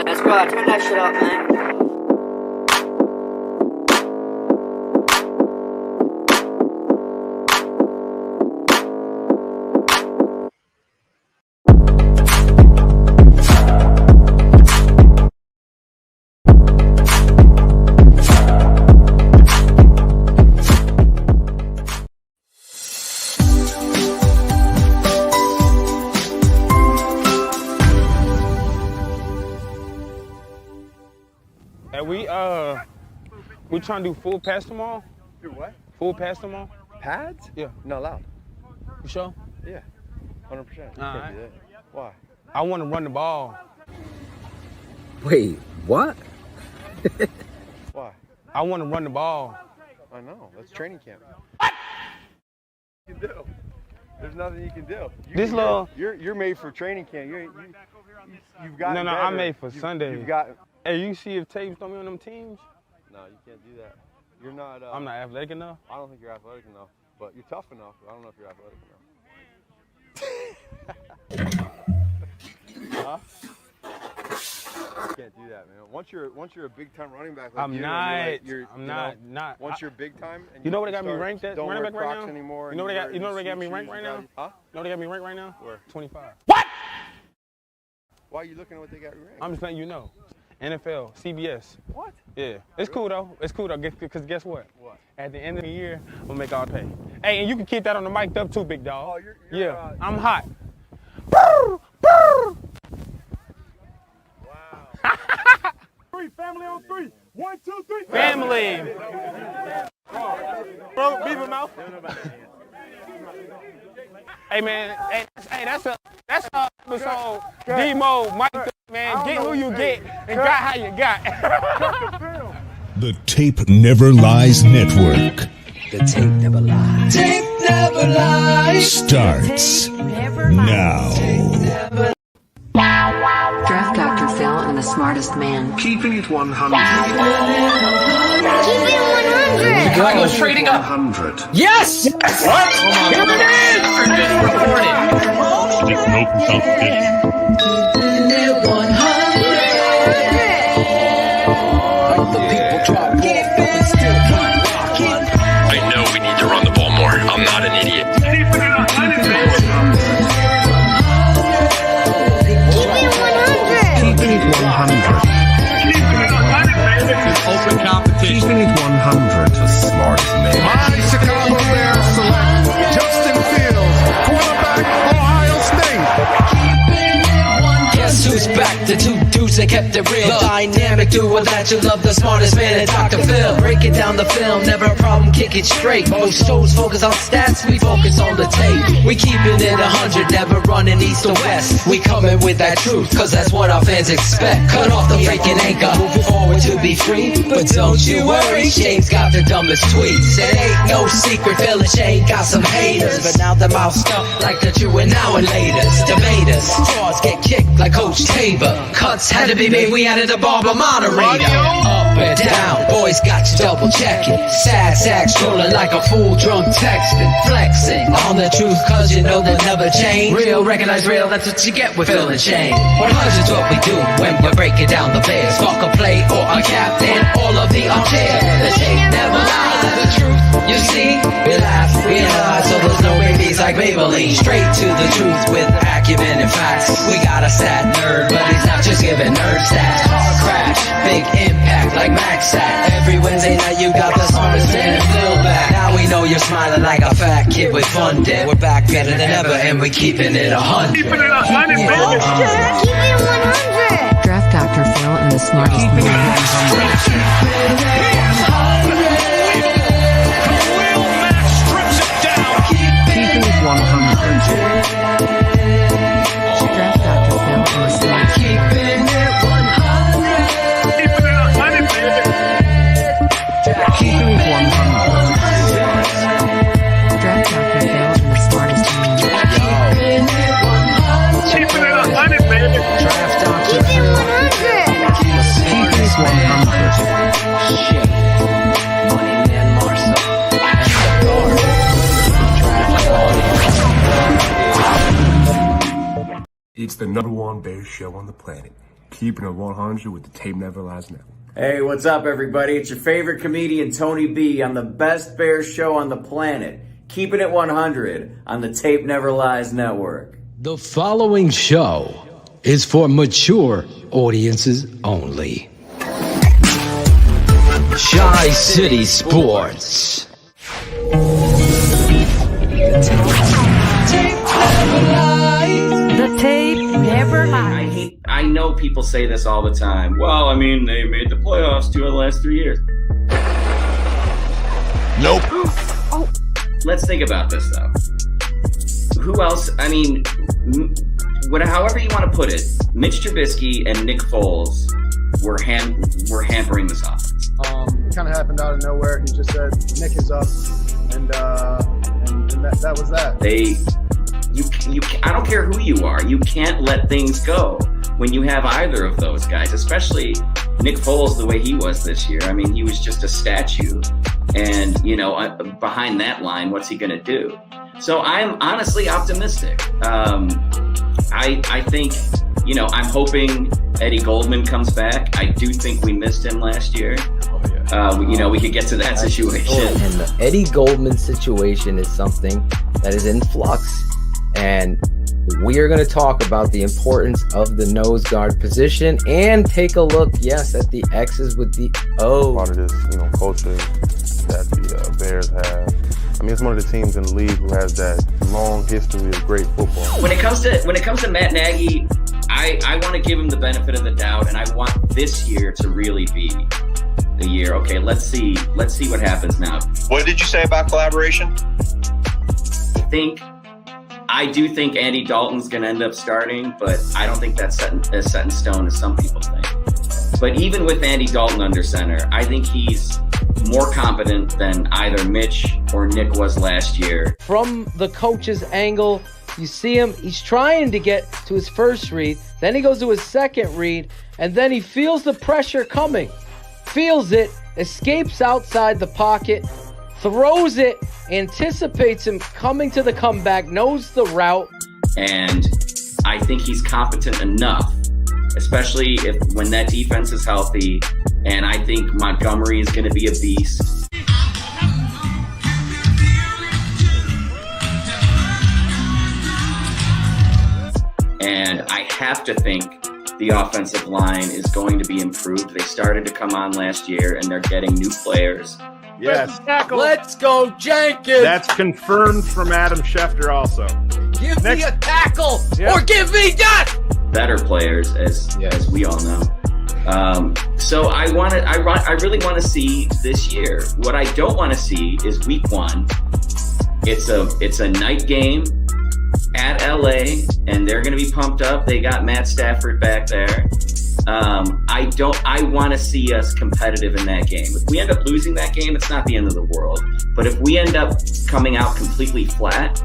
Let's go, turn that shit up, man. We trying to do full pass tomorrow? Do what? Full pass tomorrow? Pads? Yeah. Not allowed. You sure? Yeah. 100%. Can't do that. Why? I want to run the ball. Wait, what? Why? I want to run the ball. I know. That's training camp. What? You can do. There's nothing you can do. You're made for training camp. You've got. No, I'm made for Sunday. You've got. Hey, you see if Taves throw me on them teams? No, you can't do that. You're not. I'm not athletic enough. I don't think you're athletic enough, but you're tough enough. But I don't know if you're athletic enough. Huh? You can't do that, man. Once you're a big time running back, like I'm not. Once you're big time, and you know what they got me ranked at? Don't running wear back right Crocs now? anymore. You know what they got me ranked right now? Huh? You know what they got me ranked right now? Where? 25. What? Why are you looking at what they got ranked? I'm just letting you know. NFL, CBS. What? Yeah. It's cool though. It's cool though. Because guess what? What? At the end of the year, I'm gonna make all pay. Hey, and you can keep that on the mic up too, big dog. Oh, you're I'm hot. Wow. Family on three. 1, 2, 3. Family. Bro, beaver mouth. Hey man, hey, that's a episode. D-Mo, Mike, man, get who you get and got how you got. The Tape Never Lies Network. The tape never lies. Tape never lies. Starts now. Draft Dr. Phil and the smartest man. Keeping it 100. Keeping it 100. I go trading up. 100. Yes! What? Here it is! Just reported. There's no competition. Keeping it 100. The people drop off, but we still keep rocking. I know we need to run the ball more. I'm not an idiot. Keeping it 100, baby. Keeping it 100. Keeping it 100, baby. Open competition. Keeping it 100. The smartest man. My Chicago Bears select Justin Fields, quarterback, Ohio State. Guess who's back? The two dudes that kept it real. The dynamic duo that you love, the smartest man and Dr. Phil. Breaking down the film, never a problem, kick it straight. Most shows focus on stats, we focus on the tape. We keeping it 100, never running east or west. We coming with that truth, cause that's what our fans expect. Cut off the freaking anchor, moving forward to be free. But don't you worry, Shayne's got the dumbest tweets. It ain't no secret, Phil and Shayne got some haters. But now they're mouth stuffed like the true and now and laters. Debaters, frauds get kicked like Coach Tabor. Cuts had to be made, we added a barber moderator. Up and down, boys got you double checking. Sad sacks strolling like a fool drunk texting. Flexing on the truth cause you know they'll never change. Real, recognize real, that's what you get with Phil and Shayne. 100's what we do when we're breaking down the bears. Fuck a play or a captain, all of the unfair. The tape never lies, the truth, you see. We laugh, we lie, so there's no babies like Maybelline. Straight to the truth with acumen and facts. We got a sad nerd, but he's not just giving nerd stats. Car crash, big impact like Max sat. Every Wednesday night you got the smartest man and Phil back. Now we know you're smiling like a fat kid with fun dip. We're back better than ever and we keeping it 100. Keeping it 100, baby. Keeping it 100. Draft Dr. Phil and the smartest man. Keeping it 100. Draft Dr. Phil and the smartest Keeping it 100. Keeping it 100, baby. Keeping it 100. Draft Dr. Phil and the smartest man. Keeping it 100. Keeping it 100, baby. Draft Dr. Keeping Phil. it 100. Keeping it 100. Shit. Money man Marsaw. It's the #1 bear show on the planet. Keeping It 100 with the Tape Never Lies Network. Hey, what's up, everybody? It's your favorite comedian, Tony B, on the best Bears show on the planet, Keeping It 100 on the Tape Never Lies Network. The following show is for mature audiences only. Shy City Sports. The tape never lies. I know people say this all the time. Well, I mean, they made the playoffs 2 of the last 3 years. Nope. Oh. Let's think about this, though. Who else? I mean, however you want to put it, Mitch Trubisky and Nick Foles were hampering this offense. It kind of happened out of nowhere. He just said, Nick is up, and that was that. I don't care who you are. You can't let things go when you have either of those guys, especially Nick Foles the way he was this year. I mean, he was just a statue. And, behind that line, what's he going to do? So I'm honestly optimistic. I think, I'm hoping Eddie Goldman comes back. I do think we missed him last year. We could get to that situation. And the Eddie Goldman situation is something that is in flux. And we are going to talk about the importance of the nose guard position and take a look, yes, at the X's with the O. Part of this, culture that the Bears have. I mean, it's one of the teams in the league who has that long history of great football. When it comes to Matt Nagy, I want to give him the benefit of the doubt, and I want this year to really be the year. Okay, let's see what happens now. What did you say about collaboration? I do think Andy Dalton's going to end up starting, but I don't think that's set in stone as some people think. But even with Andy Dalton under center, I think he's more competent than either Mitch or Nick was last year. From the coach's angle, you see him, he's trying to get to his first read, then he goes to his second read, and then he feels the pressure coming. Feels it, escapes outside the pocket, throws it, anticipates him coming to the comeback, knows the route. And I think he's competent enough, especially when that defense is healthy. And I think Montgomery is going to be a beast. And I have to think the offensive line is going to be improved. They started to come on last year, and they're getting new players. Yes. Let's go, Jenkins! That's confirmed from Adam Schefter also. Give me a tackle or give me death! Better players, as we all know. So I really want to see this year. What I don't want to see is week 1. It's a night game at LA, and they're going to be pumped up. They got Matt Stafford back there. I want to see us competitive in that game. If we end up losing that game, it's not the end of the world. But if we end up coming out completely flat,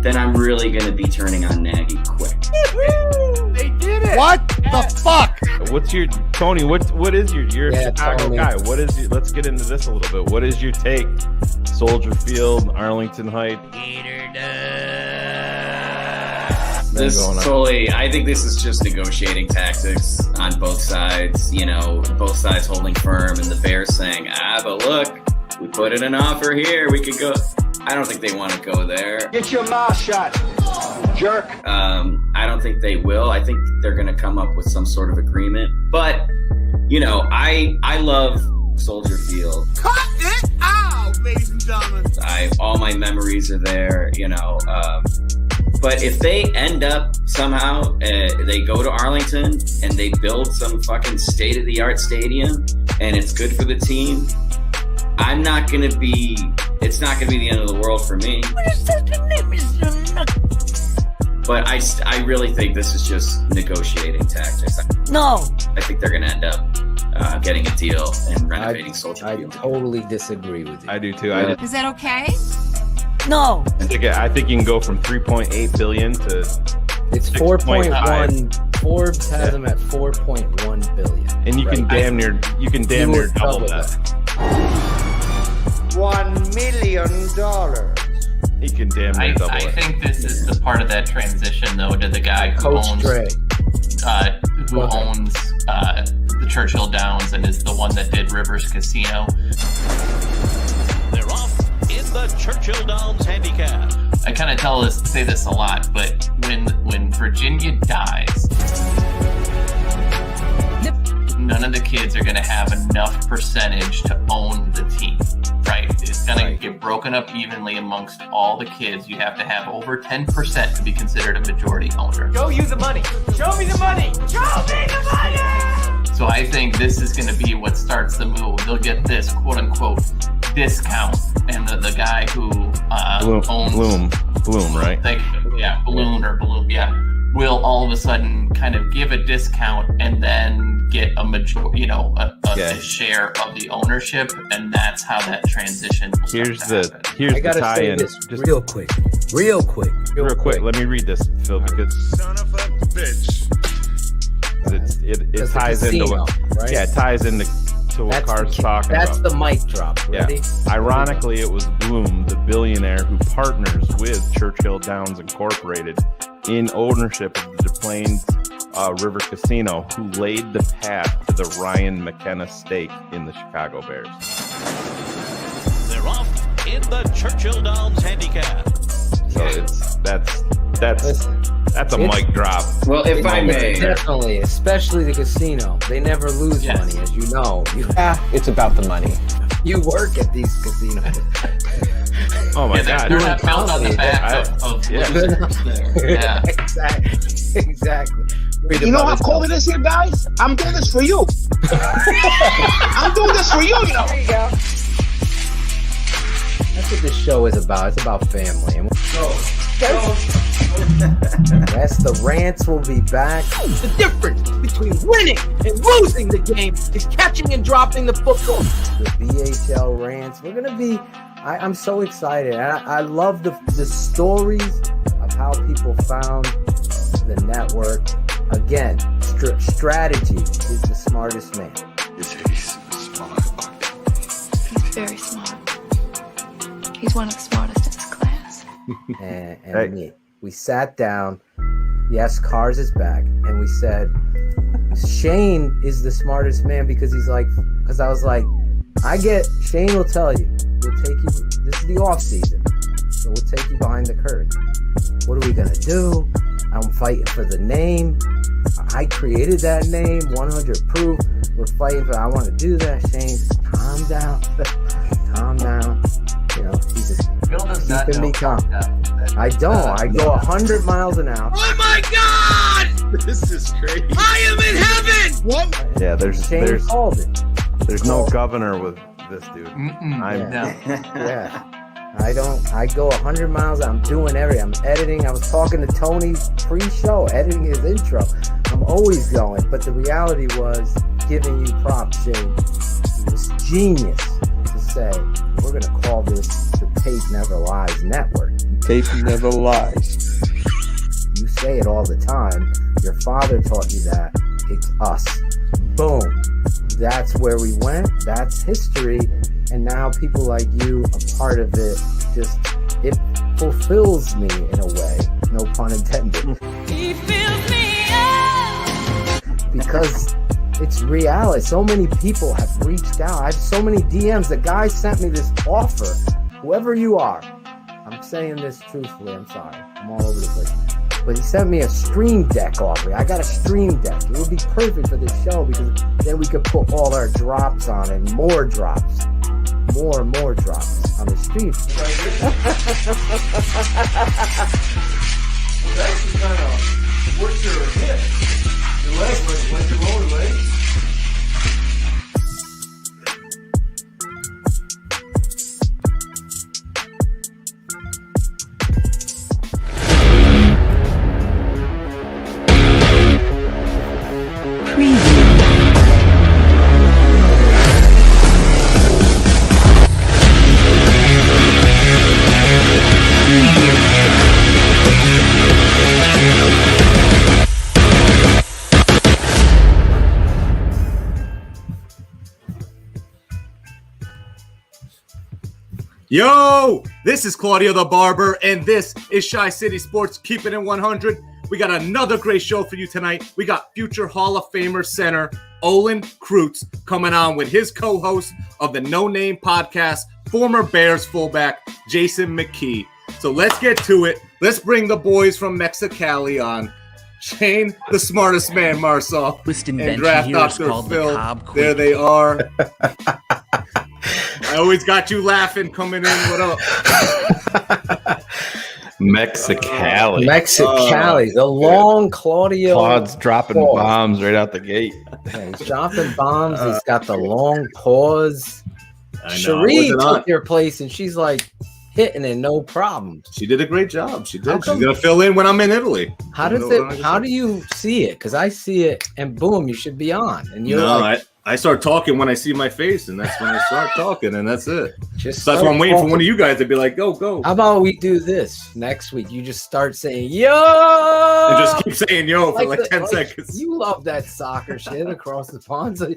then I'm really going to be turning on Nagy quick. They did it! What the fuck? What's your Tony? What is your Chicago Tony. guy? What is your, let's get into this a little bit. What is your take? Soldier Field, Arlington Heights. I think this is just negotiating tactics on both sides. Both sides holding firm, and the Bears saying, but look, we put in an offer here. We could go. I don't think they want to go there. Get your mouth shut, jerk. I don't think they will. I think they're going to come up with some sort of agreement. But, I love Soldier Field. Cut it out, ladies and gentlemen. All my memories are there, But if they end up somehow, they go to Arlington and they build some fucking state-of-the-art stadium and it's good for the team, it's not going to be the end of the world for me. But I really think this is just negotiating tactics. No. I think they're going to end up getting a deal and renovating Soldier Field. I totally disagree with you. I do too. Is that okay? No. I think you can go from $3.8 billion to it's 4.1. Forbes has them at 4.1 billion. And you can damn near double that. $1 million. He can damn near double it. I think this is the part of that transition, though, to the guy who owns Churchill Downs and is the one that did Rivers Casino. They're off in the Churchill Downs handicap. I kind of say this a lot, but when Virginia dies, none of the kids are going to have enough percentage to own the team, right? It's going to get broken up evenly amongst all the kids. You have to have over 10% to be considered a majority owner. Show you the money. Show me the money. Show me the money. So I think this is going to be what starts the move. They'll get this quote unquote discount, and the guy who owns Bloom, right? Balloon, will all of a sudden kind of give a discount and then get a share of the ownership, and that's how that transition will Here's start to happen. the tie-in. Real quick. Real quick. Let me read this, Phil, because Son of a bitch. it ties casino, into right? it ties into what Carr's talking about. That's the mic drop. Ready? Yeah. Ironically, it was Bloom, the billionaire who partners with Churchill Downs Incorporated in ownership of the Des Plaines River Casino, who laid the path to the Ryan McKenna stake in the Chicago Bears. They're off in the Churchill Downs handicap. So that's a mic drop. Well, if I may. Definitely, especially the casino. They never lose money, as you know. It's about the money. You work at these casinos. Oh my God! They're not built on the back of Yeah, exactly. You know how cold it is here, guys? I'm doing this for you. I'm doing this for you, you know. There you go. That's what this show is about. It's about family. And yes, the rants will be back. The difference between winning and losing the game is catching and dropping the football. The BHL rants. We're gonna be. I'm so excited. I love the stories of how people found the network. Again, strategy is the smartest man. He's smart. He's very smart. He's one of the smartest in his class. and we sat down. Yes, Cars is back, and we said Shayne is the smartest man because I was like, Shayne will tell you. We'll take you. This is the off season, so we'll take you behind the curtain. What are we gonna do? I'm fighting for the name. I created that name, 100 proof. We're fighting for. I want to do that. Shayne, calm down, calm down. You know, he's just keeping me calm. I don't. I go 100 miles an hour. Oh my God! This is crazy. I am in heaven. What? Yeah, Shayne called it. There's no governor with this dude. Yeah. I go 100 miles. I'm doing everything. I'm editing. I was talking to Tony pre-show, editing his intro. I'm always going. But the reality was giving you props, Shayne. It was genius to say, we're going to call this the Tape Never Lies Network. Tape Never Lies. You say it all the time. Your father taught you that. It's us. Boom. That's where we went. That's history. And now people like you, a part of it, it fulfills me in a way. No pun intended. He fills me up. Because it's reality. So many people have reached out. I have so many DMs. The guy sent me this offer. Whoever you are, I'm saying this truthfully. I'm sorry. I'm all over the place. But he sent me a Stream Deck offer. I got a Stream Deck. It would be perfect for this show because then we could put all our drops on and more drops. More and more drops on the stream. That's kind of works your hip. Your leg, like your lower leg. Yo, this is Claudio the Barber, and this is Shy City Sports Keepin It 100. We got another great show for you tonight. We got future Hall of Famer center Olin Kreutz coming on with his co-host of the No Name podcast, former Bears fullback Jason McKie. So let's get to it. Let's bring the boys from Mexicali on. Shayne, the smartest man, Marsaw, and Draft Dr. Phil. There they are. I always got you laughing coming in. What up? Mexicali. The long Claudio. Claude's dropping bombs right out the gate. Yeah, he's dropping bombs. He's got the long pause. Cherie took their place, and she's like hitting it, no problem. She did a great job. She did. She's gonna fill in when I'm in Italy. How do you see it? Because I see it, and boom, you should be on. And you're I start talking when I see my face, and that's when I start talking, and that's it. So that's why I'm waiting for one of you guys to be like, go. How about we do this next week? You just start saying, yo! And just keep saying yo for like 10 seconds. You love that soccer shit across the pond. So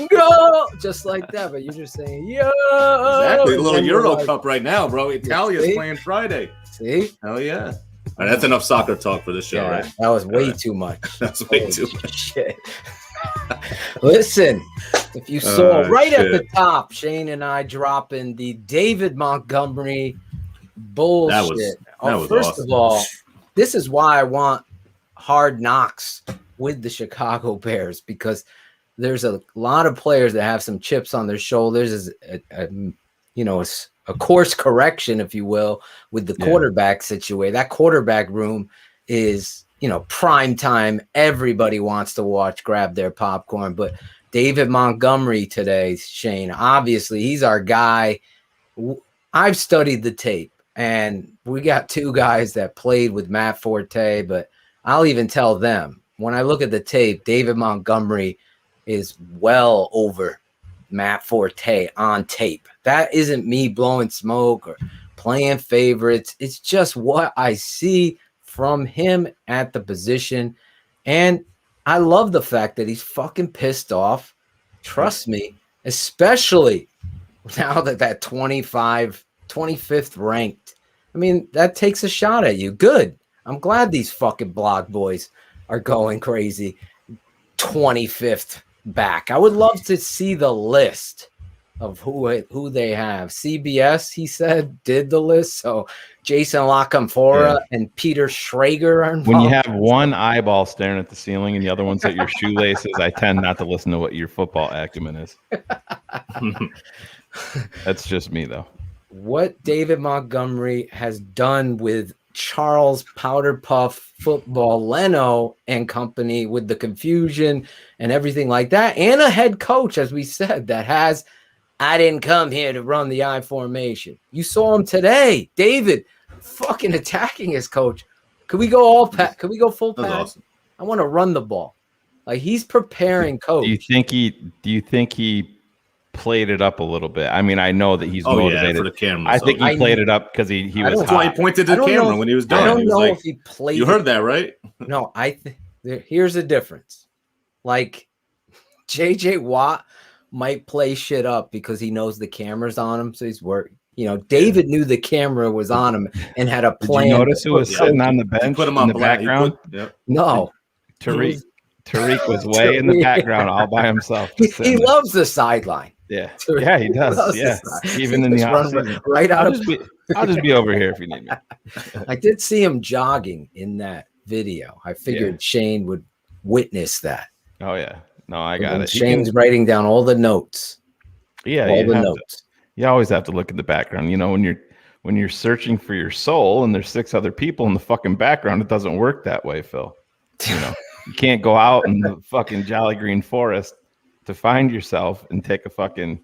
go! Just like that, but you're just saying, yo! Exactly. A little Euro Cup right now, bro. Italia's playing Friday. See? Hell yeah. All right, that's enough soccer talk for this show, right? That was way too much. That's way too much. Shit. Listen, if you saw at the top, Shayne and I dropping the David Montgomery bullshit. That was first awesome. of all, this is why I want Hard Knocks with the Chicago Bears, because there's a lot of players that have some chips on their shoulders. Is a course correction, if you will, with the quarterback situation. That quarterback room is, prime time. Everybody wants to watch, grab their popcorn. But David Montgomery today, Shayne, obviously he's our guy. I've studied the tape, and we got two guys that played with Matt Forte, but I'll even tell them, when I look at the tape, David Montgomery is well over Matt Forte on tape. That isn't me blowing smoke or playing favorites. It's just what I see from him at the position. And I love the fact that he's fucking pissed off. Trust me, especially now that 25th ranked. I mean, that takes a shot at you. Good. I'm glad these fucking blog boys are going crazy. 25th back. I would love to see the list of who they have. CBS, he said, did the list. So Jason Locamfora and Peter Schrager are involved. When you have one eyeball staring at the ceiling and the other one's at your shoelaces, I tend not to listen to what your football acumen is. That's just me, though. What David Montgomery has done with Charles Powder Puff Football Leno and company, with the confusion and everything like that, and a head coach, as we said, that has, I didn't come here to run the I formation. You saw him today, David, fucking attacking his coach. Could we go all pack? Could we go full pack? Awesome. I want to run the ball. Like, he's preparing coach. Do you think he played it up a little bit? I mean, I know that he's motivated. Yeah, for the camera. I think he played it up because he was hot. That's why he pointed to the camera when he was done. I don't know if he played. You heard that, right? No, here's the difference. Like, JJ Watt might play shit up because he knows the camera's on him, so he's worried. David knew the camera was on him and had a plan. Did you notice who was sitting on the bench put him in on the background? No. Tariq was way in the background all by himself. He loves the sideline. Yeah, he does. Yeah, even in the offseason. Right out I'll just be over here if you need me. I did see him jogging in that video. I figured Shayne would witness that. Oh yeah, no, I got it. Shayne's writing down all the notes. Yeah, all the notes. You always have to look at the background. When you're searching for your soul and there's 6 other people in the fucking background, it doesn't work that way, Phil. You can't go out in the fucking Jolly Green Forest to find yourself and take a fucking,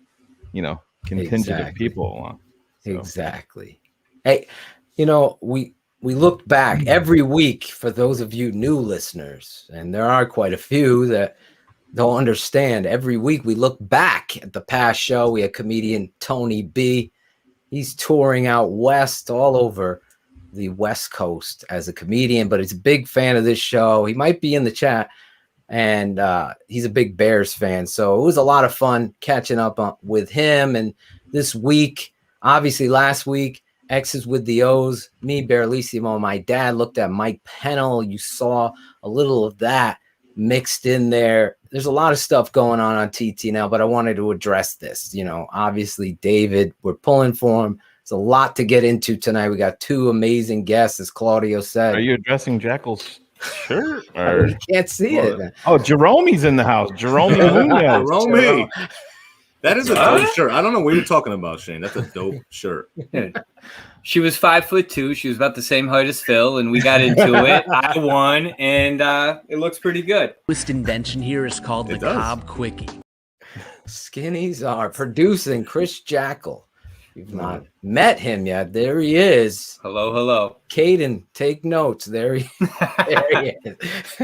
contingent of people along. So. Exactly. Hey, we look back every week for those of you new listeners, and there are quite a few that don't understand. Every week we look back at the past show. We had comedian Tony B. He's touring out west, all over the West Coast as a comedian, but he's a big fan of this show. He might be in the chat, and he's a big Bears fan. So it was a lot of fun catching up with him. And this week, obviously last week, X's with the O's, me, Baralissimo. My dad looked at Mike Pennell. You saw a little of that mixed in there. There's a lot of stuff going on TTNL, but I wanted to address this. Obviously, David, we're pulling for him. There's a lot to get into tonight. We got two amazing guests, as Claudio said. Are you addressing Jackle's shirt? Or... You can't see it, man. Oh, Jerome's in the house. Jerome. Jerome. That is a dope shirt. I don't know what you're talking about, Shayne. That's a dope shirt. She was 5'2". She was about the same height as Phil, and we got into it. I won, and it looks pretty good. Newest invention here is called the Cobb Quickie. Skinnies are producing Chris Jackle. You've not met him yet. There he is. Hello. Kaden, take notes. There he is.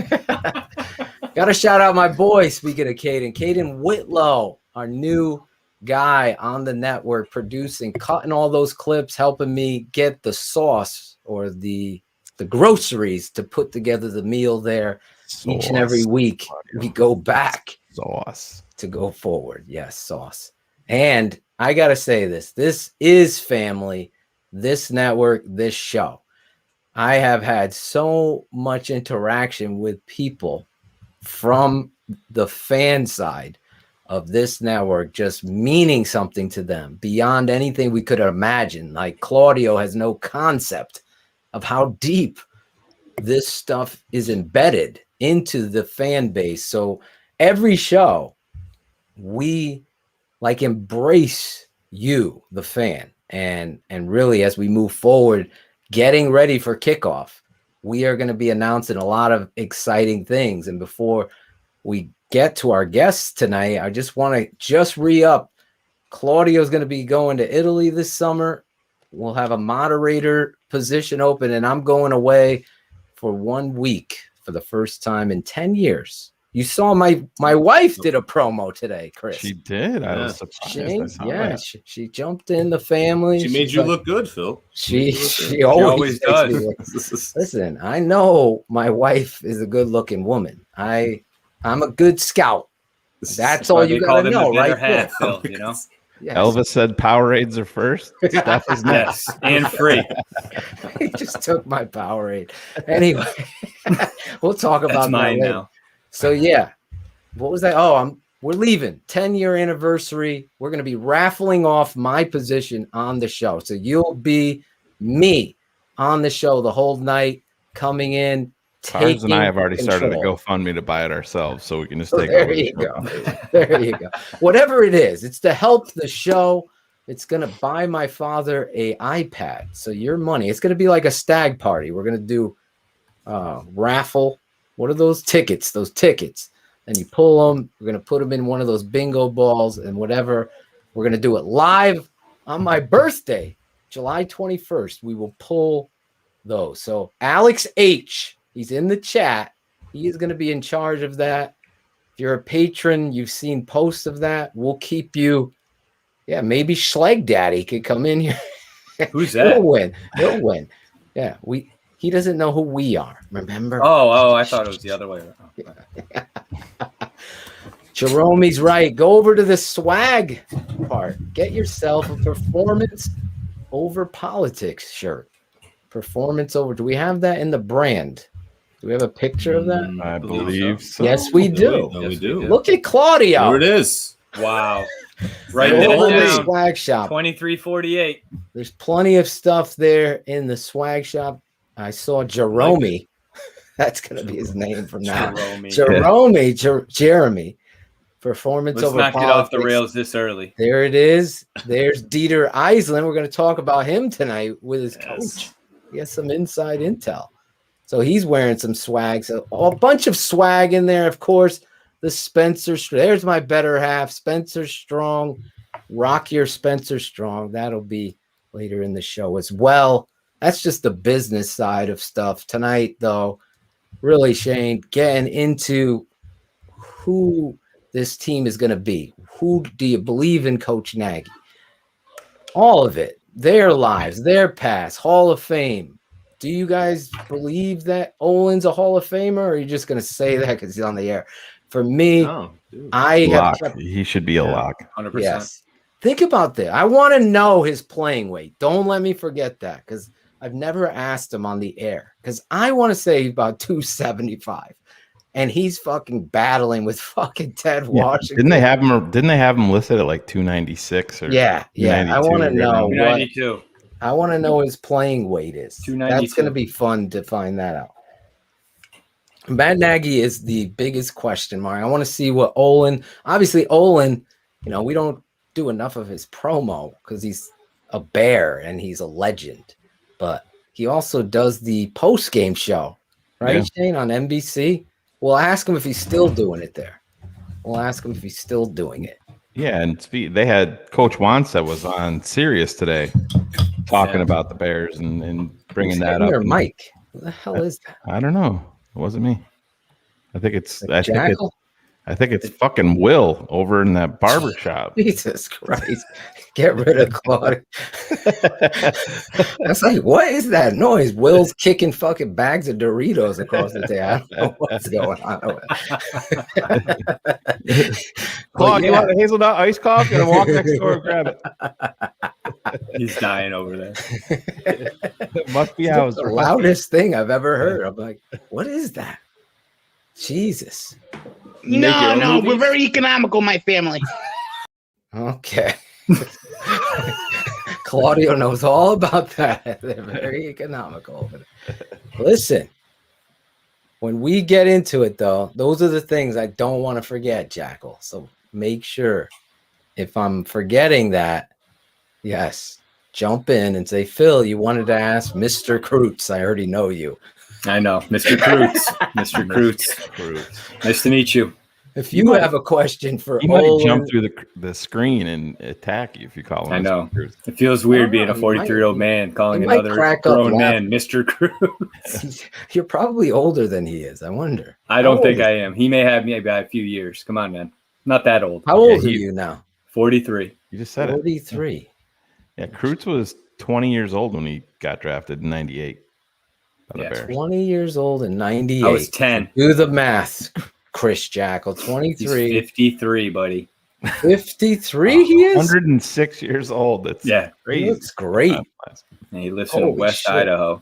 Got to shout out my boy, speaking of Kaden Whitlow, our new guy on the network, producing, cutting all those clips, helping me get the sauce or the groceries to put together the meal there. Each and every week. We go back to go forward. Yes, sauce. And I got to say this is family, this network, this show. I have had so much interaction with people from the fan side of this network, just meaning something to them beyond anything we could imagine. Like Claudio has no concept of how deep this stuff is embedded into the fan base. So every show, we like embrace you, the fan, and really as we move forward, getting ready for kickoff, we are going to be announcing a lot of exciting things. And before we get to our guests tonight, I just want to re-up. Claudio's going to be going to Italy this summer. We'll have a moderator position open, and I'm going away for 1 week for the first time in 10 years. You saw my wife did a promo today, Chris. She did. I was surprised. Shayne, she jumped in the family. She made you look good, Phil. She always does. Listen, I know my wife is a good-looking woman. I'm a good scout. That's all you got to know, right there. Phil, you know? Yes. Elvis said Powerades are first. Stuff is next. And free. He just took my Powerade. Anyway, we'll talk about That's mine that now. So yeah, what was that? Oh, we're leaving. 10-year anniversary. We're going to be raffling off my position on the show. So you'll be me on the show the whole night, coming in. Tars and I have already started a GoFundMe to buy it ourselves, so we can just take there over. You go. There you go. Whatever it is, it's to help the show. It's going to buy my father a iPad. So your money, it's going to be like a stag party. We're going to do raffle. What are those tickets? Those tickets. And you pull them. We're going to put them in one of those bingo balls and whatever. We're going to do it live on my birthday, July 21st. We will pull those. So Alex H., he's in the chat. He is going to be in charge of that. If you're a patron, you've seen posts of that. We'll keep you. Yeah, maybe Schleg Daddy could come in here. Who's that? He'll win. Yeah, he doesn't know who we are. Remember? Oh, I thought it was the other way around. Jerome's right. Go over to the swag part. Get yourself a performance over politics shirt. Performance over. Do we have that in the brand? Do we have a picture of that? I believe so. Yes, we do. We do. Look at Claudio. There it is. Wow. Right over there. the swag shop. 2348. There's plenty of stuff there in the swag shop. I saw Jerome. That's going to be his name from now. Jeremy. Performance Let's over not politics. get off the rails this early. There it is. There's Dieter Eisland. We're going to talk about him tonight with his coach. He has some inside intel. So he's wearing some swag. So a bunch of swag in there, of course. The Spencer. There's my better half. SpencerStrong. Rock your SpencerStrong. That'll be later in the show as well. That's just the business side of stuff. Tonight, though, really, Shayne, getting into who this team is going to be. Who do you believe in, Coach Nagy? All of it. Their lives, their past, Hall of Fame. Do you guys believe that Olin's a Hall of Famer, or are you just going to say that because he's on the air? For me, Lock. He should be a lock. 100%. Yes. Think about that. I want to know his playing weight. Don't let me forget that, because I've never asked him on the air, because I want to say about 275, and he's fucking battling with fucking Ted Washington. Didn't they have him listed at like 296 or Yeah. I want to know 292. I want to know his playing weight is. 292. That's going to be fun to find that out. Matt Nagy is the biggest question mark. I want to see what Olin. Obviously, Olin. We don't do enough of his promo because he's a bear and he's a legend, but he also does the post-game show, right, Shayne, on NBC. We'll ask him if he's still doing it there. Yeah, and they had Coach Wansa was on Sirius today talking about the Bears and bringing that up. Mike, who the hell is that? I don't know. It wasn't me. I think it's Jackle? I think it's fucking Will over in that barber shop. Jesus Christ. Get rid of Claude. That's like, what is that noise? Will's kicking fucking bags of Doritos across the day. I don't know what's going on. Claude, you want a hazelnut iced coffee? I'm gonna walk next door and grab it. He's dying over there. It must be how it's the loudest thing I've ever heard. I'm like, what is that? Jesus. No, we're very economical, my family. Okay. Claudio knows all about that. They're very economical over there. Listen, when we get into it, though, those are the things I don't want to forget, Jackle. So make sure if I'm forgetting that, yes, jump in and say, Phil, you wanted to ask Mr. Kreutz. I already know you. I know, Mr. Kreutz. Mr. Kreutz. Nice to meet you. If you have a question for he might jump through the screen and attack you if you call him. I know. It feels weird being a 43-year-old man calling another grown man Mr. Kreutz. You're probably older than he is. I wonder. I don't think I am. He may have me by a few years. Come on, man. Not that old. How old are you now? 43. You just said 43. Yeah, Kreutz was 20 years old when he got drafted in 98. 20 years old in 98. I was 10. Do the math, Chris Jackle. 23. He's 53, buddy. 53 he is? 106 years old. That's crazy. He looks great. And he lives in West Idaho.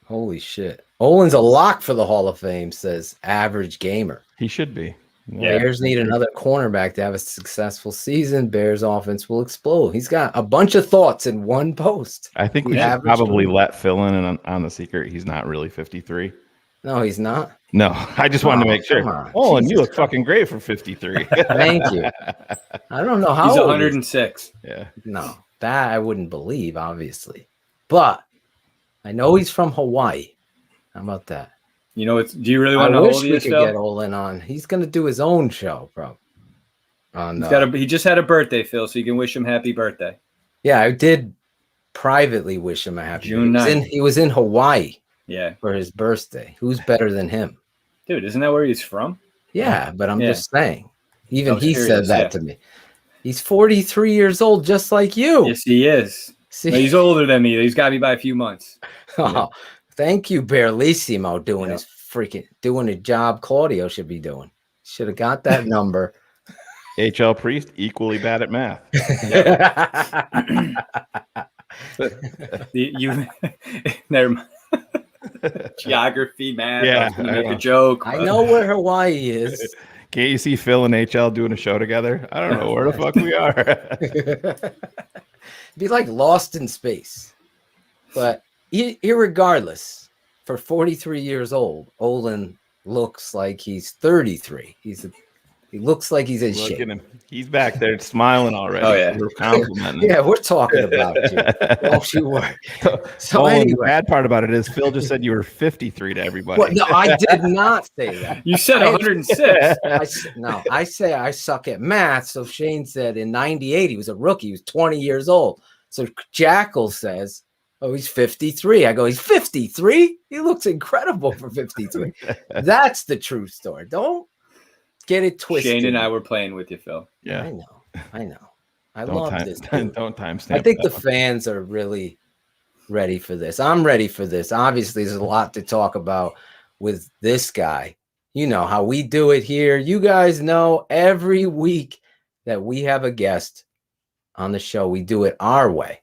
Holy shit. Olin's a lock for the Hall of Fame, says Average Gamer. He should be. Yeah. Bears need another cornerback to have a successful season. Bears offense will explode. He's got a bunch of thoughts in one post. I think we should probably let Phil in on the secret. He's not really 53. No, he's not. No, I just wanted to make sure. Oh, and you look fucking great for 53. Thank you. I don't know how he's old 106. Yeah. No, that I wouldn't believe, obviously. But I know he's from Hawaii. How about that? You know, do you really want to know how old he is, Phil? Get Olin on. He's going to do his own show, bro. He just had a birthday, Phil, so you can wish him happy birthday. Yeah, I did privately wish him a happy June birthday. 9th. He was in Hawaii. Yeah. For his birthday. Who's better than him? Dude, isn't that where he's from? Yeah, but I'm just saying. Even he said that to me. He's 43 years old, just like you. Yes, he is. See? He's older than me. He's got me by a few months. Oh, thank you, Barlissimo, doing a job Claudio should be doing. Should have got that number. HL Priest, equally bad at math. Never mind. Geography, math. Yeah, make a joke. I know where Hawaii is. Can't you see Phil and HL doing a show together? I don't know where the fuck we are. Be like Lost in Space. But irregardless, for 43 years old, Olin looks like he's 33. He looks like he's in shape. Look at him. He's back there smiling already. Oh, yeah. We're complimenting. Yeah, we're talking about you. Don't you worry. So anyway. The bad part about it is Phil just said you were 53 to everybody. Well, no, I did not say that. You said 106. I say I suck at math. So Shayne said in 98, he was a rookie. He was 20 years old. So Jackle says, oh, he's 53. I go, he's 53? He looks incredible for 53. That's the true story. Don't get it twisted. Shayne and I were playing with you, Phil. Yeah. I know. I love this. Don't timestamp. I think the fans are really ready for this. I'm ready for this. Obviously, there's a lot to talk about with this guy. You know how we do it here. You guys know every week that we have a guest on the show, we do it our way,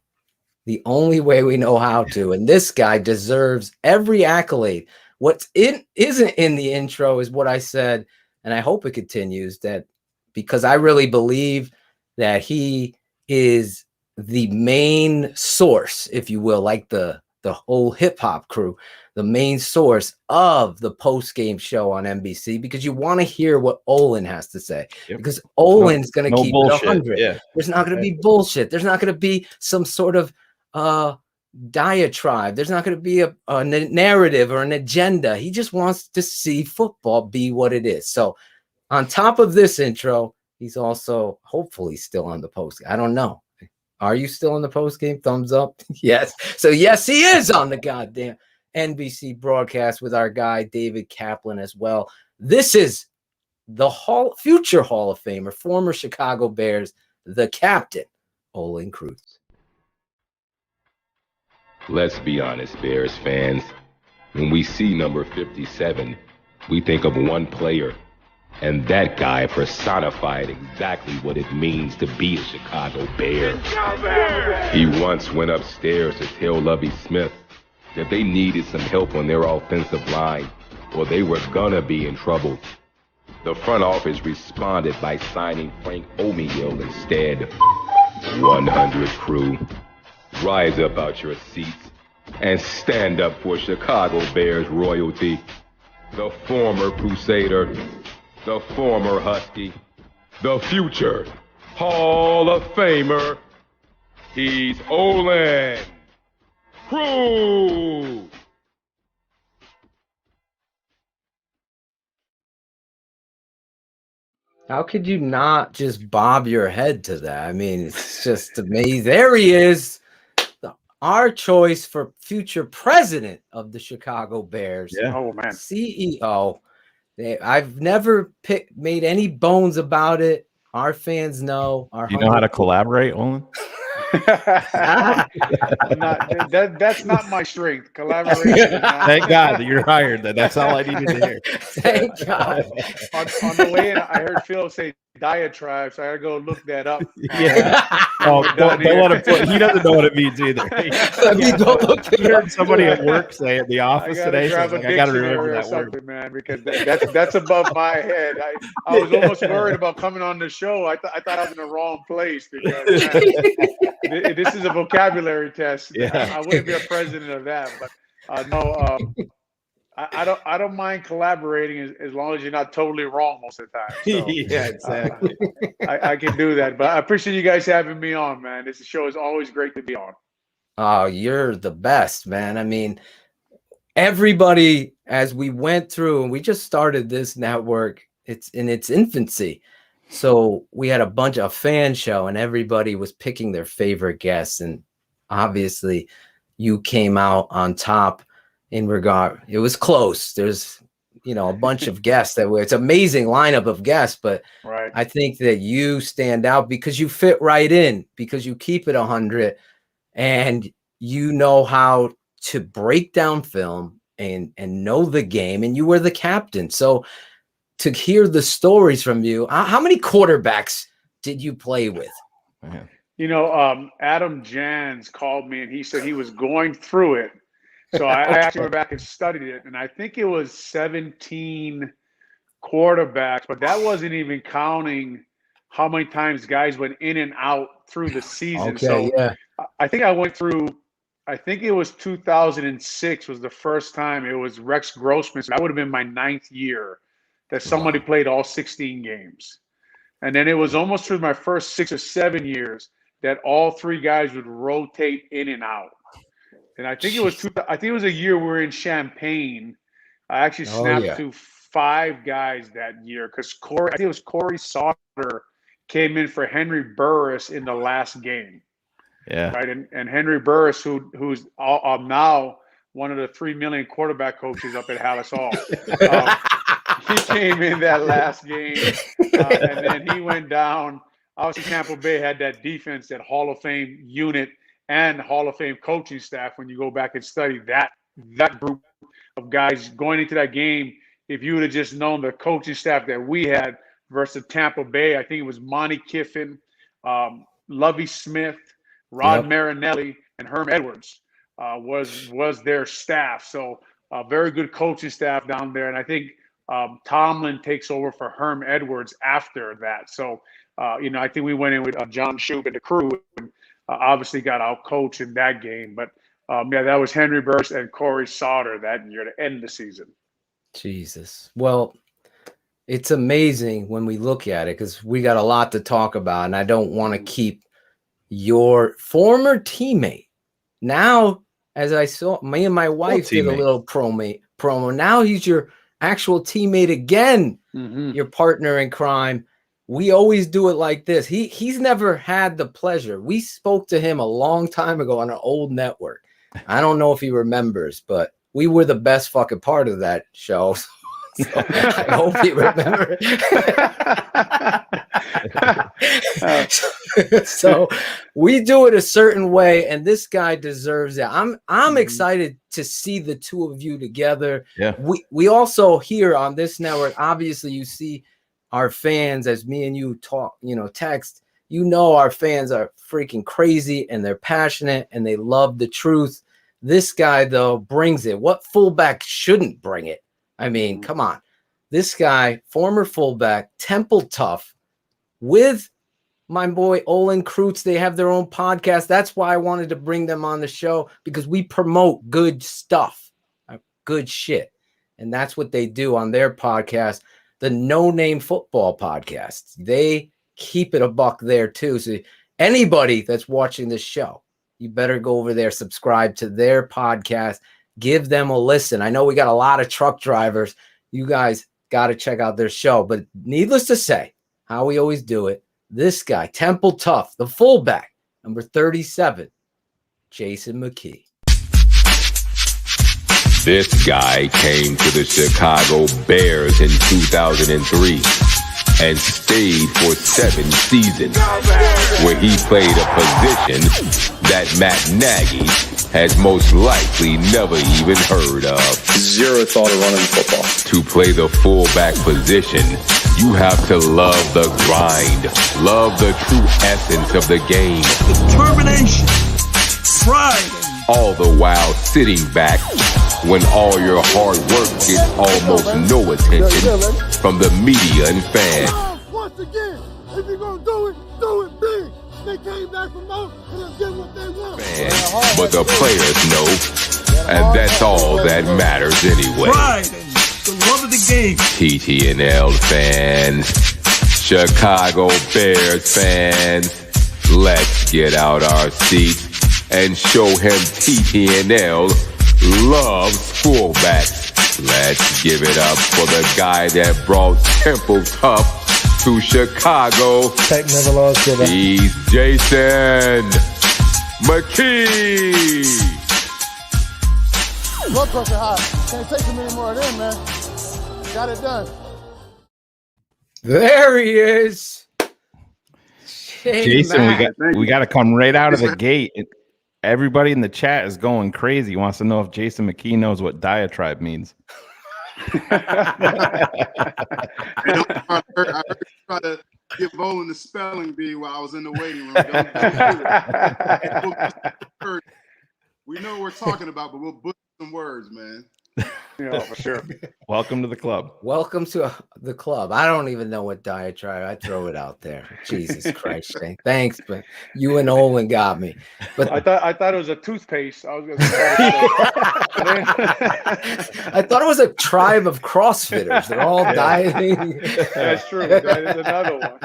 the only way we know how to. And this guy deserves every accolade. What isn't in the intro is what I said, and I hope it continues, that because I really believe that he is the main source, if you will, like the whole hip hop crew, the main source of the post game show on NBC, because you want to hear what Olin has to say. Yep. Because Olin's going to keep bullshit. it 100. Yeah. There's not going to be bullshit. There's not going to be some sort of diatribe. There's not going to be a narrative or an agenda. He just wants to see football be what it is. So on top of this intro, he's also hopefully still on the post. I don't know. Are you still on the post game? Thumbs up. Yes. So yes, he is on the goddamn NBC broadcast with our guy David Kaplan as well. This is the future Hall of Famer, former Chicago Bears, the captain, Olin Kreutz. Let's be honest, Bears fans. When we see number 57, we think of one player, and that guy personified exactly what it means to be a Chicago Bear. He once went upstairs to tell Lovie Smith that they needed some help on their offensive line, or they were gonna be in trouble. The front office responded by signing Frank O'Meal instead. 100 crew, rise up out your seats and stand up for Chicago Bears royalty. The former Crusader, the former Husky, the future Hall of Famer. He's Olin Kreutz. How could you not just bob your head to that? I mean, it's just amazing. There he is, our choice for future president of the Chicago Bears. Yeah. Oh man, CEO. I've never made any bones about it. Our fans know. You know how to collaborate, Olin? That's not my strength. Collaboration. Thank God that you're hired. That's all I needed to hear. Thank God. On the way in, I heard Phil say diatribe, so I gotta go look that up. Yeah. Don't let him put. He doesn't know what it means either. Let me go look He heard somebody at work say at the office today. So I got to remember that word, man, because that's above my head. I was almost worried about coming on the show. I thought I was in the wrong place because this is a vocabulary test. Yeah. I wouldn't be a president of that, but no. I don't mind collaborating as long as you're not totally wrong most of the time. So, yeah, exactly. I can do that. But I appreciate you guys having me on, man. This show is always great to be on. Oh, you're the best, man. I mean, everybody, as we went through, and we just started this network, it's in its infancy. So we had a bunch of fan show, and everybody was picking their favorite guests. And obviously, you came out on top. In regard, it was close. There's, a bunch of guests it's amazing lineup of guests, but right. I think that you stand out because you fit right in, because you keep it 100 and you know how to break down film and know the game, and you were the captain. So to hear the stories from you, how many quarterbacks did you play with? Adam Jans called me and he said he was going through it. So I actually went back and studied it, and I think it was 17 quarterbacks, but that wasn't even counting how many times guys went in and out through the season. Okay, so yeah. I think I went through, I think it was 2006 was the first time. It was Rex Grossman. So that would have been my 9th year that somebody played all 16 games. And then it was almost through my first 6 or 7 years that all 3 guys would rotate in and out. And I think it was a year we were in Champaign. I actually snapped to 5 guys that year because I think it was Corey Sauter came in for Henry Burris in the last game. Yeah. Right. And Henry Burris, who's now one of the 3 million quarterback coaches up at Hallis Hall. He came in that last game, and then he went down. Obviously, Tampa Bay had that defense, that Hall of Fame unit, and Hall of Fame coaching staff. When you go back and study that group of guys going into that game, if you would have just known the coaching staff that we had versus Tampa Bay, I think it was Monty Kiffin, Lovie Smith, Rod Marinelli, and Herm Edwards was their staff. So very good coaching staff down there. And I think Tomlin takes over for Herm Edwards after that. So, I think we went in with John Shoup and the crew and obviously got out coached in that game. But, that was Henry Burst and Corey Sauter that year to end the season. Jesus. Well, it's amazing when we look at it because we got a lot to talk about, and I don't want to keep your former teammate. Now, as I saw, me and my wife did a little promo. Now he's your actual teammate again, your partner in crime. We always do it like this. He's never had the pleasure. We spoke to him a long time ago on an old network. I don't know if he remembers, but we were the best fucking part of that show. So I hope he remembers. So we do it a certain way, and this guy deserves it. I'm excited to see the two of you together. Yeah. We also here on this network, obviously you see our fans as me and you talk, text. Our fans are freaking crazy and they're passionate and they love the truth. This guy, though, brings it. What fullback shouldn't bring it? I mean, come on. This guy, former fullback, Temple Tough, with my boy Olin Kreutz. They have their own podcast. That's why I wanted to bring them on the show, because we promote good stuff, good shit. And that's what they do on their podcast, the No Name Football Podcast. They keep it a buck there, too. So anybody that's watching this show, you better go over there, subscribe to their podcast, give them a listen. I know we got a lot of truck drivers. You guys got to check out their show. But needless to say, how we always do it, this guy, Temple Tough, the fullback, number 37, Jason McKie. This guy came to the Chicago Bears in 2003 and stayed for 7 seasons, where he played a position that Matt Nagy has most likely never even heard of. Zero thought of running football. To play the fullback position, you have to love the grind, love the true essence of the game. Determination, pride. All the while sitting back when all your hard work gets almost no attention from the media and fans. Once again, if you're going to do it big. They came back from out and let's get what they want. But the players know, and that's all that matters anyway. Pride and the love of the game. TTNL fans, Chicago Bears fans, let's get out our seats and show him TTNL loves fullbacks. Let's give it up for the guy that brought Temple Tough to Chicago. Never lost it. He's Jason McKie. Blood pressure high. Can't take too many more of them, man. Got it done. There he is. Jason, we got to come right out of the gate. Everybody in the chat is going crazy. He wants to know if Jason McKie knows what diatribe means. I heard you try to give Olin the spelling bee while I was in the waiting room. We know what we're talking about, but we'll butcher some words, man. Yeah, for sure. Welcome to the club. Welcome to the club. I don't even know what diatribe. I throw it out there. Jesus Christ, Shayne. Thanks, but you and Olin got me. But I thought it was a toothpaste. I was gonna say. I thought it was a tribe of CrossFitters. They're all dieting. That's true. That is another one.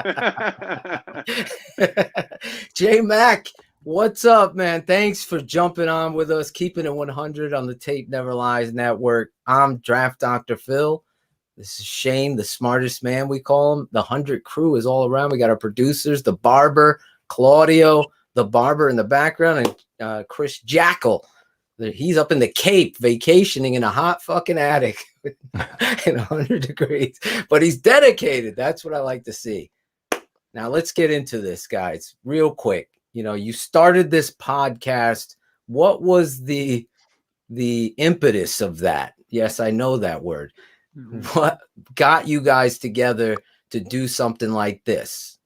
JMack, what's up, man? Thanks for jumping on with us, keeping it 100 on the Tape Never Lies Network. I'm Draft Dr. Phil. This is Shayne, the smartest man, we call him. The 100 crew is all around. We got our producers, the barber, Claudio, the barber in the background, and Chris Jackle. He's up in the Cape vacationing in a hot fucking attic in 100 degrees. But he's dedicated. That's what I like to see. Now, let's get into this, guys, real quick. You started this podcast. What was the impetus of that? Yes, I know that word. Mm-hmm. What got you guys together to do something like this?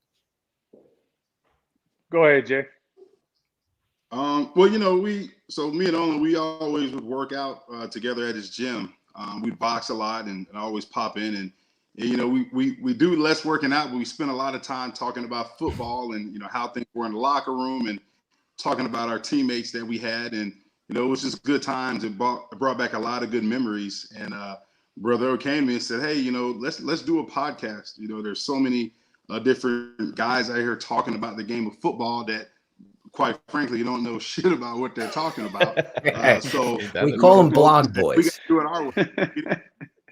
Go ahead, Jay. Well, you know, me and Olin, we always would work out together at his gym. We'd box a lot and always pop in, and you know, we do less working out, but we spend a lot of time talking about football and, you know, how things were in the locker room and talking about our teammates that we had. And, you know, it was just good times. It brought back a lot of good memories. And Brother came to me and said, hey, you know, let's do a podcast. You know, there's so many different guys out here talking about the game of football that, quite frankly, you don't know shit about what they're talking about. So we call them blog boys. We got to do it our way.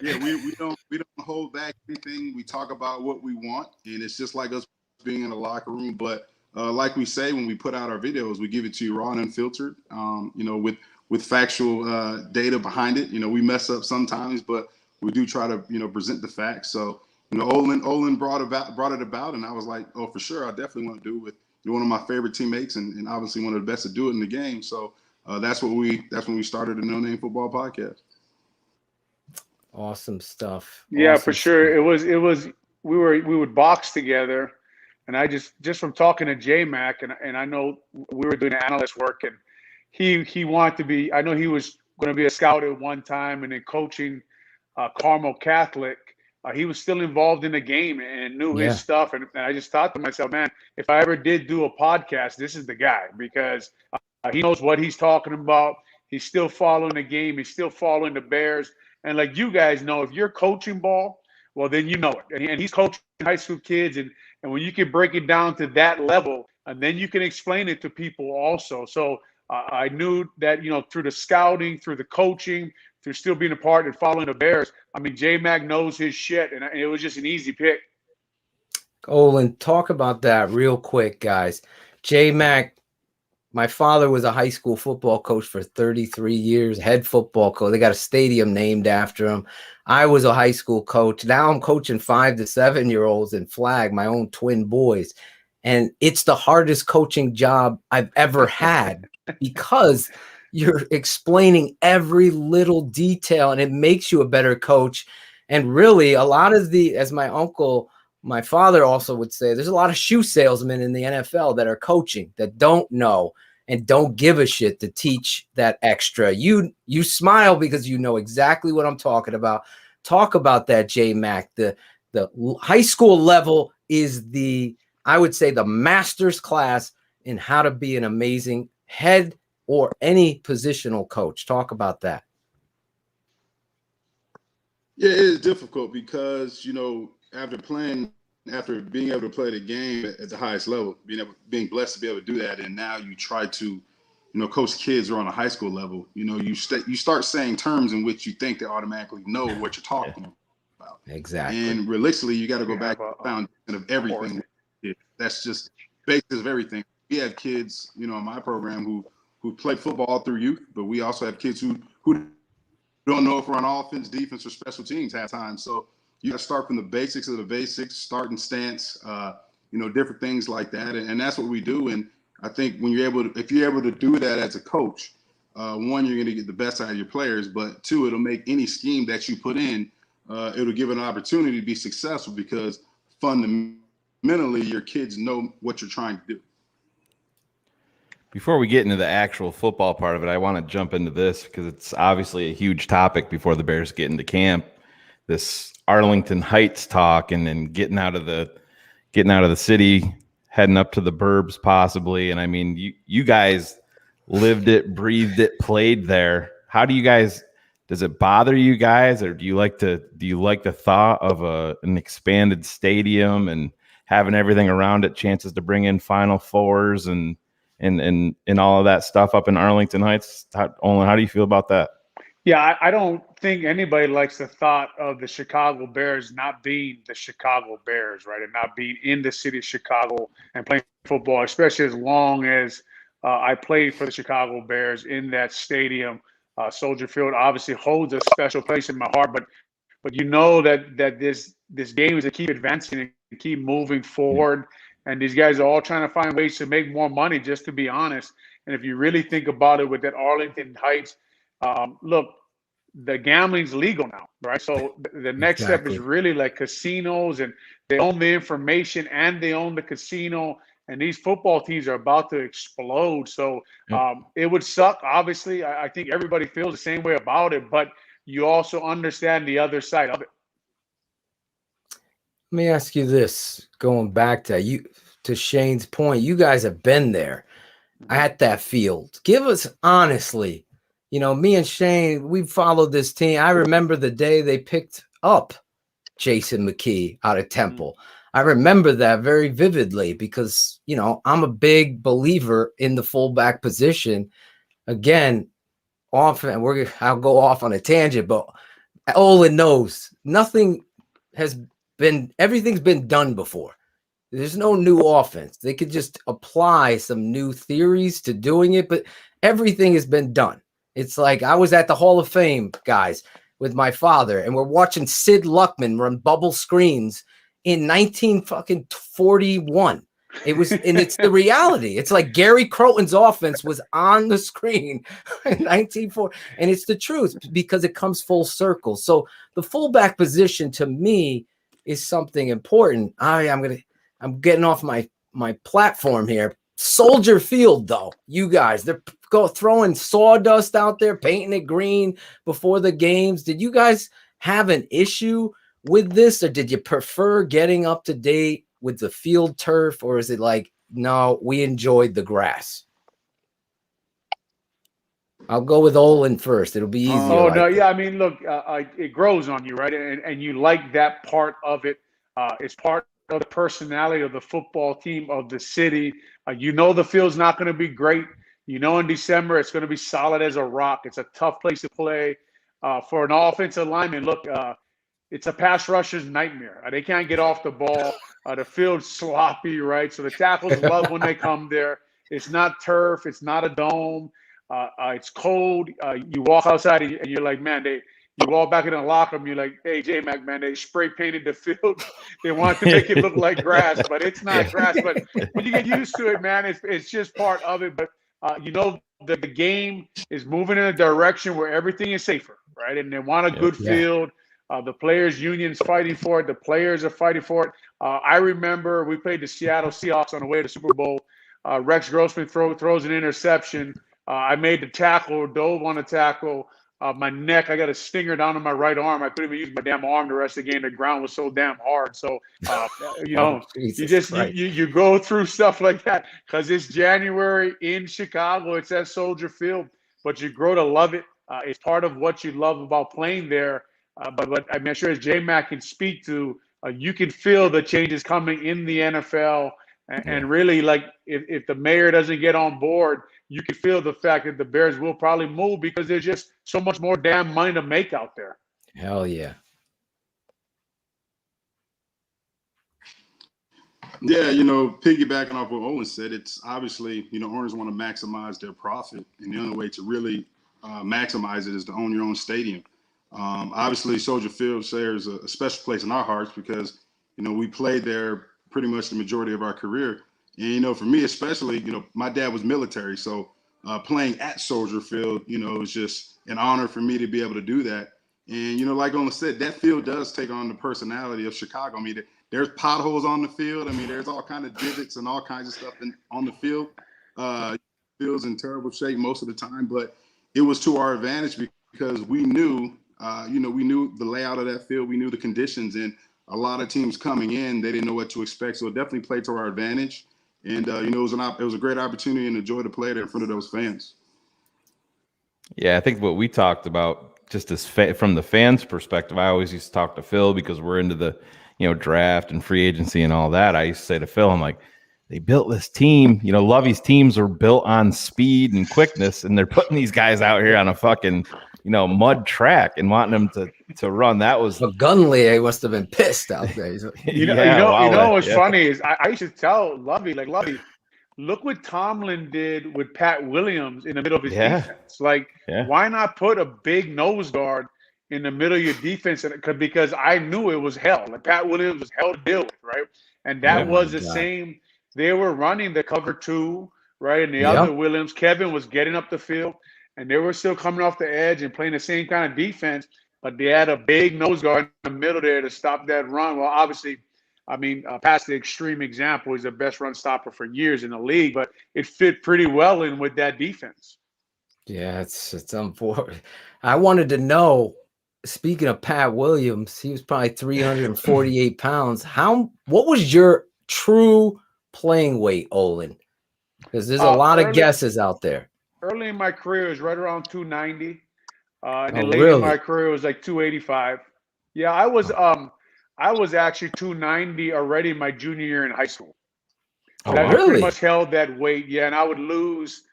Yeah, we don't hold back anything. We talk about what we want, and it's just like us being in a locker room. But like we say, when we put out our videos, we give it to you raw and unfiltered. You know, with factual data behind it. You know, we mess up sometimes, but we do try to, you know, present the facts. So, you know, Olin brought it about, and I was like, oh, for sure, I definitely want to do it with one of my favorite teammates, and obviously one of the best to do it in the game. So that's when we started the No Name Football Podcast. Awesome stuff. Yeah, awesome for sure. stuff. It was we would box together, and I just from talking to JMack, and I know we were doing analyst work, and he wanted to be. I know he was going to be a scout at one time, and then coaching Carmel Catholic. He was still involved in the game and knew his stuff, and I just thought to myself, man, if I ever did do a podcast, this is the guy, because he knows what he's talking about. He's still following the game. He's still following the Bears. And like you guys know, if you're coaching ball, well, then you know it. And he's coaching high school kids. And when you can break it down to that level, and then you can explain it to people also. So I knew that, you know, through the scouting, through the coaching, through still being a part and following the Bears, I mean, JMack knows his shit. And it was just an easy pick. Olin, talk about that real quick, guys. JMack, my father was a high school football coach for 33 years, head football coach. They got a stadium named after him. I was a high school coach. Now I'm coaching 5 to 7-year-olds in flag, my own twin boys. And it's the hardest coaching job I've ever had because you're explaining every little detail and it makes you a better coach. And really, a lot of as my father also would say, there's a lot of shoe salesmen in the NFL that are coaching that don't know and don't give a shit to teach that extra. You smile because you know exactly what I'm talking about. Talk about that, JMack. The high school level is I would say the master's class in how to be an amazing head or any positional coach. Talk about that. Yeah, it is difficult because, you know, after being able to play the game at the highest level, being blessed to be able to do that, and now you try to, you know, coach kids who are on a high school level, you know, you start saying terms in which you think they automatically know what you're talking about. Exactly. And realistically, you got to go back to the foundation of everything. That's just basis of everything. We have kids, you know, in my program who play football through youth, but we also have kids who don't know if we're on offense, defense, or special teams half time. So you got to start from the basics of the basics, starting stance, you know, different things like that. And that's what we do. And I think when if you're able to do that as a coach, one, you're going to get the best out of your players, but two, it'll make any scheme that you put in, it'll give an opportunity to be successful because fundamentally your kids know what you're trying to do. Before we get into the actual football part of it, I want to jump into this because it's obviously a huge topic before the Bears get into camp. This Arlington Heights talk, and then getting out of the city, heading up to the burbs possibly. And I mean, you guys lived it, breathed it, played there. How do you guys? Does it bother you guys, or do you like the thought of an expanded stadium and having everything around it, chances to bring in Final Fours and all of that stuff up in Arlington Heights? Olin, how do you feel about that? Yeah, I don't think anybody likes the thought of the Chicago Bears not being the Chicago Bears, right? And not being in the city of Chicago and playing football, especially as long as I played for the Chicago Bears in that stadium. Soldier Field obviously holds a special place in my heart, but you know that this game is to keep advancing and keep moving forward. And these guys are all trying to find ways to make more money, just to be honest. And if you really think about it with that Arlington Heights, look, the gambling's legal now, right? So the next step is really like casinos, and they own the information and they own the casino. and these football teams are about to explode. So it would suck. Obviously, I think everybody feels the same way about it, but you also understand the other side of it. Let me ask you this, going back to Shayne's point, you guys have been there at that field. Give us honestly, me and Shayne, we followed this team. I remember the day they picked up Jason McKie out of Temple. I remember that very vividly because, I'm a big believer in the fullback position. Again, often I'll go off on a tangent, but Olin knows everything's been done before. There's no new offense. They could just apply some new theories to doing it, but everything has been done. It's like I was at the Hall of Fame, guys, with my father, and we're watching Sid Luckman run bubble screens in 1941. It was, and it's the reality. It's like Gary Crowton's offense was on the screen in 1940, and it's the truth because it comes full circle. So the fullback position to me is something important. I'm getting off my platform here. Soldier Field, though, you guys, they're throwing sawdust out there, painting it green before the games. Did you guys have an issue with this, or did you prefer getting up to date with the field turf, or is it like, no, we enjoyed the grass? I'll go with Olin first. It'll be easier. Oh, no, yeah. I mean, look, it grows on you, right? And you like that part of it. It's part of the personality of the football team of the city. The field's not going to be great. In December, it's going to be solid as a rock. It's a tough place to play. For an offensive lineman, look, it's a pass rusher's nightmare. They can't get off the ball. The field's sloppy, right? So the tackles love when they come there. It's not turf. It's not a dome. It's cold. You walk outside and you're like, man, you walk back in the locker room, you're like, hey, JMack, man, they spray painted the field. They want to make it look like grass, but it's not grass. But when you get used to it, man, it's just part of it. But, the game is moving in a direction where everything is safer, right? And they want a good field. The players' union's fighting for it. The players are fighting for it. I remember we played the Seattle Seahawks on the way to the Super Bowl. Rex Grossman throws an interception. I made the tackle, dove on the tackle. My neck, I got a stinger down on my right arm. I couldn't even use my damn arm the rest of the game. The ground was so damn hard. So, you go through stuff like that because it's January in Chicago. It's at Soldier Field, but you grow to love it. It's part of what you love about playing there. But I'm sure as JMack can speak to, you can feel the changes coming in the NFL. And really, like, if the mayor doesn't get on board, you can feel the fact that the Bears will probably move because there's just so much more damn money to make out there. Hell yeah. Yeah, piggybacking off what Olin said, it's obviously, owners want to maximize their profit. And the only way to really maximize it is to own your own stadium. Obviously, Soldier Field shares a special place in our hearts because, we played there pretty much the majority of our career. And, for me especially, my dad was military. So playing at Soldier Field, is just an honor for me to be able to do that. And, like Olin said, that field does take on the personality of Chicago. I mean, there's potholes on the field. I mean, there's all kinds of divots and all kinds of stuff on the field. Field's in terrible shape most of the time, but it was to our advantage because we knew, we knew the layout of that field. We knew the conditions, and a lot of teams coming in, they didn't know what to expect. So it definitely played to our advantage. And, it was a great opportunity and a joy to play there in front of those fans. Yeah, I think what we talked about, just as from the fans' perspective, I always used to talk to Phil because we're into the, draft and free agency and all that. I used to say to Phil, I'm like, they built this team. Lovey's teams are built on speed and quickness, and they're putting these guys out here on a fucking, mud track and wanting them to run. That was Gunley must have been pissed out there. What's funny is I used to tell Lovey, Lovey, look what Tomlin did with Pat Williams in the middle of his defense. Why not put a big nose guard in the middle of your defense? Because I knew it was hell. Like Pat Williams was hell to deal with, right? And that was the same. They were running the cover 2, right? And the other Williams, Kevin was getting up the field. And they were still coming off the edge and playing the same kind of defense, but they had a big nose guard in the middle there to stop that run. Well, obviously, I mean, past the extreme example, he's the best run stopper for years in the league, but it fit pretty well in with that defense. Yeah, it's unfortunate. I wanted to know, speaking of Pat Williams, he was probably 348 pounds. What was your true playing weight, Olin? Because there's a lot of guesses out there. Early in my career, it was right around 290. And then late really? in my career, it was like 285. Yeah, I was actually 290 already my junior year in high school. So I pretty much held that weight. Yeah, and I would lose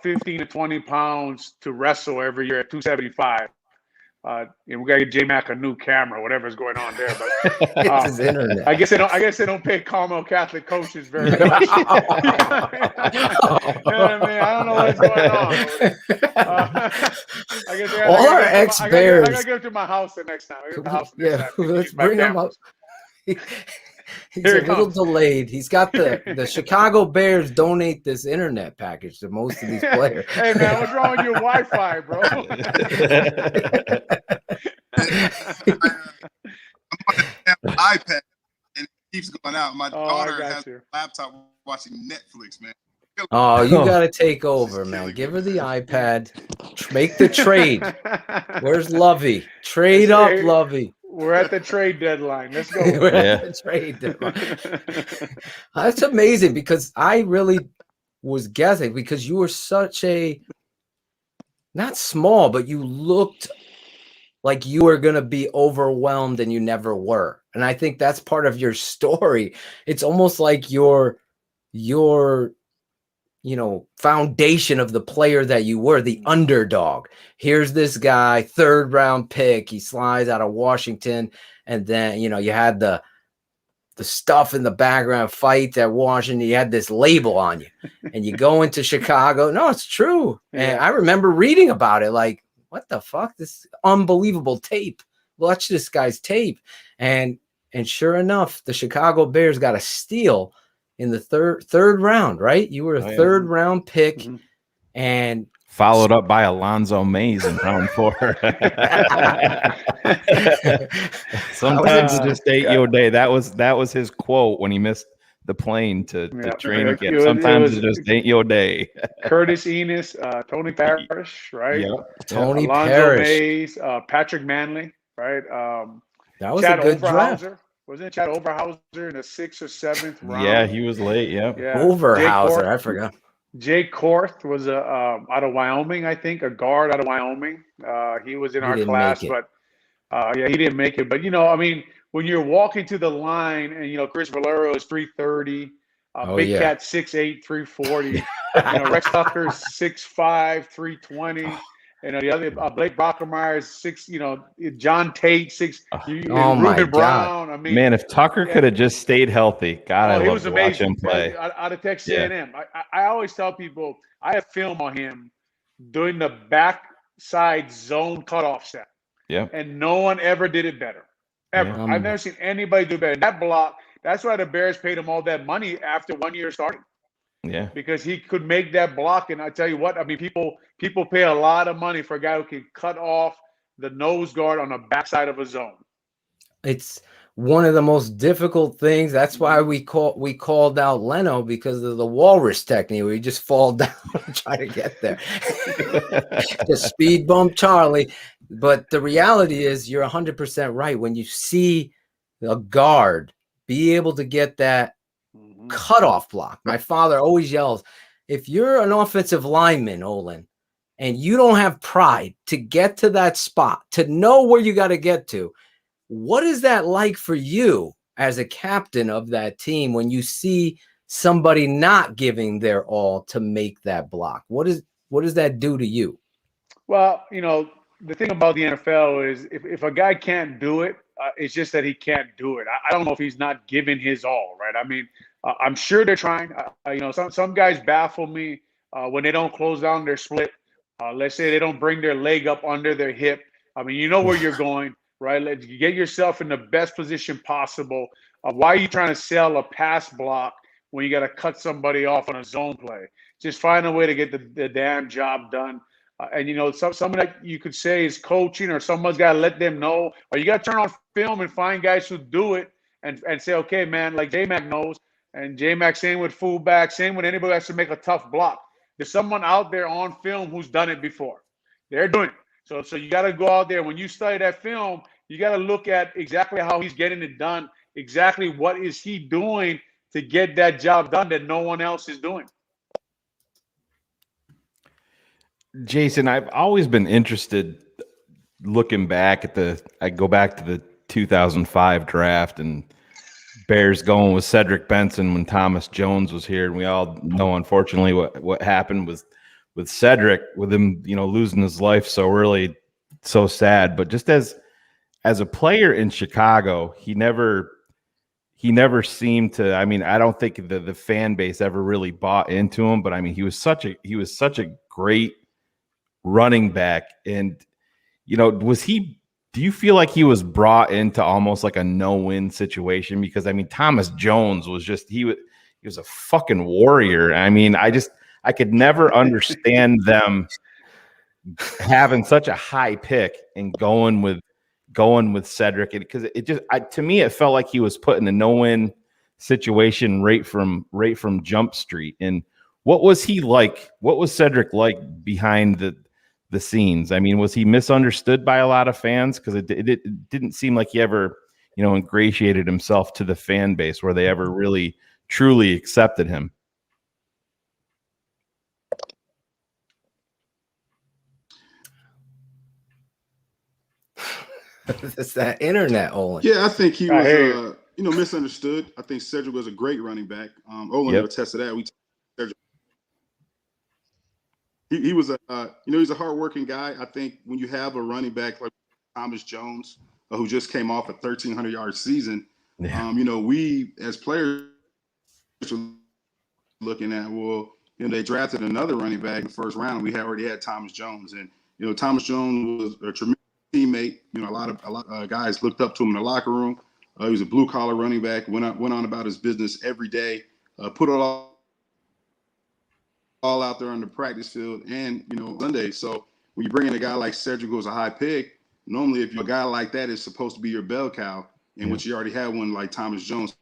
15 to 20 pounds to wrestle every year at 275. And we gotta get JMack a new camera, whatever's going on there. But I guess they don't pay Carmel Catholic coaches very much. You know what I mean? I don't know what's going on. I guess all our ex-Bears. I gotta get to my house the next time. Let's bring him up. He's a little delayed. He's got the Chicago Bears donate this internet package to most of these players. Hey man, what's wrong with your Wi-Fi, bro? I'm on the iPad and it keeps going out. My daughter has a laptop watching Netflix, man. Oh, you got to take over, man. Give her the iPad. Make the trade. Where's Lovey? Trade up, Lovey. We're at the trade deadline. Let's go. We're at the trade deadline. That's amazing because I really was guessing because you were such a not small, but you looked like you were going to be overwhelmed and you never were. And I think that's part of your story. It's almost like your foundation of the player that you were, the underdog. Here's this guy, 3rd round pick. He slides out of Washington. And then, you had the stuff in the background, fight at Washington. You had this label on you and you go into Chicago. No, it's true. And I remember reading about it. Like, what the fuck? This unbelievable tape. Watch this guy's tape. And sure enough, the Chicago Bears got a steal in the third round, right? You were a 3rd round pick and followed up by Alonzo Mays in round 4. Sometimes it just ain't your day. That was his quote when he missed the plane to training camp. Sometimes it just ain't your day. Curtis Enos, Tony Parrish, right? Yep. Tony Alonzo Parrish. Mays, Patrick Manley, right? That was Chad a good draft. Wasn't Chad Overhauser in the 6th or 7th round? Yeah, he was late. Yeah. Overhauser, I forgot. Jay Korth was out of Wyoming, I think, a guard out of Wyoming. He was in our class, but he didn't make it. But when you're walking to the line, and Chris Valero is 330, Big Cat 6'8", 340, Rex Tucker's 6'5", 320. The other Blake Brockermeyer is 6. John Tate 6. Ruben Brown. I mean, man, if Tucker could have just stayed healthy, God, I love to watch him play. Out of Texas A&M, I always tell people I have film on him doing the backside zone cutoff set. Yeah, and no one ever did it better. Ever. I've never seen anybody do better. That block. That's why the Bears paid him all that money after 1 year starting. Yeah, because he could make that block, and I tell you what, people pay a lot of money for a guy who can cut off the nose guard on the backside of a zone. It's one of the most difficult things. That's why we called out Leno because of the walrus technique, where you just fall down and try to get there. Just speed bump Charlie. But the reality is, you're 100% right. When you see a guard be able to get that cutoff block. My father always yells, if you're an offensive lineman, Olin, and you don't have pride to get to that spot, to know where you got to get to, what is that like for you as a captain of that team when you see somebody not giving their all to make that block? What does that do to you? Well, the thing about the NFL is if a guy can't do it, it's just that he can't do it. I don't know if he's not giving his all, right? I mean, I'm sure they're trying. Some guys baffle me when they don't close down their split. Let's say they don't bring their leg up under their hip. I mean, you know where you're going, right? Let's get yourself in the best position possible. Why are you trying to sell a pass block when you got to cut somebody off on a zone play? Just find a way to get the damn job done. Something that you could say is coaching, or someone's got to let them know, or you got to turn on film and find guys who do it and say, okay, man, like JMack knows, and JMack, same with fullback, same with anybody who has to make a tough block. There's someone out there on film who's done it before. They're doing it. So you got to go out there. When you study that film, you got to look at exactly how he's getting it done, exactly what is he doing to get that job done that no one else is doing. Jason, I've always been interested looking back at I go back to the 2005 draft and Bears going with Cedric Benson when Thomas Jones was here. And we all know, unfortunately, what happened with Cedric, with him, losing his life so early, so sad. But just as a player in Chicago, he never seemed to, I don't think the fan base ever really bought into him, but he was such a great running back. And do you feel like he was brought into almost like a no-win situation? Because Thomas Jones was just, he was a fucking warrior. I could never understand them having such a high pick and going with Cedric, because to me it felt like he was put in a no-win situation right from Jump Street. And what was he like? What was Cedric like behind the scenes? Was he misunderstood by a lot of fans? Because it didn't seem like he ever, ingratiated himself to the fan base where they ever really truly accepted him. It's that internet, Olin. Yeah, I think he was, misunderstood. I think Cedric was a great running back. Olin will attest to that. He was he's a hardworking guy. I think when you have a running back like Thomas Jones, who just came off a 1,300-yard season, we as players were looking at, they drafted another running back in the first round. We already had Thomas Jones, and Thomas Jones was a tremendous teammate. A lot of guys looked up to him in the locker room. He was a blue collar running back. Went on about his business every day. Put it all out there on the practice field and Sunday. So when you bring in a guy like Cedric, who's a high pick, normally if a guy like that is supposed to be your bell cow, in which you already had one like Thomas Jones.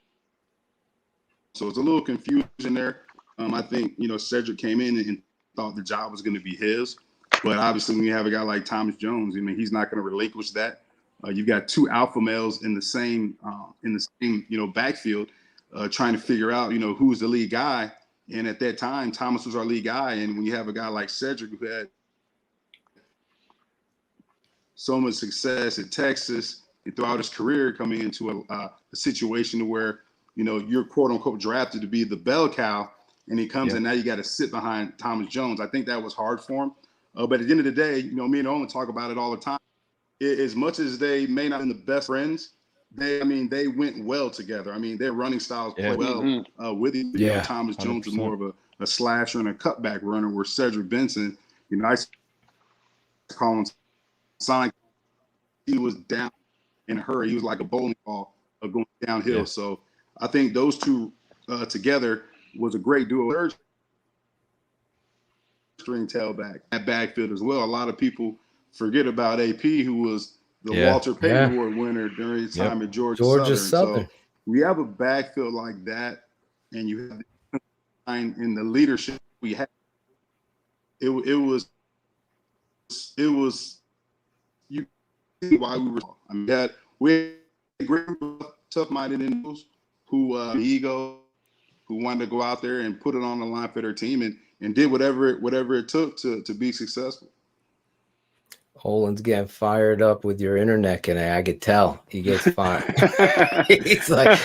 So it's a little confusion there. I think Cedric came in and thought the job was going to be his, but obviously when you have a guy like Thomas Jones, he's not going to relinquish that. You've got two alpha males in the same backfield, trying to figure out who's the lead guy. And at that time, Thomas was our lead guy. And when you have a guy like Cedric who had so much success at Texas and throughout his career, coming into a situation where, you're quote unquote drafted to be the bell cow, and he comes and now you got to sit behind Thomas Jones. I think that was hard for him. But at the end of the day, me and Olin talk about it all the time. As much as they may not have been the best friends, they went well together. Their running styles play well with each other. Thomas Jones 100%. Was more of a slasher and a cutback runner, where Cedric Benson, I call him Sonic. He was down in a hurry. He was like a bowling ball going downhill. Yeah. So I think those two together was a great duo. Third string tailback at backfield as well. A lot of people forget about AP, who was the Walter Payton Award winner during his time at Georgia Southern. So we have a backfield like that, and you have the in the leadership we had. It was you see why we were. We had great tough-minded individuals who ego, who wanted to go out there and put it on the line for their team and did whatever it took to be successful. Olin's getting fired up with your internet connect. I could tell he gets fired. He's like,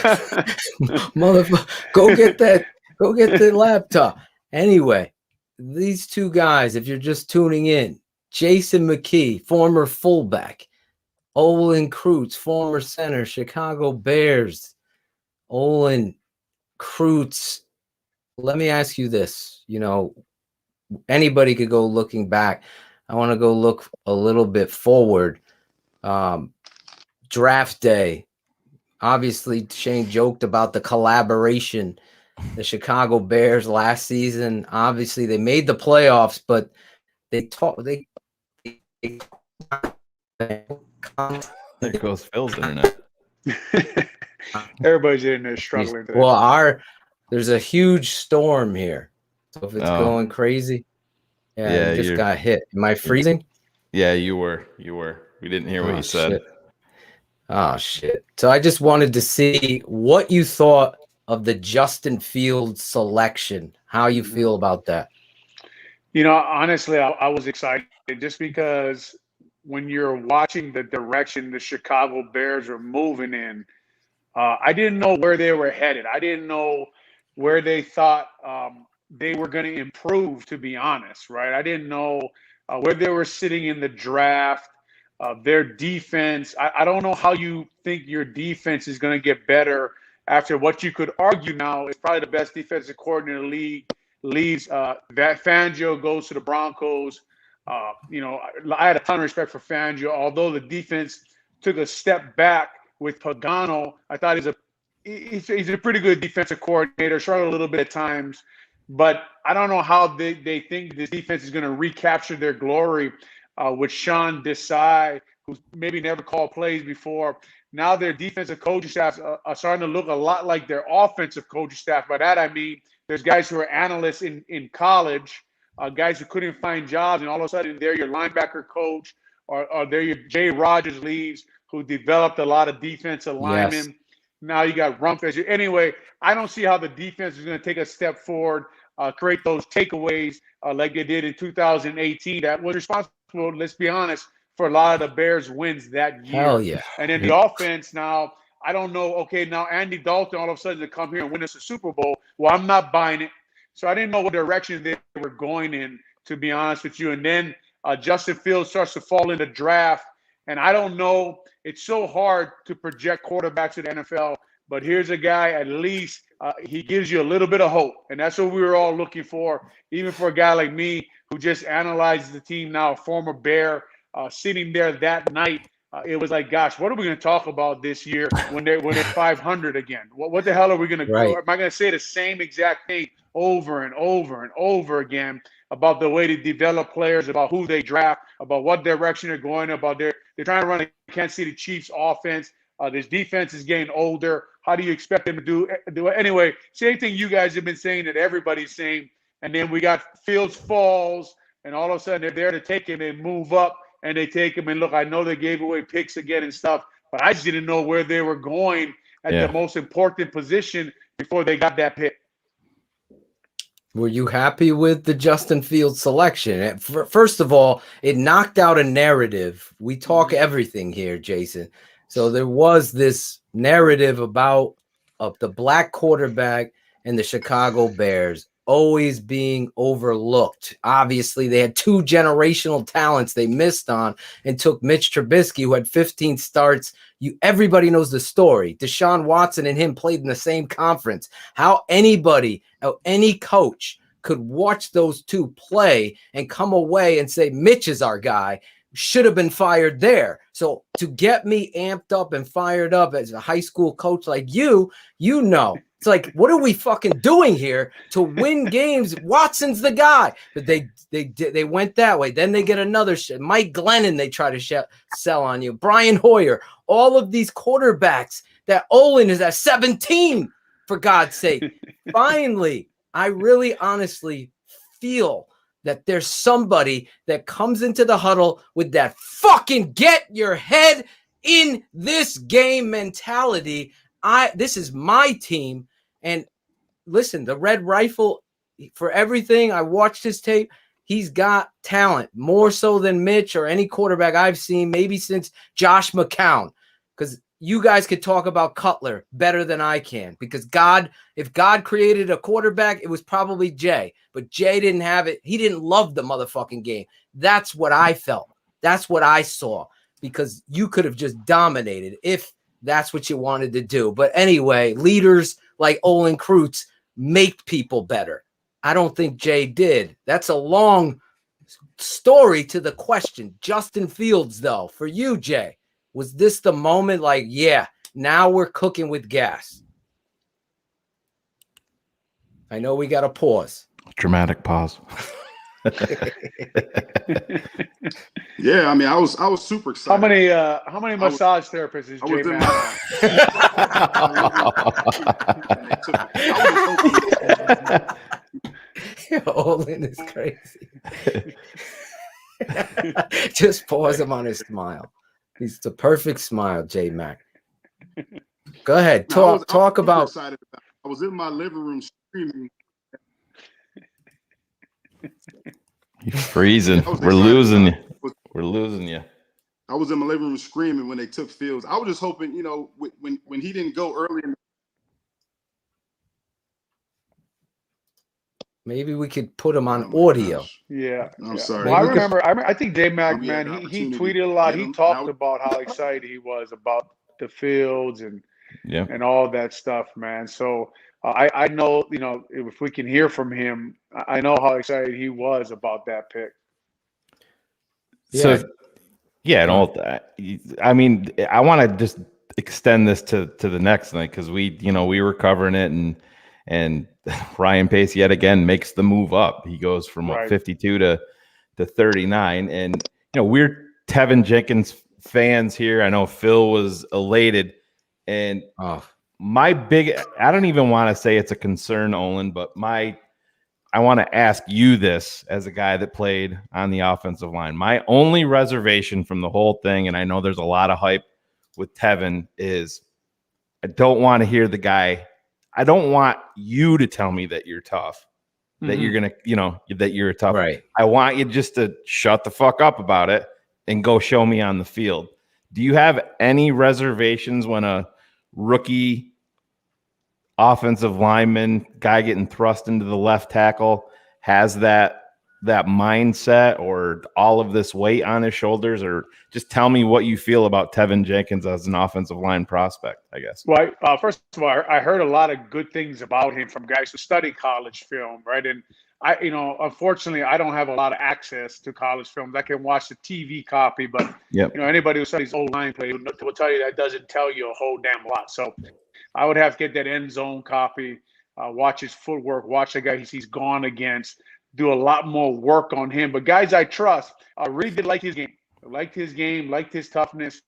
motherfucker, go get the laptop. Anyway, these two guys, if you're just tuning in, Jason McKie, former fullback, Olin Kreutz, former center, Chicago Bears. Olin Kreutz, let me ask you this. Anybody could go looking back. I want to go look a little bit forward. Draft day. Obviously, Shayne joked about the collaboration. The Chicago Bears last season, obviously, they made the playoffs, but there goes Phil's internet. Everybody's in there struggling today. Well, there's a huge storm here. So if it's going crazy, I just got hit. Am I freezing? Yeah, you were. We didn't hear what you said. Shit. Oh, shit. So I just wanted to see what you thought of the Justin Fields selection. How you feel about that? Honestly, I was excited just because when you're watching the direction the Chicago Bears are moving in, I didn't know where they were headed. I didn't know where they thought they were going to improve, to be honest, right? I didn't know where they were sitting in the draft, their defense. I don't know how you think your defense is going to get better after what you could argue now is probably the best defensive coordinator in the league leaves. That Fangio goes to the Broncos. I had a ton of respect for Fangio, although the defense took a step back with Pagano. I thought he's a pretty good defensive coordinator, struggled a little bit at times, but I don't know how they think this defense is going to recapture their glory with Sean Desai, who's maybe never called plays before. Now their defensive coaching staffs are starting to look a lot like their offensive coaching staff. By that I mean there's guys who are analysts in college, guys who couldn't find jobs, and all of a sudden they're your linebacker coach, or they're your Jay Rogers leaves, who developed a lot of defensive linemen. Yes. Now you got Rumpf as your. Anyway, I don't see how the defense is going to take a step forward, create those takeaways like they did in 2018. That was responsible, let's be honest, for a lot of the Bears' wins that year. Hell yeah. And then the offense now, I don't know, okay, now Andy Dalton all of a sudden to come here and win us a Super Bowl. Well, I'm not buying it. So I didn't know what direction they were going in, to be honest with you. And then Justin Fields starts to fall in the draft. And I don't know, it's so hard to project quarterbacks in the NFL, but here's a guy, at least he gives you a little bit of hope. And that's what we were all looking for, even for a guy like me who just analyzes the team now, a former Bear, sitting there that night. It was like, gosh, what are we going to talk about this year when they're 500 again? What the hell are we going to do? Am I going to say the same exact thing over and over and over again about the way they develop players, about who they draft, about what direction they're going, about they're trying to run a Kansas City Chiefs offense. This defense is getting older. How do you expect them to do it? Anyway, same thing you guys have been saying that everybody's saying. And then we got Fields falls, and all of a sudden they're there to take him and move up, and they take him. And look, I know they gave away picks again and stuff, but I just didn't know where they were going at the most important position before they got that pick. Were you happy with the Justin Fields selection? First of all, it knocked out a narrative. We talk everything here, Jason. So there was this narrative about the black quarterback and the Chicago Bears always being overlooked. Obviously, they had two generational talents they missed on and took Mitch Trubisky, who had 15 starts. Everybody knows the story. Deshaun Watson and him played in the same conference. How anybody, any coach could watch those two play and come away and say, Mitch is our guy, should have been fired there. So to get me amped up and fired up as a high school coach like you know, it's like, what are we fucking doing here to win games? Watson's the guy. But they went that way. Then they get another Mike Glennon they try to sell on you. Brian Hoyer. All of these quarterbacks that Olin is at 17, for God's sake. Finally, I really honestly feel that there's somebody that comes into the huddle with that fucking get your head in this game mentality. This is my team. And listen, the Red Rifle, for everything, I watched his tape. He's got talent, more so than Mitch or any quarterback I've seen, maybe since Josh McCown. Because you guys could talk about Cutler better than I can. Because if God created a quarterback, it was probably Jay. But Jay didn't have it. He didn't love the motherfucking game. That's what I felt. That's what I saw. Because you could have just dominated if that's what you wanted to do. But anyway, leaders like Olin Kreutz make people better. I don't think Jay did. That's a long story to the question. Justin Fields, though, for you, Jay, was this the moment like, yeah, now we're cooking with gas? I know we got to pause. Dramatic pause. Yeah, I mean, I was super excited. How many massage therapists is JMack? Olin is crazy. Just pause him on his smile. He's the perfect smile, JMack. Go ahead. Talk about. Excited about. I was in my living room screaming. You're freezing. We're losing you. We're losing you. I was in my living room screaming when they took Fields. I was just hoping, you know, when he didn't go early. Maybe we could put him on audio. Yeah. I'm sorry. Well, I remember. I think JMack, man, he tweeted a lot. He talked about how excited he was about the Fields and all that stuff, man. So I know, you know, if we can hear from him, I know how excited he was about that pick. So, and all that. I mean, I want to just extend this to the next night because we were covering it, and Ryan Pace yet again makes the move up. He goes from 52 to 39, and we're Teven Jenkins fans here. I know Phil was elated, and my big, I don't even want to say it's a concern, Olin, but I want to ask you this as a guy that played on the offensive line. My only reservation from the whole thing, and I know there's a lot of hype with Teven, is I don't want to hear the guy. I don't want you to tell me that you're tough, that you're going to, that you're tough. Right. I want you just to shut the fuck up about it and go show me on the field. Do you have any reservations when a rookie offensive lineman guy getting thrust into the left tackle has that mindset or all of this weight on his shoulders? Or just tell me what you feel about Teven Jenkins as an offensive line prospect, I guess. Well, first of all, I heard a lot of good things about him from guys who study college film, right? And unfortunately, I don't have a lot of access to college films. I can watch the TV copy, but anybody who studies old line play will tell you that doesn't tell you a whole damn lot. So I would have to get that end zone copy, watch his footwork, watch the guy he's gone against, do a lot more work on him. But guys I trust, I really did like his game. I liked his game, liked his toughness.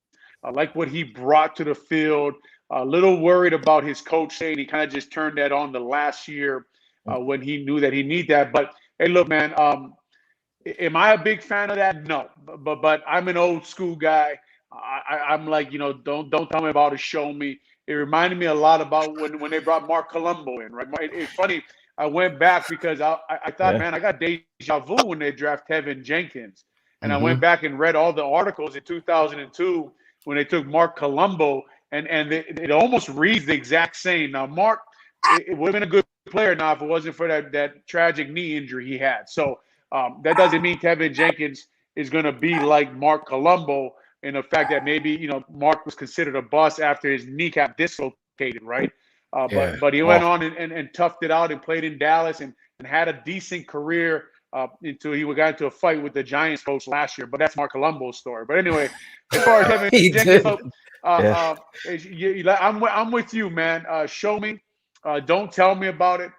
I like what he brought to the field. A little worried about his coach saying he kind of just turned that on the last year when he knew that he needed that. But hey, look, man, am I a big fan of that? No, but I'm an old school guy. I'm like, don't tell me about it. Show me. It reminded me a lot about when they brought Mark Colombo in, right? It's funny. I went back because I thought, man, I got deja vu when they draft Teven Jenkins. And I went back and read all the articles in 2002 when they took Mark Colombo, and it almost reads the exact same. Now, Mark, it would have been a good player now if it wasn't for that tragic knee injury he had. So that doesn't mean Teven Jenkins is going to be like Mark Colombo in the fact that maybe, Mark was considered a bust after his kneecap dislocated, right? But he went on and toughed it out and played in Dallas and had a decent career until he got into a fight with the Giants coach last year. But that's Mark Colombo's story. But anyway, as far as Teven Jenkins, I'm with you, man. Show me. Don't tell me about it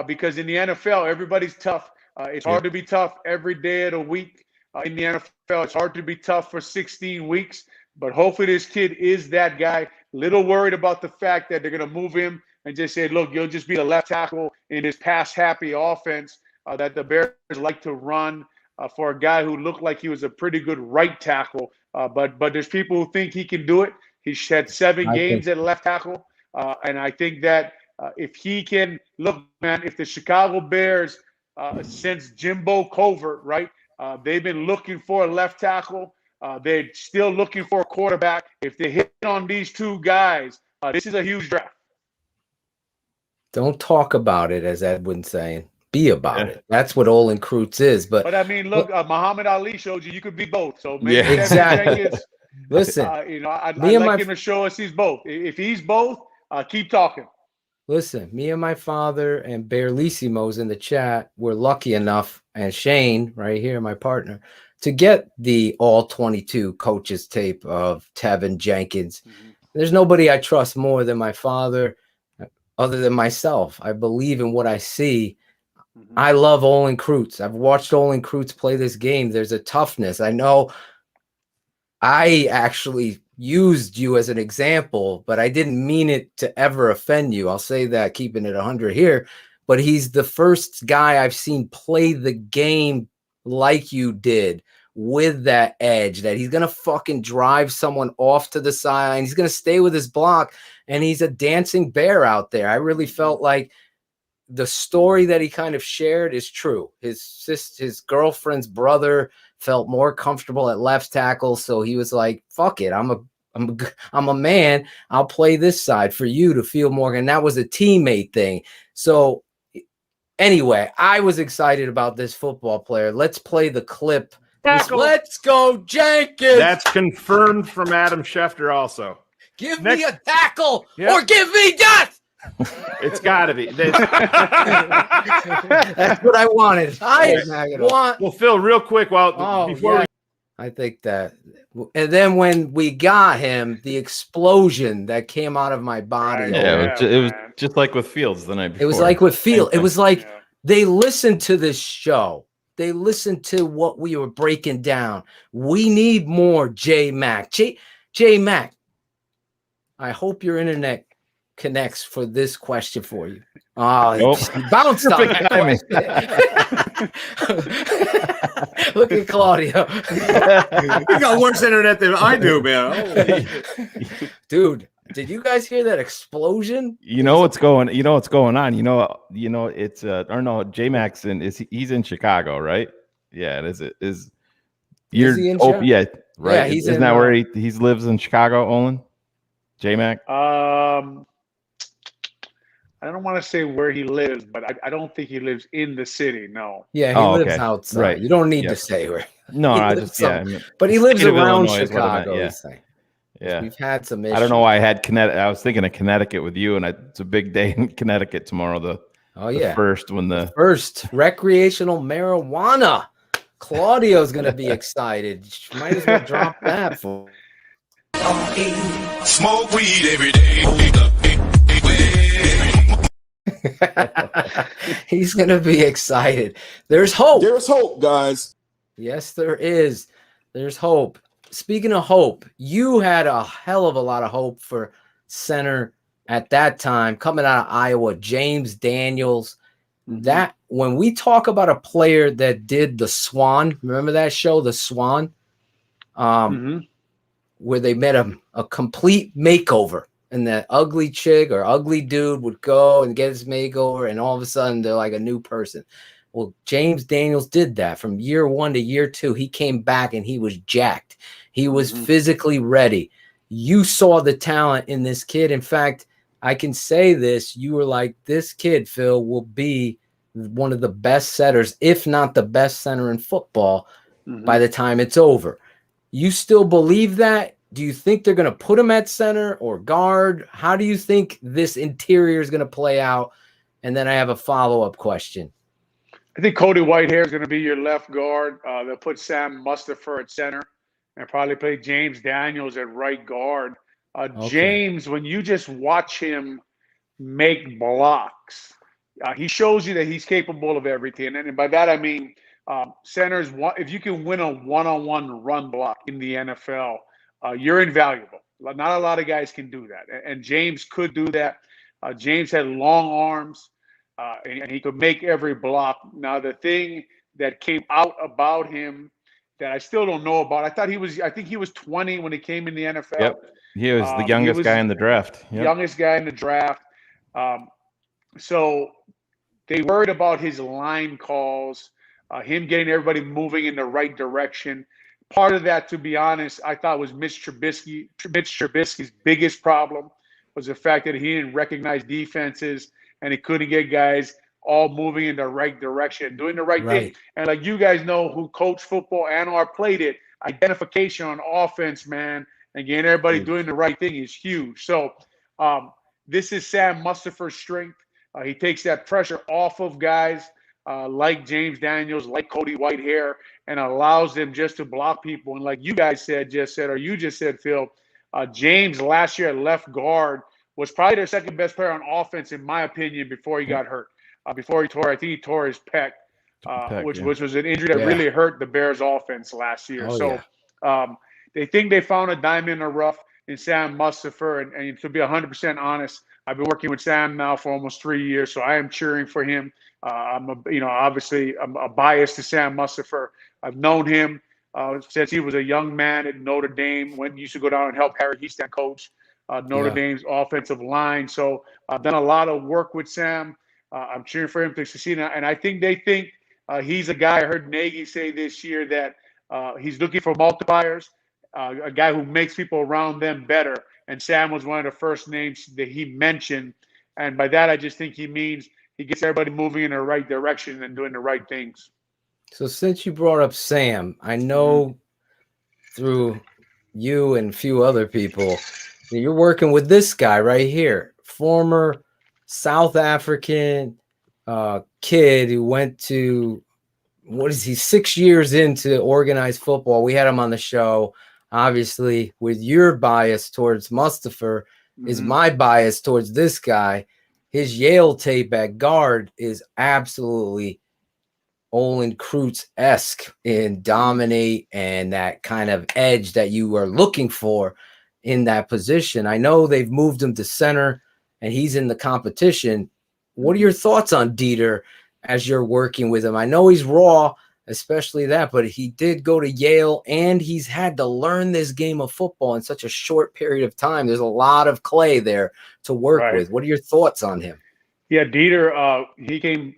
because in the NFL, everybody's tough. It's hard to be tough every day of the week. In the NFL, it's hard to be tough for 16 weeks. But hopefully this kid is that guy. Little worried about the fact that they're going to move him and just say, look, you'll just be the left tackle in this pass-happy offense that the Bears like to run for a guy who looked like he was a pretty good right tackle. But there's people who think he can do it. He's had 7 games at left tackle. And I think that if he can – look, man, if the Chicago Bears, since Jimbo Covert, right, they've been looking for a left tackle. They're still looking for a quarterback. If they hit on these 2 guys, this is a huge draft. Don't talk about it, as Edwin's saying. Be about it. That's what Olin Kreutz is. But I mean, look, Muhammad Ali showed you could be both. So maybe exactly. Jenkins, Listen, I'd like him to show us he's both. If he's both, keep talking. Listen, me and my father and Bearlissimo's in the chat were lucky enough, and Shayne right here, my partner, to get the all 22 coaches tape of Teven Jenkins. There's nobody I trust more than my father, other than myself. I believe in what I see. I love Olin Kreutz. I've watched Olin Kreutz play this game. There's a toughness. I know I actually used you as an example, but I didn't mean it to ever offend you. I'll say that, keeping it 100 here. But he's the first guy I've seen play the game like you did, with that edge, that he's going to fucking drive someone off to the side. He's going to stay with his block, and he's a dancing bear out there. I really felt like the story that he kind of shared is true. His girlfriend's brother felt more comfortable at left tackle, so he was like, fuck it, I'm a man. I'll play this side for you to feel more. And that was a teammate thing. So anyway, I was excited about this football player. Let's play the clip. Let's go, Jenkins. That's confirmed from Adam Schefter also. Give me a tackle or give me death. It's got to be. That's what I wanted. Well, Phil, real quick, I think that, and then when we got him, the explosion that came out of my body. Yeah, it was just like with Fields the night before. It was like with Fields. It was like they listened to this show. They listened to what we were breaking down. We need more JMack. JMack, I hope your internet connects for this question for you. Oh, bounced on that question. Look at Claudio. You got worse internet than I do, man. Dude, did you guys hear that explosion? You know what's going on. You know it's or no, JMack's he's in Chicago, right? Yeah, is he in Chicago? Yeah, right. Yeah, Isn't that where he lives in Chicago, Olin? JMack? I don't want to say where he lives, but I don't think he lives in the city. No. Yeah, he lives outside. Right. You don't need to say where. No, but he lives around Illinois Chicago. Yeah. We've had some issues. I don't know why I had Connecticut. I was thinking of Connecticut with you, and it's a big day in Connecticut tomorrow. The first recreational marijuana. Claudio's gonna be excited. Might as well drop that for. Smoke weed every day. He's gonna be excited. There's hope. There's hope, guys. Yes, there is. There's hope. Speaking of hope, you had a hell of a lot of hope for center at that time, coming out of Iowa, James Daniels. That when we talk about a player that did the Swan, remember that show, The Swan, where they met a complete makeover, and that ugly chick or ugly dude would go and get his makeover, and all of a sudden they're like a new person. Well, James Daniels did that from year 1 to year 2. He came back and he was jacked. He was physically ready. You saw the talent in this kid. In fact, I can say this. You were like, this kid, Phil, will be one of the best setters, if not the best center in football by the time it's over. You still believe that? Do you think they're going to put him at center or guard? How do you think this interior is going to play out? And then I have a follow-up question. I think Cody Whitehair is going to be your left guard. They'll put Sam Mustipher at center and probably play James Daniels at right guard. James, when you just watch him make blocks, he shows you that he's capable of everything. And by that, I mean centers, if you can win a one-on-one run block in the NFL, you're invaluable. Not a lot of guys can do that. And James could do that. James had long arms. And he could make every block. Now, the thing that came out about him that I still don't know about, I think he was 20 when he came in the NFL. Yep. He was the youngest guy in the draft. Youngest guy in the draft. So they worried about his line calls, him getting everybody moving in the right direction. Part of that, to be honest, I thought was Mitch Trubisky's biggest problem was the fact that he didn't recognize defenses and he couldn't get guys all moving in the right direction, doing the right thing. And like you guys know who coached football and or played it, identification on offense, man, and getting everybody doing the right thing is huge. So this is Sam Mustipher's strength. He takes that pressure off of guys like James Daniels, like Cody Whitehair, and allows them just to block people. And like you guys just said, Phil, James last year at left guard was probably their second best player on offense, in my opinion, before he got hurt. Before he tore, I think he tore his pec, which was an injury that really hurt the Bears' offense last year. They think they found a diamond in the rough in Sam Mustipher, and to be 100% honest, I've been working with Sam now for almost 3 years, so I am cheering for him. Obviously I'm a bias to Sam Mustipher. I've known him since he was a young man at Notre Dame, when he used to go down and help Harry Easton coach Notre Dame's offensive line. So I've done a lot of work with Sam. I'm cheering for him to succeed, and I think they think he's a guy. I heard Nagy say this year that he's looking for multipliers, a guy who makes people around them better. And Sam was one of the first names that he mentioned. And by that, I just think he means he gets everybody moving in the right direction and doing the right things. So since you brought up Sam, I know through you and a few other people, you're working with this guy right here, former South African kid who went to, 6 years into organized football. We had him on the show. Obviously, with your bias towards Mustipher is my bias towards this guy. His Yale tape at guard is absolutely Olin Kreutz-esque in dominate and that kind of edge that you are looking for in that position. I know they've moved him to center and he's in the competition. What are your thoughts on Dieter as you're working with him? I know he's raw, especially that, but he did go to Yale and he's had to learn this game of football in such a short period of time. There's a lot of clay there to work with. What are your thoughts on him? Yeah, Dieter, he came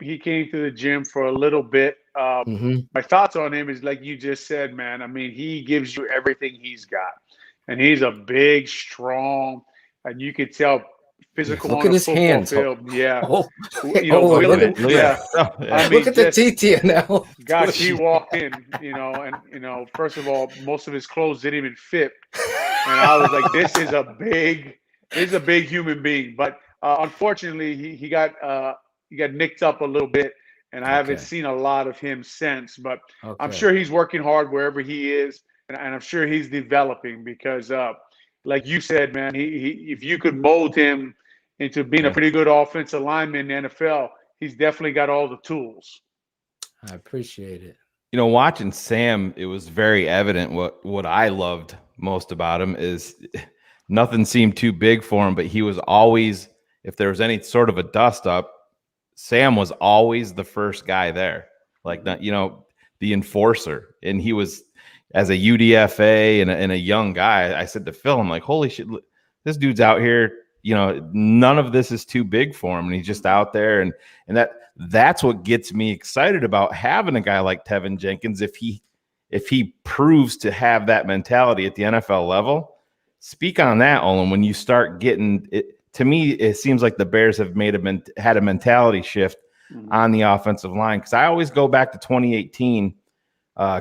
to the gym for a little bit. My thoughts on him is like you just said, man. I mean, he gives you everything he's got. And he's a big, strong, and you could tell physical look on at the his football hands. field. Yeah. Oh, look at the TTNL. Gosh, he walked in, and first of all, most of his clothes didn't even fit. And I was like, this is a big human being. But unfortunately, he got nicked up a little bit, and I haven't seen a lot of him since. But I'm sure he's working hard wherever he is, and I'm sure he's developing because, like you said, man, he if you could mold him into being a pretty good offensive lineman in the NFL, he's definitely got all the tools. I appreciate it. Watching Sam, it was very evident what I loved most about him is nothing seemed too big for him, but he was always, if there was any sort of a dust up, Sam was always the first guy there, like that, the enforcer. And he was, as a UDFA and a young guy, I said to Phil, I'm like, holy shit, this dude's out here. None of this is too big for him, and he's just out there, and that's what gets me excited about having a guy like Teven Jenkins. If he proves to have that mentality at the NFL level, speak on that, Olin. When you start getting it, to me, it seems like the Bears have had a mentality shift on the offensive line. Because I always go back to 2018.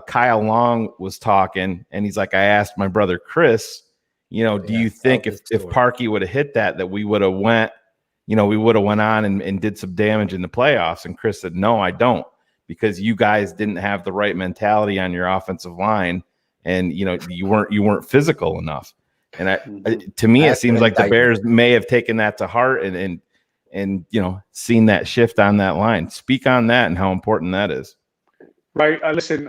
Kyle Long was talking, and he's like, I asked my brother Chris, do you think if Parkey would have hit that we would have went on and did some damage in the playoffs? And Chris said, no, I don't, because you guys didn't have the right mentality on your offensive line, and you weren't physical enough. And to me, it seems like the Bears may have taken that to heart and seen that shift on that line. Speak on that and how important that is. Right. Listen,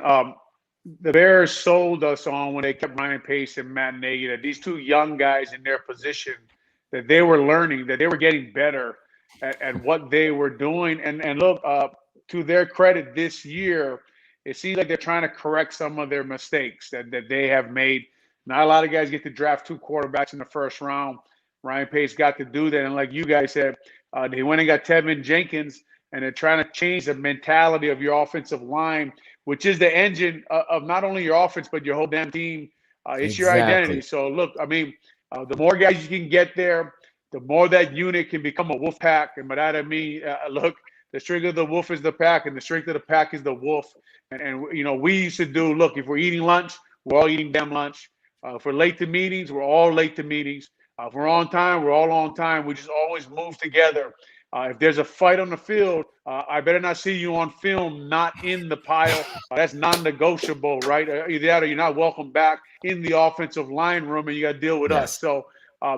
the Bears sold us on when they kept Ryan Pace and Matt Nagy, that these two young guys in their position, that they were learning, that they were getting better at what they were doing. And look, to their credit this year, it seems like they're trying to correct some of their mistakes that they have made. Not a lot of guys get to draft 2 quarterbacks in the first round. Ryan Pace got to do that. And like you guys said, they went and got Teven Jenkins, and they're trying to change the mentality of your offensive line, which is the engine of not only your offense, but your whole damn team. It's your identity. So, look, I mean, the more guys you can get there, the more that unit can become a wolf pack. And by that I mean, look, the strength of the wolf is the pack, and the strength of the pack is the wolf. And we used to do, look, if we're eating lunch, we're all eating damn lunch. If we're late to meetings, we're all late to meetings. If we're on time, we're all on time. We just always move together. If there's a fight on the field, I better not see you on film, not in the pile. That's non-negotiable, right? Either that or you're not welcome back in the offensive line room, and you got to deal with us. So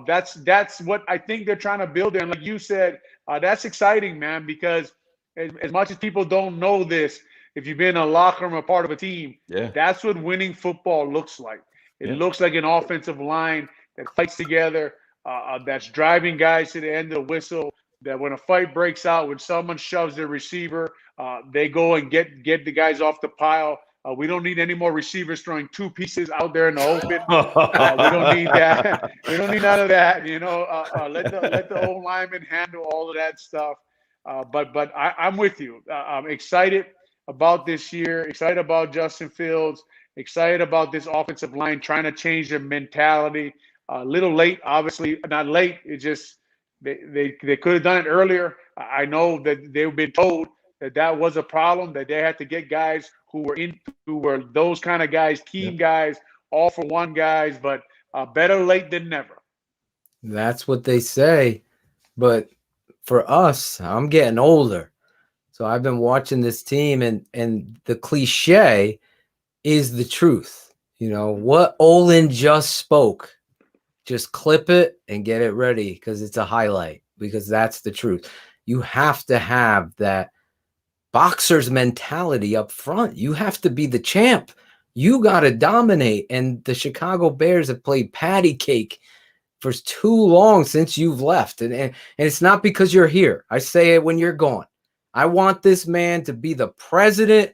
That's what I think they're trying to build there. And like you said, that's exciting, man, because as much as people don't know this, if you've been in a locker room or part of a team, that's what winning football looks like. It looks like an offensive line that fights together, that's driving guys to the end of the whistle, that when a fight breaks out, when someone shoves their receiver, they go and get the guys off the pile. We don't need any more receivers throwing two pieces out there in the open. We don't need that. We don't need none of that. Let the old lineman handle all of that stuff. But I'm with you. I'm excited about this year, excited about Justin Fields, excited about this offensive line trying to change their mentality. A little late, obviously not late. It just they could have done it earlier. I know that they've been told that was a problem, that they had to get guys who were those kind of guys, team guys, all for one guys. But better late than never. That's what they say. But for us, I'm getting older. So I've been watching this team, and the cliche is the truth. What Olin just spoke, just clip it and get it ready because it's a highlight, because that's the truth. You have to have that boxer's mentality up front. You have to be the champ. You got to dominate. And the Chicago Bears have played patty cake for too long since you've left. And it's not because you're here. I say it when you're gone. I want this man to be the president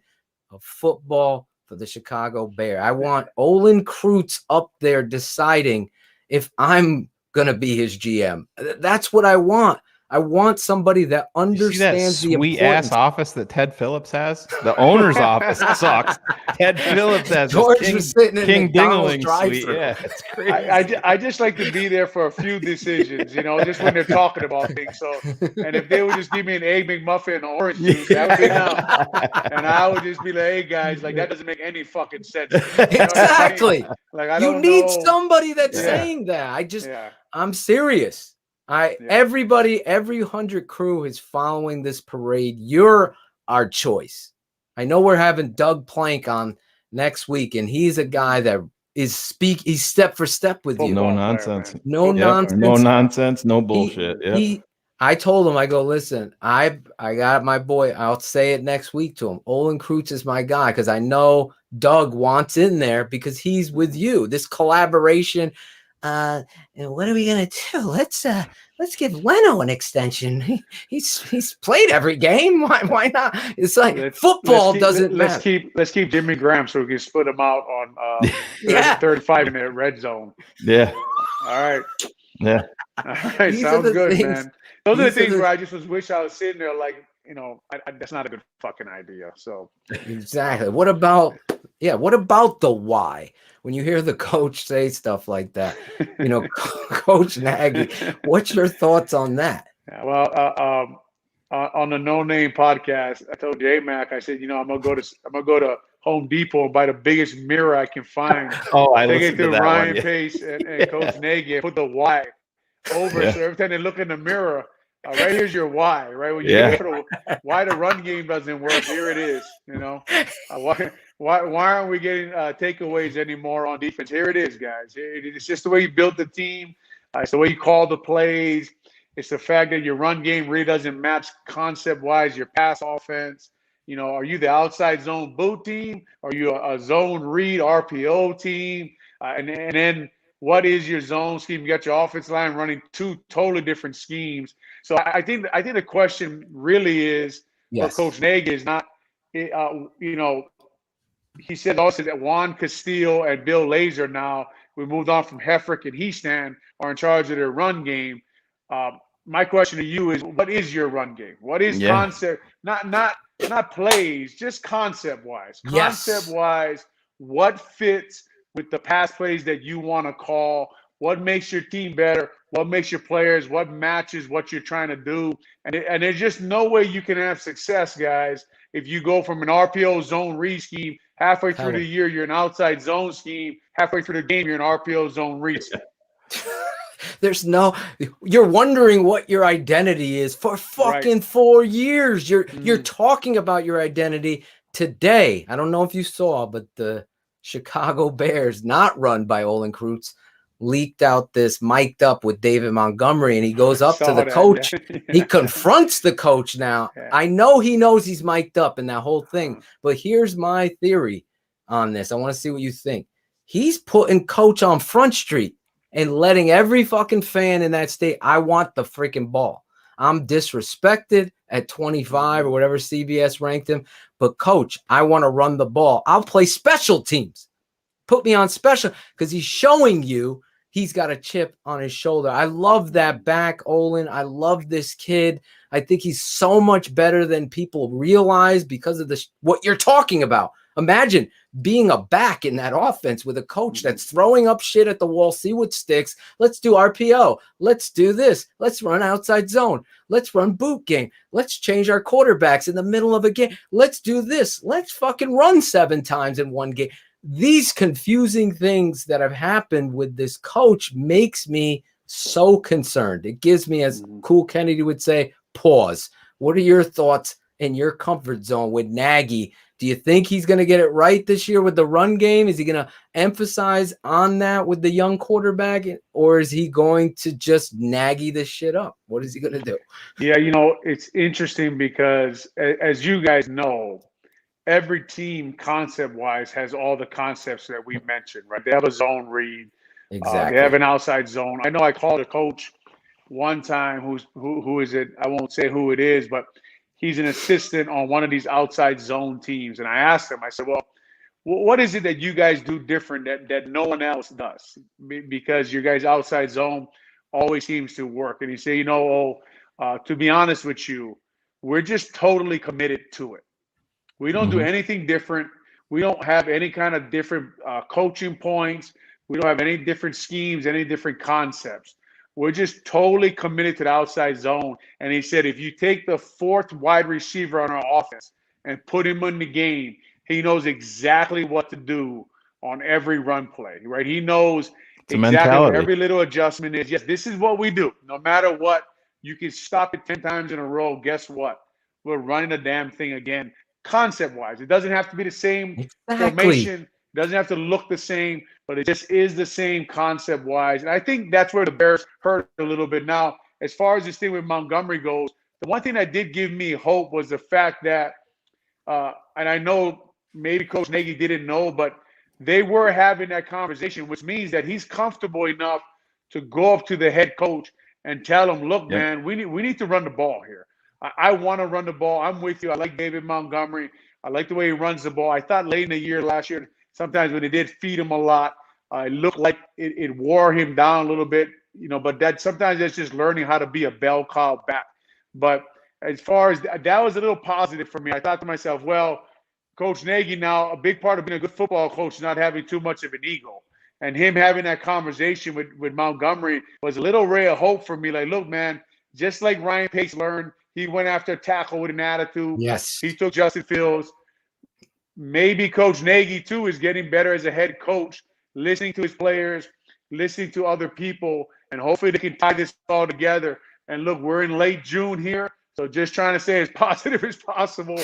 of football for the Chicago Bears. I want Olin Kreutz up there deciding if I'm going to be his GM. That's what I want. I want somebody that understands the sweet ass office that Ted Phillips has. The owner's office sucks. Ted Phillips has George King, is sitting in King McDonald's Dingling suite. drive-thru. Yeah, it's crazy. I just like to be there for a few decisions, just when they're talking about things. So, and if they would just give me an egg McMuffin and orange juice, that would be enough. And I would just be like, hey guys, like that doesn't make any fucking sense. Exactly. I mean? Like I you don't need know. somebody that's saying that. I'm serious. Everybody, every 100 crew is following this parade. You're our choice. I know we're having Doug Plank on next week, and he's a guy that he's step for step with you. No nonsense. No nonsense. No nonsense. No bullshit. I told him, I go, listen, I got my boy. I'll say it next week to him. Olin Kreutz is my guy because I know Doug wants in there because he's with you. This collaboration. And what are we gonna do? Let's give Leno an extension. He's played every game. Why not? It's like football doesn't matter. Let's keep Jimmy Graham so we can split him out on 35 in the red zone. Yeah. All right. Yeah. All right. Sounds good, man. Those are the things where I just wish I was sitting there like, that's not a good fucking idea. So exactly. What about the why? When you hear the coach say stuff like that, Coach Nagy, what's your thoughts on that? Yeah, well, on the No Name podcast, I told JMack, I said, I'm gonna go to Home Depot and buy the biggest mirror I can find. I take it listened to through that Ryan one, Pace and Coach Nagy and put the Y over. So every time they look in the mirror, right here's your why, right? When you get why the run game doesn't work, here it is. Why aren't we getting takeaways anymore on defense? Here it is, guys. It's just the way you built the team. It's the way you call the plays. It's the fact that your run game really doesn't match concept-wise your pass offense. Are you the outside zone boot team? Are you a zone read RPO team? And then what is your zone scheme? You got your offensive line running two totally different schemes. So I think the question really is for Coach Nagy is not, he said also that Juan Castillo and Bill Lazor now, we moved on from Hefrick and Heastan, are in charge of their run game. My question to you is, what is your run game? What is concept? Not plays, just concept-wise. Concept-wise, what fits with the pass plays that you want to call? What makes your team better? What makes your players? What matches what you're trying to do? And there's just no way you can have success, guys, if you go from an RPO zone read scheme. Halfway through the year, you're an outside zone scheme. Halfway through the game, you're an RPO zone read scheme. You're wondering what your identity is for fucking 4 years. You're talking about your identity today. I don't know if you saw, but the Chicago Bears, not run by Olin Kreutz, leaked out this mic'd up with David Montgomery, and he goes up to Saw the that, coach. yeah. He confronts the coach now. Yeah. I know he knows he's mic'd up in that whole thing, but here's my theory on this. I want to see what you think. He's putting coach on Front Street and letting every fucking fan in that state, I want the freaking ball. I'm disrespected at 25 or whatever CBS ranked him, but coach, I want to run the ball. I'll play special teams. Put me on special, because he's showing you he's got a chip on his shoulder. I love that back, Olin. I love this kid. I think he's so much better than people realize because of what you're talking about. Imagine being a back in that offense with a coach that's throwing up shit at the wall, see what sticks. Let's do RPO. Let's do this. Let's run outside zone. Let's run boot game. Let's change our quarterbacks in the middle of a game. Let's do this. Let's fucking run 7 times in one game. These confusing things that have happened with this coach makes me so concerned. It gives me, as Cool Kennedy would say, pause. What are your thoughts in your comfort zone with Nagy? Do you think he's going to get it right this year with the run game? Is he going to emphasize on that with the young quarterback, or is he going to just Nagy this shit up? What is he going to do? Yeah, it's interesting because, as you guys know, every team concept-wise has all the concepts that we mentioned, right? They have a zone read. Exactly. They have an outside zone. I know I called a coach one time who is it? I won't say who it is, but he's an assistant on one of these outside zone teams. And I asked him, I said, well, what is it that you guys do different that no one else does? Because your guys' outside zone always seems to work. And he said, to be honest with you, we're just totally committed to it. We don't do anything different. We don't have any kind of different coaching points. We don't have any different schemes, any different concepts. We're just totally committed to the outside zone. And he said, if you take the 4th wide receiver on our offense and put him in the game, he knows exactly what to do on every run play, right? He knows exactly what every little adjustment is. Yes, this is what we do. No matter what, you can stop it 10 times in a row. Guess what? We're running the damn thing again. Concept-wise, it doesn't have to be the same formation. It doesn't have to look the same, but it just is the same concept-wise. And I think that's where the Bears hurt a little bit. Now, as far as this thing with Montgomery goes, the one thing that did give me hope was the fact that, and I know maybe Coach Nagy didn't know, but they were having that conversation, which means that he's comfortable enough to go up to the head coach and tell him, look, man, we need to run the ball here. I want to run the ball. I'm with you. I like David Montgomery. I like the way he runs the ball. I thought late in the year last year, sometimes when they did feed him a lot, it looked like it wore him down a little bit, but sometimes that's just learning how to be a bell cow back. But as far as that was a little positive for me. I thought to myself, well, Coach Nagy now, a big part of being a good football coach is not having too much of an ego. And him having that conversation with Montgomery was a little ray of hope for me. Like, look, man, just like Ryan Pace learned, he went after a tackle with an attitude. Yes. He took Justin Fields. Maybe Coach Nagy, too, is getting better as a head coach, listening to his players, listening to other people, and hopefully they can tie this all together. And look, we're in late June here, so just trying to stay as positive as possible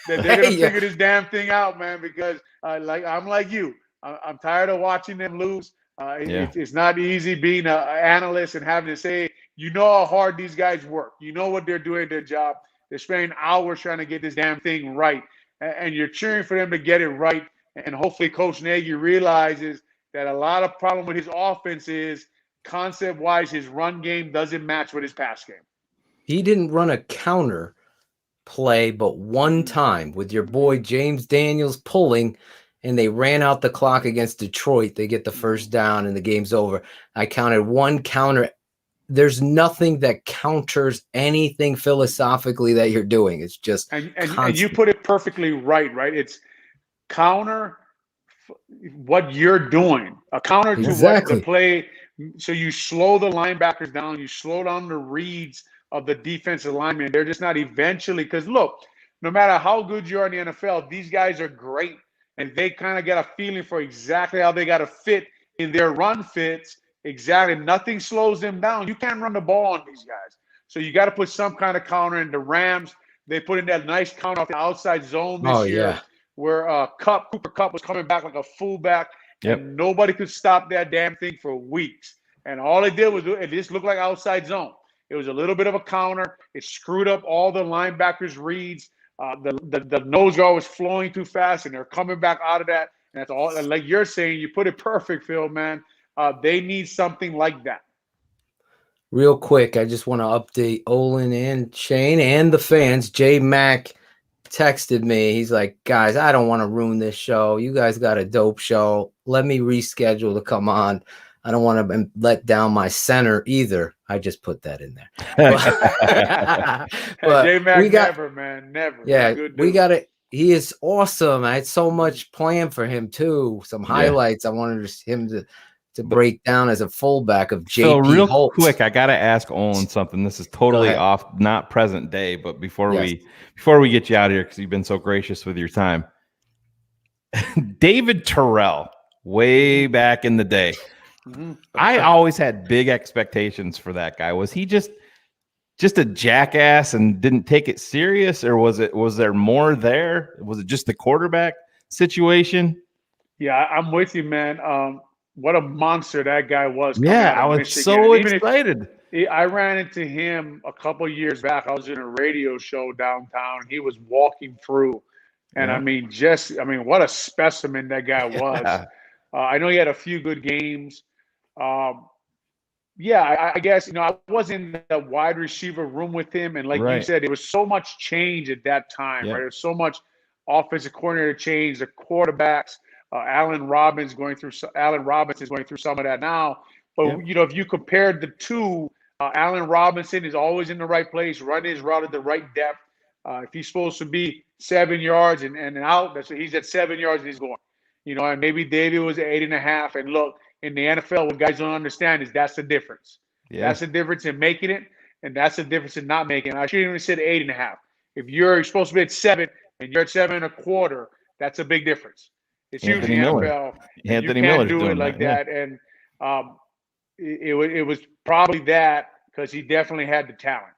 that they're going to figure this damn thing out, man, because I'm like you. I'm tired of watching them lose. It's not easy being an analyst and having to say, how hard these guys work. You know what they're doing their job. They're spending hours trying to get this damn thing right. And you're cheering for them to get it right. And hopefully Coach Nagy realizes that a lot of problem with his offense is concept-wise, his run game doesn't match with his pass game. He didn't run a counter play but one time with your boy James Daniels pulling, and they ran out the clock against Detroit. They get the first down and the game's over. I counted one counter. There's nothing that counters anything philosophically that you're doing. It's just and you put it perfectly right? It's counter what you're doing. A counter to what the play. So you slow the linebackers down. You slow down the reads of the defensive linemen. They're just not eventually, because look, no matter how good you are in the NFL, these guys are great, and they kind of get a feeling for exactly how they got to fit in their run fits. Exactly. Nothing slows them down. You can't run the ball on these guys. So you got to put some kind of counter in. The Rams, they put in that nice counter off the outside zone this year where Cooper Kupp was coming back like a fullback, Yep. And nobody could stop that damn thing for weeks. And all it did was it just looked like outside zone. It was a little bit of a counter. It screwed up all the linebackers' reads. The nose guard was flowing too fast, and they're coming back out of that. And that's all. Like you're saying, you put it perfect, Phil, man. They need something like that. Real quick, I just want to update Olin and Shayne and the fans. JMack texted me. He's like, guys, I don't want to ruin this show. You guys got a dope show. Let me reschedule to come on. I don't want to let down my center either. I just put that in there. But JMack never, man. Never. Yeah, we got it. He is awesome. I had so much planned for him, too. Some highlights I wanted him to break down as a fullback of JP So real Holtz. quick, I gotta ask Olin something. This is totally off, not present day, but before we get you out of here, because you've been so gracious with your time. David Terrell, way back in the day. I always had big expectations for that guy. Was he just a jackass and didn't take it serious, or was there more there? Was it just the quarterback situation? Yeah, I'm with you, man. What a monster that guy was. Yeah, I was so excited. I ran into him a couple years back. I was in a radio show downtown. He was walking through, and what a specimen that guy was. I know he had a few good games. I guess, I was in the wide receiver room with him. And like you said, there was so much change at that time, right? There's so much offensive coordinator change, the quarterbacks. Allen Robinson's going through some of that now. But, if you compared the two, Allen Robinson is always in the right place, running his route at the right depth. If he's supposed to be 7 yards and out, he's at 7 yards and he's going. And maybe David was at 8.5. And look, in the NFL, what guys don't understand is that's the difference. Yeah. That's the difference in making it, and that's the difference in not making it. I should even said 8.5. If you're supposed to be at 7 and you're at 7.25, that's a big difference. It's usually NFL. Anthony you Miller can't do it like that. And it was probably that because he definitely had the talent.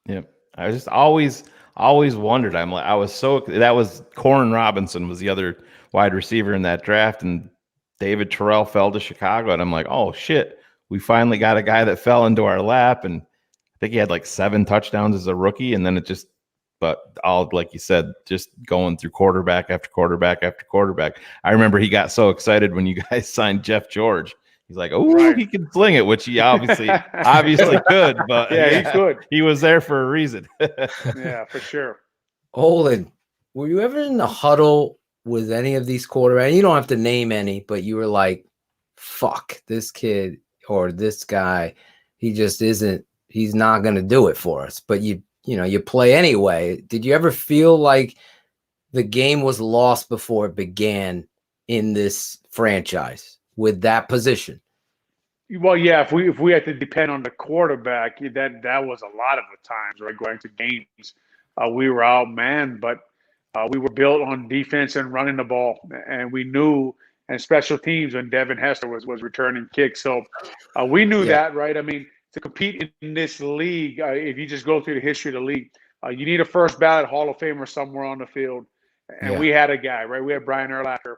Yeah, I just always wondered. That was Corin Robinson was the other wide receiver in that draft, and David Terrell fell to Chicago, and I'm like, oh shit, we finally got a guy that fell into our lap, and I think he had like 7 touchdowns as a rookie, and then like you said, just going through quarterback after quarterback after quarterback. I remember he got so excited when you guys signed Jeff George. He's like, oh, he can sling it, which he obviously could, but he could. He was there for a reason. Yeah, for sure. Olin, were you ever in the huddle with any of these quarterbacks? You don't have to name any, but you were like, fuck, this kid or this guy, he's not going to do it for us. But you play anyway. Did you ever feel like the game was lost before it began in this franchise with that position? Well, yeah, if we had to depend on the quarterback, that was a lot of the times, right? Going to games, we were outmanned, but we were built on defense and running the ball, and we knew, and special teams when Devin Hester was returning kicks. So we knew that, right? I mean, to compete in this league, if you just go through the history of the league, you need a first ballot Hall of Famer somewhere on the field. And we had a guy, right? We had Brian Urlacher.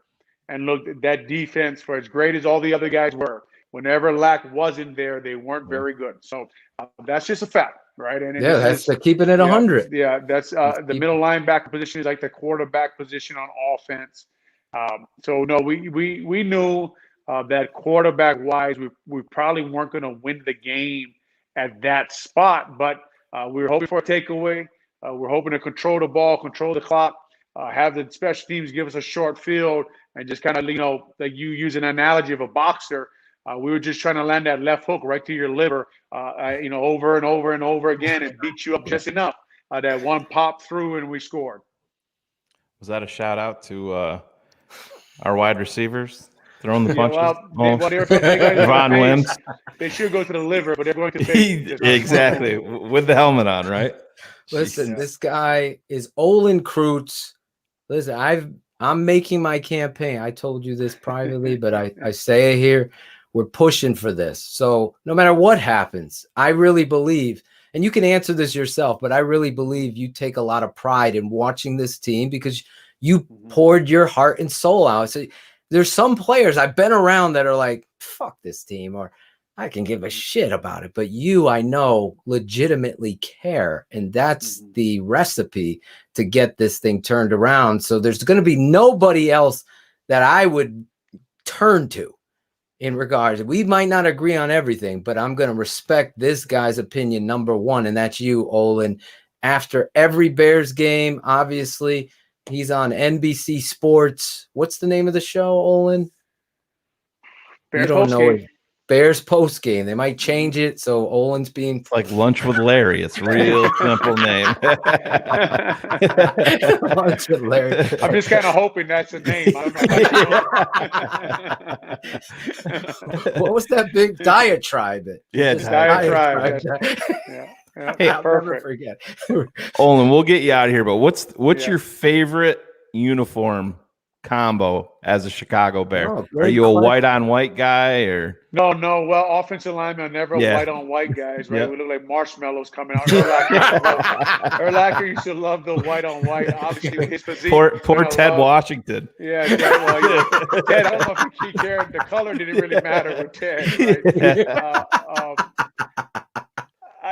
And look, that defense, for as great as all the other guys were, whenever Lack wasn't there, they weren't very good. So that's just a fact, right? And that's the keeping it 100. Yeah, that's the middle linebacker position is like the quarterback position on offense. So no, we knew that quarterback-wise, we probably weren't going to win the game at that spot, but we were hoping for a takeaway. We're hoping to control the ball, control the clock, have the special teams give us a short field, and just kind of, like you use an analogy of a boxer. We were just trying to land that left hook right to your liver, over and over and over again and beat you up just enough. That one popped through and we scored. Was that a shout out to our wide receivers? Throwing the punches. Von Wims. They should go to the liver, but they're going to face. Exactly. With the helmet on, right? Listen, this guy is Olin Kreutz. Listen, I'm making my campaign. I told you this privately, but I say it here. We're pushing for this. So no matter what happens, I really believe, and you can answer this yourself, but I really believe you take a lot of pride in watching this team because you poured your heart and soul out. So there's some players I've been around that are like, fuck this team, or I can give a shit about it. But you, I know, legitimately care. And that's the recipe to get this thing turned around. So there's going to be nobody else that I would turn to in regards. We might not agree on everything, but I'm going to respect this guy's opinion, number one. And that's you, Olin. After every Bears game, obviously, he's on NBC Sports. What's the name of the show, Olin? Bears you don't know Postgame. it. Bears post game. They might change it. So Olin's being like Lunch with Larry. It's a real simple name. Lunch with Larry. I'm just kind of hoping that's the name. What was that big diatribe? Yeah, diatribe. Hey, I'll never forget. Olin, we'll get you out of here. But what's your favorite uniform combo as a Chicago Bear? Are you a white-on-white guy or? No. Well, offensive linemen are never white-on-white guys, right? We look like marshmallows coming out. Urlacher used to love the white-on-white. Obviously, his physique. Poor Ted Washington. Yeah, Ted. Ted, I don't know if he cared. The color didn't really matter with Ted. Right?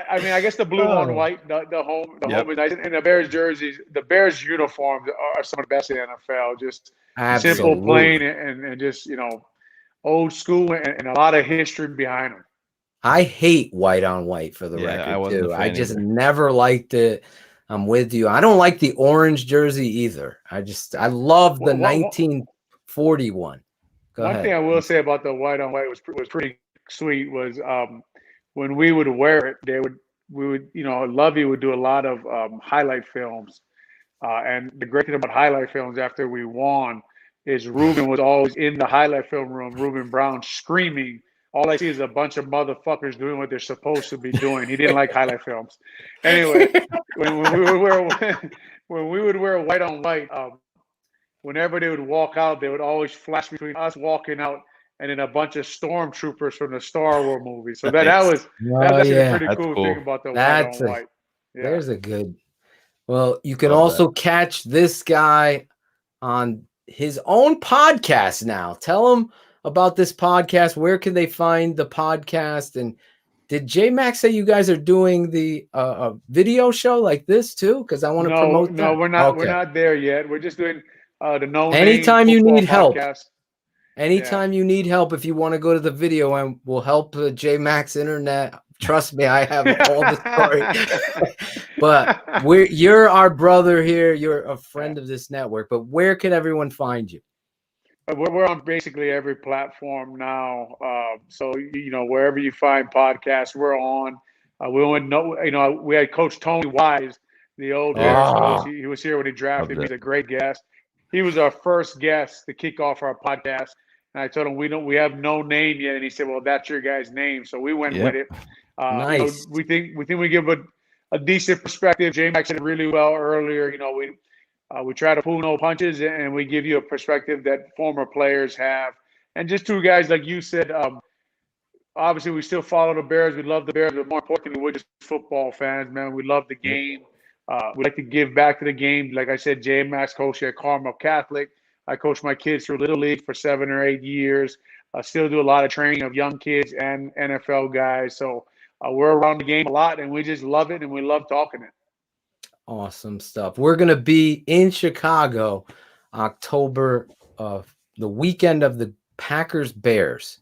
I mean, I guess the blue on white, the home is nice, and the Bears jerseys, the Bears uniforms are some of the best in the NFL. Just simple, plain, and just old school, and a lot of history behind them. I hate white on white for the record too. I just never liked it. I'm with you. I don't like the orange jersey either. I love the 1941. One thing I will say about the white on white was pretty sweet was when we would wear it, Lovey would do a lot of highlight films. And the great thing about highlight films after we won is Ruben was always in the highlight film room, Ruben Brown, screaming. All I see is a bunch of motherfuckers doing what they're supposed to be doing. He didn't like highlight films. Anyway, when we would wear white on white, whenever they would walk out, they would always flash between us walking out and then a bunch of stormtroopers from the Star Wars movie. So that was a pretty cool thing about the white on white. Yeah. There's a good. Well, you can also catch this guy on his own podcast now. Tell him about this podcast. Where can they find the podcast? And did JMack say you guys are doing the video show like this too? Because I want to promote that. No, we're not. Okay. We're not there yet. We're just doing the No Name. Anytime you need help. Podcast. Anytime you need help, if you want to go to the video and we'll help JMack's internet. Trust me, I have all the story. But you're our brother here. You're a friend of this network. But where can everyone find you? We're on basically every platform now. So wherever you find podcasts, we're on. We had Coach Tony Wise, the old Bears coach. He was here when he drafted me. He's a great guest. He was our first guest to kick off our podcast. And I told him we have no name yet, and he said, "Well, that's your guy's name." So we went with it. Nice. We think we give a decent perspective. JMack said it really well earlier. We try to pull no punches, and we give you a perspective that former players have. And just two guys, like you said, obviously we still follow the Bears. We love the Bears, but more importantly, we're just football fans, man. We love the game. We like to give back to the game. Like I said, JMack's coach at Carmel Catholic. I coached my kids through Little League for 7 or 8 years. I still do a lot of training of young kids and NFL guys. So we're around the game a lot, and we just love it, and we love talking it. Awesome stuff. We're going to be in Chicago October of the weekend of the Packers Bears.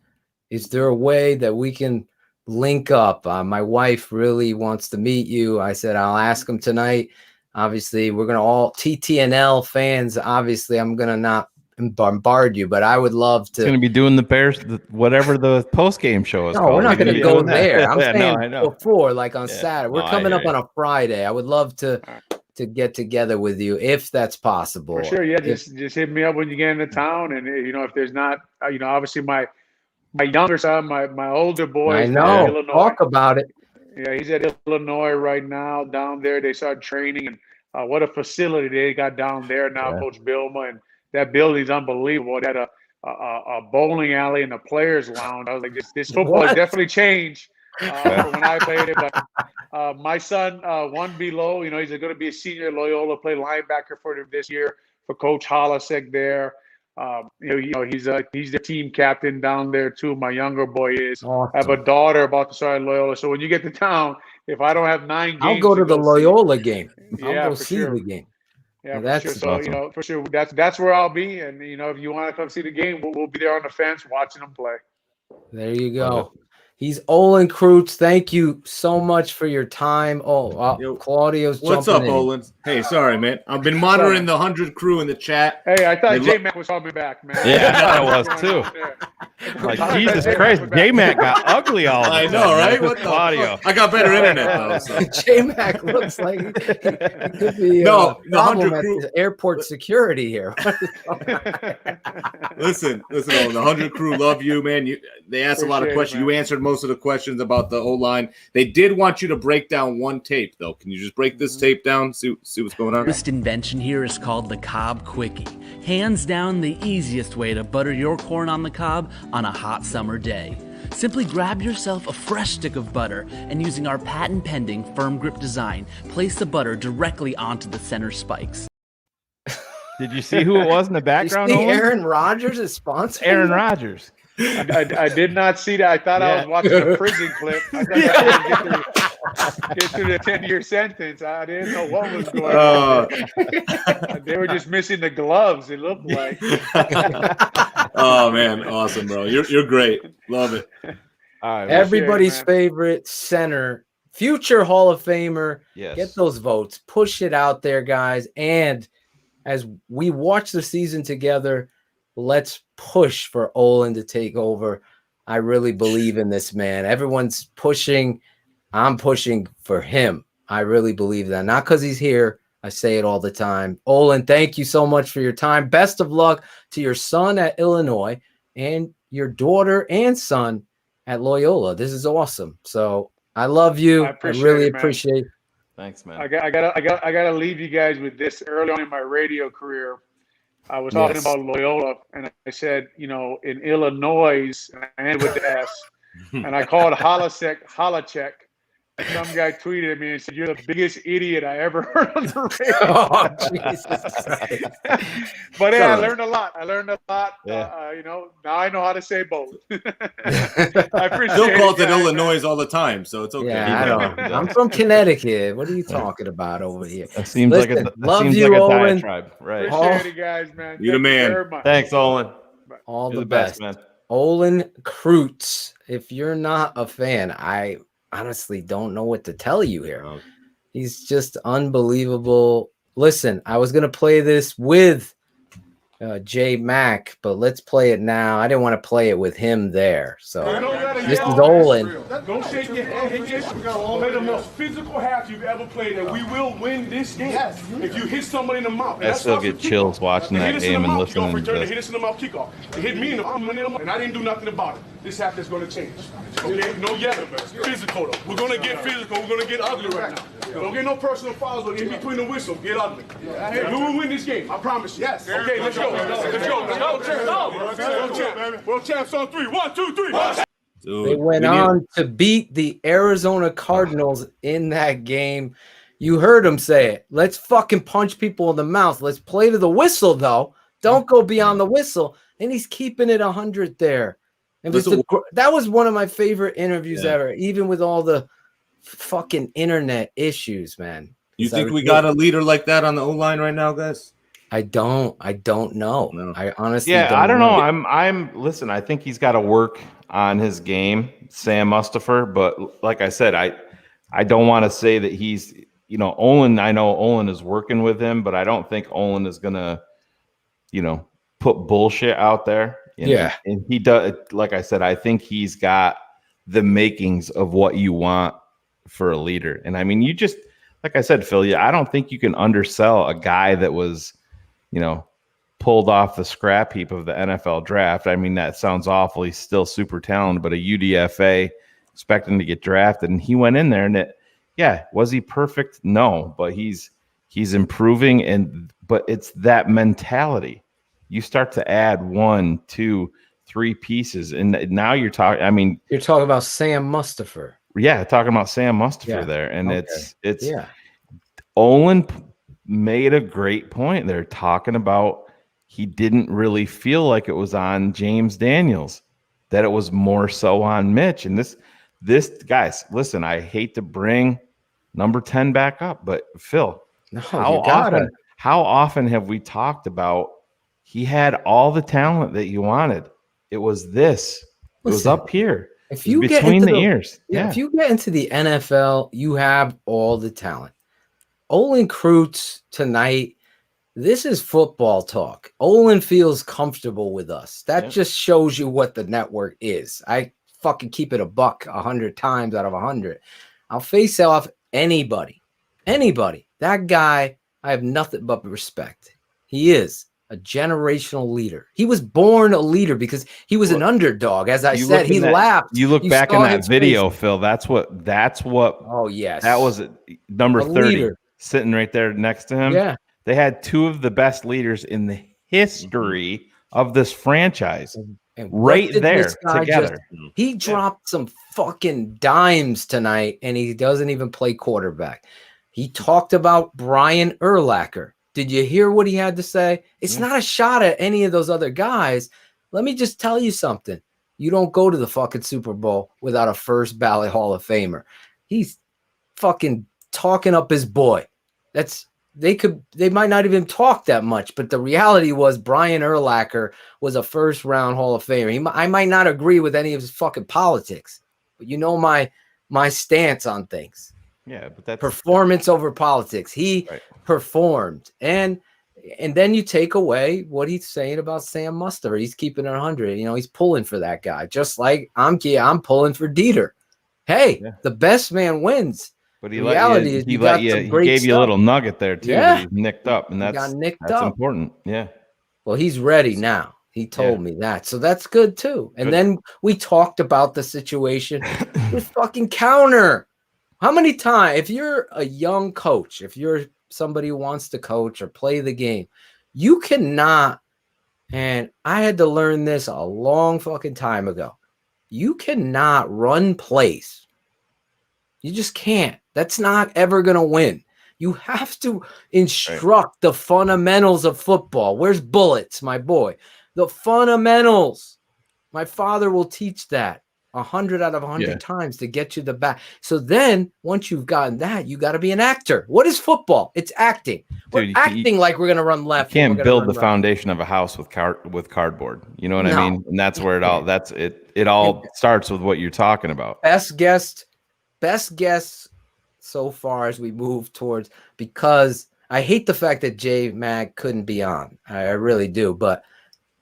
Is there a way that we can link up? My wife really wants to meet you. I said, I'll ask him tonight. Obviously, we're going to all TTNL fans. Obviously, I'm going to not bombard you, but I would love to. It's going to be doing the Bears, whatever the post-game show is. No, we're not going to go there. I'm saying I know. before, like on Saturday. We're coming up on a Friday. I would love to get together with you if that's possible. For sure, yeah. Just hit me up when you get into town, and if there's not, obviously my younger son, my older boy. I know. Illinois. Talk about it. Yeah, he's at Illinois right now. Down there, they started training, and what a facility they got down there now, Coach Bilma, and that building's unbelievable. It had a bowling alley and a players' lounge. I was like, this football has definitely changed from when I played it. But my son, one below, he's going to be a senior at Loyola, play linebacker for them this year for Coach Holasek there. He's the team captain down there too. My younger boy is. Awesome. I have a daughter about to start at Loyola. So when you get to town, if I don't have 9 games, I'll go to the Loyola game. Yeah, I'll go for see sure. the game. Yeah, for that's sure. So awesome. for sure, that's where I'll be. And if you want to come see the game, we'll be there on the fence watching them play. There you go. He's Olin Kreutz. Thank you so much for your time. Claudio's What's jumping up, in. Olin? Hey, sorry, man. I've been monitoring the 100 crew in the chat. Hey, I thought JMack was calling me back, man. Yeah, I thought it was too. Like, Jesus Christ, JMack got ugly all of a I sudden. know, right? What What the audio? fuck? I got better internet though. So. JMack looks like he could be No, the problem 100 at crew. the airport security here. Listen, Olin, the 100 crew love you, man. They asked a lot of Appreciate it, questions. man. You answered most of the questions about the O-line. They did want you to break down one tape, though. Can you just break this tape down? See what's going on? Newest invention here is called the Cob Quickie. Hands down the easiest way to butter your corn on the cob on a hot summer day. Simply grab yourself a fresh stick of butter and using our patent-pending firm grip design, place the butter directly onto the center spikes. Did you see who it was in the background? You see Olin? Aaron Rodgers is sponsored. Aaron Rodgers. I did not see that. I thought I was watching a prison clip. I thought I was get through the 10-year sentence. I didn't know what was going on. They were just missing the gloves, it looked like. Oh, man. Awesome, bro. You're great. Love it. Everybody's favorite center, future Hall of Famer. Yes. Get those votes. Push it out there, guys. And as we watch the season together, let's push for Olin to take over. I really believe in this man. Everyone's pushing. I'm pushing for him. I really believe that. Not because he's here. I say it all the time. Olin, thank you so much for your time. Best of luck to your son at Illinois and your daughter and son at Loyola. This is awesome. So I love you. I really appreciate it. Thanks, man. I gotta leave you guys with this. Early on in my radio career, I was talking about Loyola, and I said, in Illinois, and I ended with the S, and I called Holacek. Some guy tweeted at me and said, "You're the biggest idiot I ever heard on the radio." Oh, Jesus. But yeah, I learned a lot. Yeah. Now I know how to say both. I appreciate Bill calls it guys, Illinois all the time, so it's okay. Yeah, I don't. I'm from Connecticut. What are you talking about over here? That seems like a Olin. diatribe, right? Appreciate it, guys, man. You're the man. Very much. Thanks, Olin. All You're the best, man. Olin Kreutz. If you're not a fan, I honestly don't know what to tell you here. He's just unbelievable. Listen, I was gonna play this with JMack, but let's play it now. I didn't want to play it with him there. So this is Olin. Don't shake your head. Play the most physical half you've ever played, and we will win this game. Yes. If you hit somebody in the mouth, I still get chills watching that game and listening to this. Hit us in the mouth kickoff. It hit me in the mouth, and I didn't do nothing about it. This half is going to change. Okay? No yelling. Physical, though. We're going to get physical. We're going to get ugly right now. Don't get no personal fouls, but in between the whistle, get ugly. We will win this game. I promise you. Yes. Okay, let's go. Let's go. World champs on 3. 1, 2, 3. Dude, they went on to beat the Arizona Cardinals in that game. You heard him say it. Let's fucking punch people in the mouth. Let's play to the whistle, though. Don't go beyond the whistle. And he's keeping it 100 there. And that was one of my favorite interviews ever, even with all the fucking internet issues, man. You think we got a leader like that on the O-line right now, guys? I don't know. No. I honestly I don't know. Listen, I think he's got to work on his game, Sam Mustipher, but like I said, I don't want to say that he's, Olin, I know Olin is working with him, but I don't think Olin is going to, put bullshit out there. And he does, like I said, I think he's got the makings of what you want for a leader. And I mean, you just, like I said, Phil, I don't think you can undersell a guy that was, pulled off the scrap heap of the NFL draft. I mean, that sounds awful. He's still super talented, but a UDFA expecting to get drafted. And he went in there and was he perfect? No, but he's improving. But it's that mentality. You start to add 1, 2, 3 pieces. And now you're talking, you're talking about Sam Mustipher. Yeah. Talking about Sam Mustipher there. And it's Olin made a great point. They're talking about he didn't really feel like it was on James Daniels, that it was more so on Mitch. And this guys, listen, I hate to bring number 10 back up, but Phil, how often have we talked about he had all the talent that you wanted? It was this. It was up here. If you get between into the ears. Yeah, if you get into the NFL, you have all the talent. Olin Kreutz tonight, this is football talk. Olin feels comfortable with us. That just shows you what the network is. I fucking keep it a buck 100 times out of 100. I'll face off anybody. That guy, I have nothing but respect. He is a generational leader. He was born a leader because he was an underdog. As I said, he laughed. You look back in that video, Phil. That's what. Oh yes, that was number 30 leader. Sitting right there next to him. Yeah, they had two of the best leaders in the history of this franchise, and right there together. He dropped some fucking dimes tonight, and he doesn't even play quarterback. He talked about Brian Urlacher. Did you hear what he had to say? It's not a shot at any of those other guys. Let me just tell you something. You don't go to the fucking Super Bowl without a first ballot Hall of Famer. He's fucking talking up his boy. They might not even talk that much, but the reality was Brian Urlacher was a first round Hall of Famer. I might not agree with any of his fucking politics, but you know my stance on things. Yeah, but that's performance over politics. He performed, and then you take away what he's saying about Sam Mustard. He's keeping it 100. You know, he's pulling for that guy, just like I'm pulling for Dieter. Hey, the best man wins. But he gave you a little nugget there too. Yeah, he's nicked up, and that's important. Yeah. Well, he's ready now. He told me that, so that's good too. And then we talked about the situation with fucking Counter. How many times, if you're a young coach, if you're somebody who wants to coach or play the game, you cannot, and I had to learn this a long fucking time ago, you cannot run plays. You just can't. That's not ever going to win. You have to instruct the fundamentals of football. Where's Bullets, my boy? The fundamentals. My father will teach that 100 out of 100 times to get you the back. So then once you've gotten that, you got to be an actor. What is football? It's acting. We're acting like we're going to run left. You can't build the foundation of a house with cardboard. You know what I mean? And that's where it all starts with what you're talking about. Best guess so far as we move towards, because I hate the fact that JMack couldn't be on. I really do, but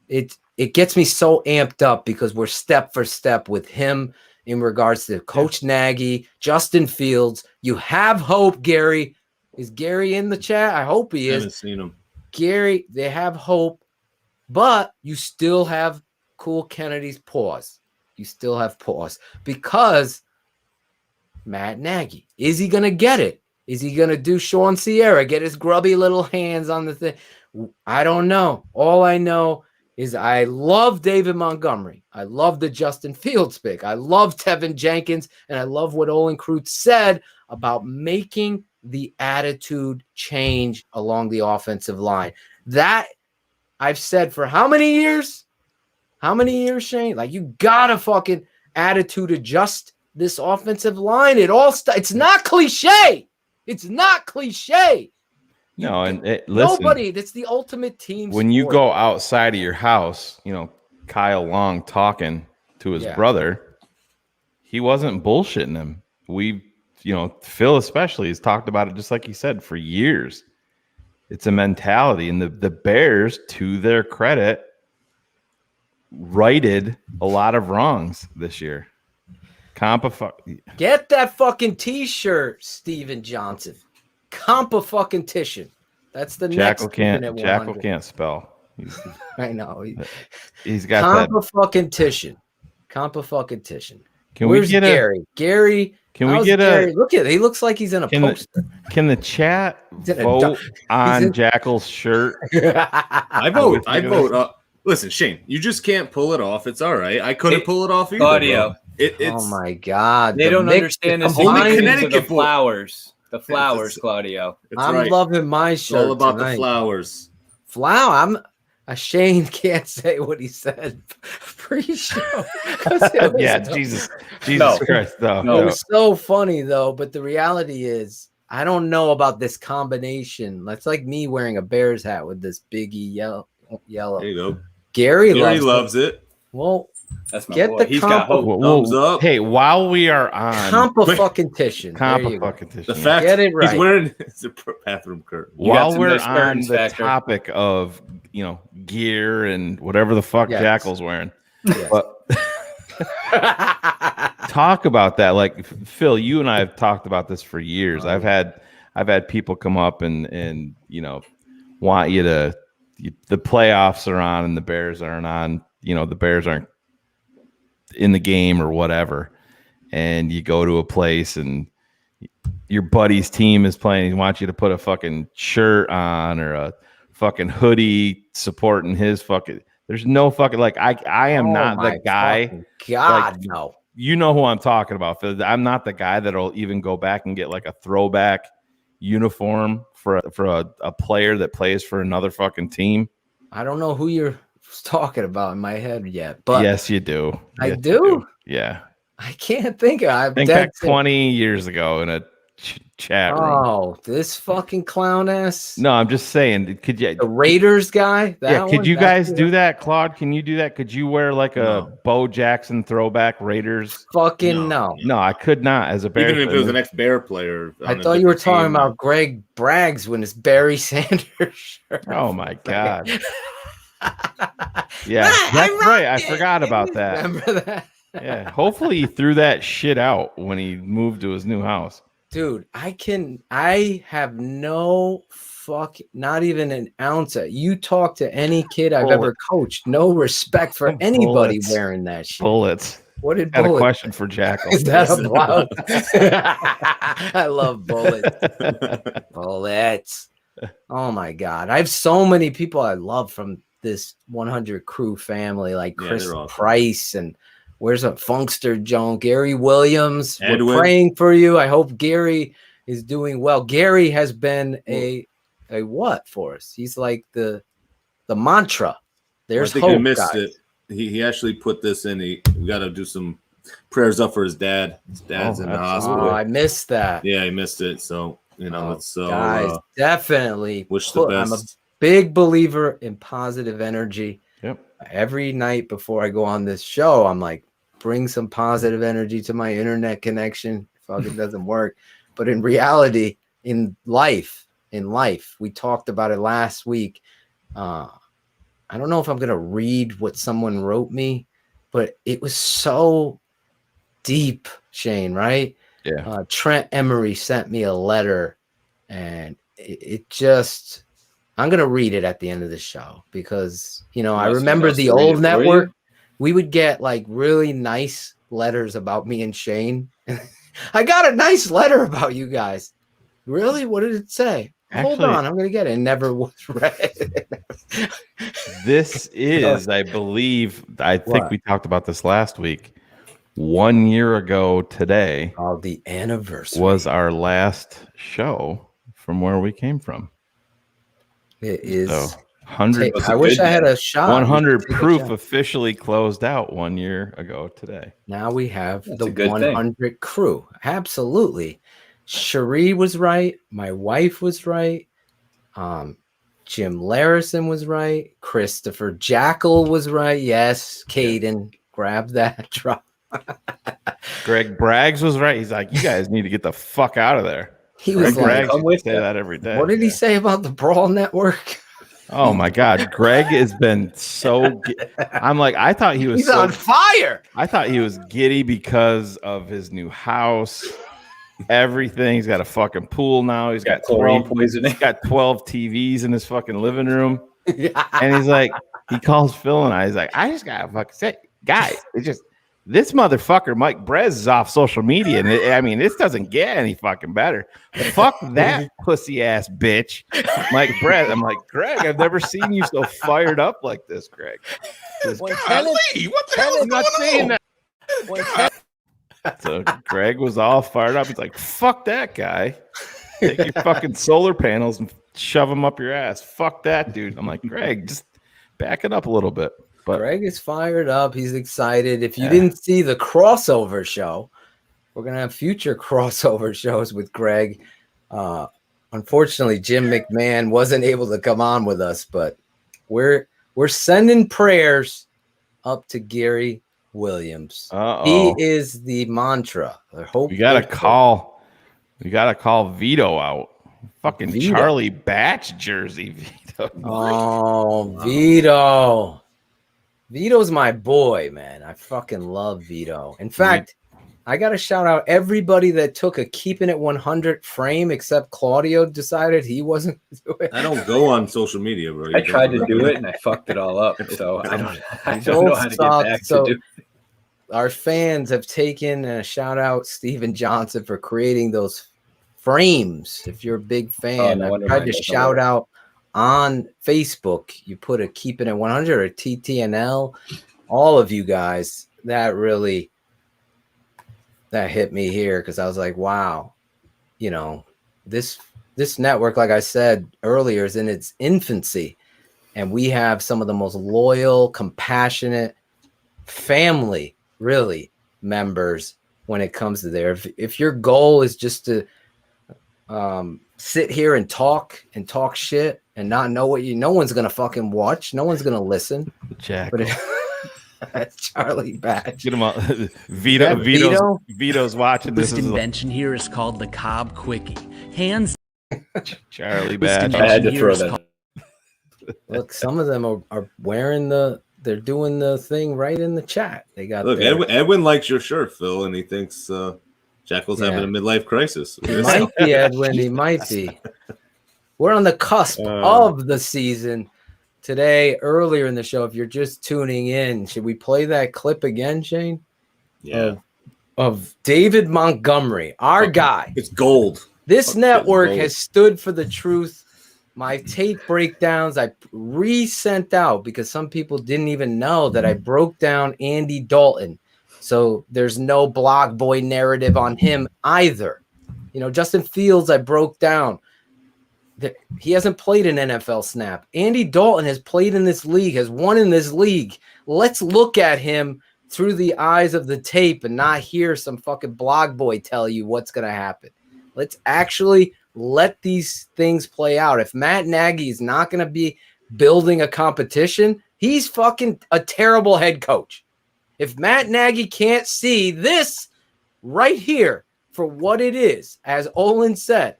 it gets me so amped up because we're step for step with him in regards to Coach Nagy, Justin Fields. You have hope, Gary. Is Gary in the chat? I hope he is. I haven't seen him. Gary, they have hope, but you still have Cool Kennedy's pause. You still have pause because Matt Nagy, is he going to get it? Is he going to do Sean Sierra, get his grubby little hands on the thing? I don't know. All I know is I love David Montgomery. I love the Justin Fields pick. I love Teven Jenkins, and I love what Olin Kreutz said about making the attitude change along the offensive line. That I've said for how many years? How many years, Shayne? Like, you got to fucking attitude adjust this offensive line. It's not cliche. It's not cliche. No, and listen, nobody. That's the ultimate team. When you go outside of your house, you know, Kyle Long talking to his brother, he wasn't bullshitting him. Phil especially has talked about it, just like he said, for years. It's a mentality, and the Bears, to their credit, righted a lot of wrongs this year. Get that fucking t-shirt, Steven Johnson. Compa-fucking-tition. That's the Jackle next. Jackle can't spell. I know. He's got Compa-fucking-tition. Compa-fucking-tition. Where's Gary? Gary. Can we get Gary? Look at it. He looks like he's in a poster. Can the chat vote on Jackle's shirt? I vote. Listen, Shayne, you just can't pull it off. It's all right. I couldn't pull it off either. Audio. Oh my God! They don't understand the Connecticut flowers. The flowers, Claudio. I'm loving my shirt. All about tonight. the flowers. I Shayne can't say what he said pre-show. Jesus No. Christ, no. It was so funny though, but the reality is, I don't know about this combination. That's like me wearing a Bears hat with this biggie yellow. There you go. Gary loves it. Well, that's my get boy. the He's got hope. Thumbs up. Hey, while we are on Compa-fucking-tition. Compa-fucking-tition. The fact Get it right. he's wearing the bathroom curtain. While we're on the topic of gear and whatever the fuck Jackle's wearing, but talk about that. Like Phil, you and I have talked about this for years. I've had people come up and want you to. The playoffs are on and the Bears aren't on. The Bears aren't in the game or whatever, and you go to a place and your buddy's team is playing. He wants you to put a fucking shirt on or a fucking hoodie supporting his fucking. There's no fucking I am not the guy. God, no. You know who I'm talking about, Phil. I'm not the guy that'll even go back and get like a throwback uniform for a player that plays for another fucking team. I don't know who you're talking about in my head yet, but yes, you do. I do. Yeah, I can't think of. I think back 20 years ago in a chat room. Oh, this fucking clown ass. No, I'm just saying. Could you the Raiders guy? Could you guys do that, Claude? Can you do that? Could you wear like a Bo Jackson throwback Raiders? Fucking no. No, I could not. As a Bear, even if it was the next Bear player. I thought you were talking about Greg Braggs when it's Barry Sanders shirt. Oh my god. Yeah, that's right. I forgot about that. Remember that? Yeah. Hopefully he threw that shit out when he moved to his new house. Dude, I have no not even an ounce of. You talk to any kid I've ever coached, no respect for anybody wearing that shit. Bullets. What did I had a Bullet? question for Jackle. Is that a blouse? I love bullets. Bullets. Oh my god. I have so many people I love from this 100 crew family, like Chris Price and where's a Funkster Joan, Gary Williams. Edwin. We're praying for you. I hope Gary is doing well. Gary has been a what for us? He's like the mantra. There's I think hope. he missed guys. it. He actually put this in. We got to do some prayers up for his dad. His dad's in the hospital. Oh, I missed that. Yeah, he missed it. So let's guys, definitely wish the best. I'm a big believer in positive energy. Yep. Every night before I go on this show, I'm like, bring some positive energy to my internet connection. Fuck, it doesn't work. But in reality, in life, we talked about it last week. I don't know if I'm going to read what someone wrote me, but it was so deep, Shayne, right? Yeah. Trent Emery sent me a letter, and it just, I'm going to read it at the end of the show because, I remember the old network. We would get like really nice letters about me and Shayne. I got a nice letter about you guys. Really? What did it say? Hold on, I'm going to get it. It never was read. This is, I believe, think we talked about this last week. 1 year ago today. Oh, the anniversary was our last show from where we came from. It is. So 100. I wish I had a shot. 100 proof officially closed out 1 year ago today. Now we have the 100 crew. Absolutely. Cherie was right. My wife was right. Jim Larison was right. Christopher Jackle was right. Yes. Kaden, grab that drop. Greg Braggs was right. He's like, you guys need to get the fuck out of there. He was Greg like, Braggs say that every day. What did he say about the Brawl Network? Oh my God, Greg has been so. I'm like, I thought he was. He's on fire. I thought he was giddy because of his new house. Everything. He's got a fucking pool now. He's got 12 poisoning. He's got 12 TVs in his fucking living room. And he's like, he calls Phil and I. He's like, I just gotta fucking say, guys, it's just this motherfucker Mike Brez is off social media, and this doesn't get any fucking better. Fuck that pussy ass bitch, Mike Brez. I'm like, Greg, I've never seen you so fired up like this, Greg. Golly, what the hell is going on? So Greg was all fired up. He's like, fuck that guy. Take your fucking solar panels and shove them up your ass. Fuck that, dude. I'm like, Greg, just back it up a little bit. But Greg is fired up. He's excited. If you didn't see the crossover show, we're gonna have future crossover shows with Greg. Unfortunately, Jim McMahon wasn't able to come on with us, but we're sending prayers up to Gary Williams. He is the mantra. We gotta call Vito out. Fucking Vito. Charlie Batch jersey, Vito. Oh, Vito. Vito's my boy, man. I fucking love Vito. In fact, I got to shout out everybody that took a Keepin It 100 frame, except Claudio decided he wasn't doing it. I don't go on social media, bro. I tried to do it and I fucked it all up. So I don't know how to get back to do it. Our fans have taken a shout out Steven Johnson for creating those frames. If you're a big fan, I tried to shout out on Facebook. You put a Keepin It 100 or TTNL. All of you guys, that hit me here because I was like, wow, you know, this network, like I said earlier, is in its infancy, and we have some of the most loyal, compassionate family, really, members when it comes to there. If your goal is just to sit here and talk shit and not know no one's gonna fucking watch, no one's gonna listen. Jackal. But Charlie Batch. Get him out. Vito's watching this. This invention here is called the Cobb Quickie. Hands. Charlie Batch. I had to throw that. Look, some of them are wearing they're doing the thing right in the chat. They got. Look, Edwin likes your shirt, Phil, and he thinks Jackle's having a midlife crisis. He might be, Edwin. He might be. We're on the cusp of the season. Today, earlier in the show, if you're just tuning in, should we play that clip again, Shayne? Yeah. Of David Montgomery, our guy. It's gold. This network has stood for the truth. My tape breakdowns, I re-sent out because some people didn't even know that I broke down Andy Dalton. So there's no blog boy narrative on him either. You know, Justin Fields, I broke down. He hasn't played an NFL snap. Andy Dalton has played in this league, has won in this league. Let's look at him through the eyes of the tape and not hear some fucking blog boy tell you what's going to happen. Let's actually let these things play out. If Matt Nagy is not going to be building a competition, he's fucking a terrible head coach. If Matt Nagy can't see this right here for what it is, as Olin said,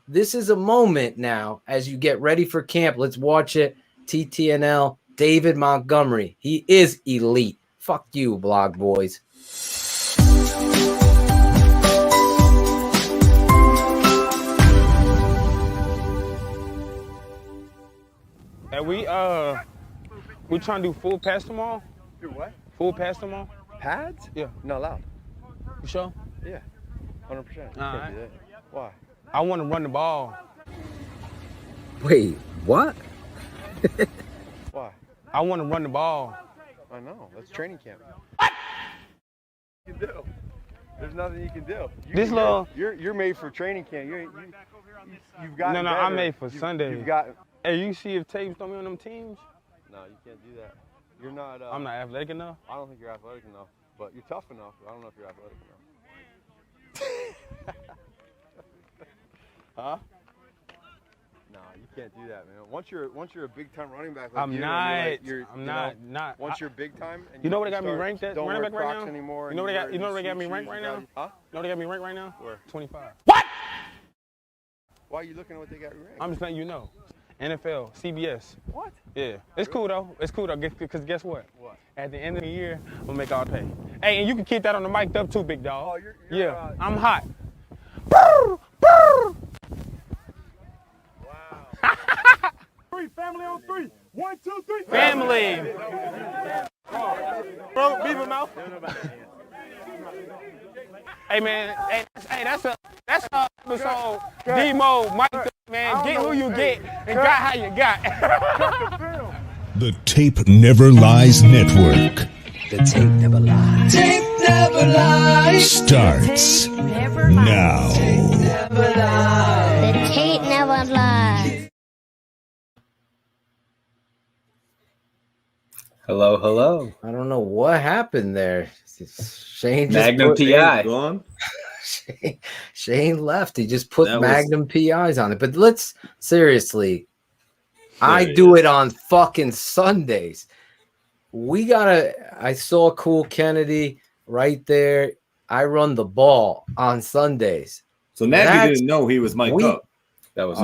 this is a moment now as you get ready for camp. Let's watch it. TTNL, David Montgomery. He is elite. Fuck you, blog boys. And we trying to do full pass tomorrow? Do what? Full pass tomorrow? Pads? Yeah. Not allowed. You sure? Yeah. 100%. All Can't right. do that. Why? I want to run the ball. Wait, what? Why? I want to run the ball. I know. That's training camp. What? You can do. There's nothing you can do. You're made for training camp. You've got. No, I'm made for Sunday. You've got. Hey, you see if Taves throw me on them teams? No, you can't do that. You're not. I'm not athletic enough. I don't think you're athletic enough, but you're tough enough. I don't know if you're athletic enough. Huh? No, you can't do that, man. Once you're a big time running back, like I'm not. Once you're big time, and you know what they got me ranked at? Don't running wear back right Crocs now? anymore. You know what they got me ranked right now? Huh? You know what they got me ranked right now? Where? 25. What? Why are you looking at what they got ranked? I'm just letting you know. NFL, CBS. What? Yeah. It's cool though. It's cool though. Because guess what? What? At the end of the year, I'm gonna make all pay. Hey, and you can keep that on the mic up too, big dog. Oh, you're I'm hot. Family on three. 1, 2, 3. Family. Bro, beef him out. Hey man, that's episode Demo, Mike, man. Get who you get and got how you got. The Tape Never Lies Network. The Tape Never Lies. Tape Never Lies starts now. The Tape Never Lies. Hello, hello. I don't know what happened there. Shayne just Magnum PI. Gone. Shayne left. He just put That was- Magnum PIs on it. But let's seriously, I There do he it on fucking Sundays. I saw Cool Kennedy right there. I run the ball on Sundays. So Nagy didn't know he was mic'd up. That was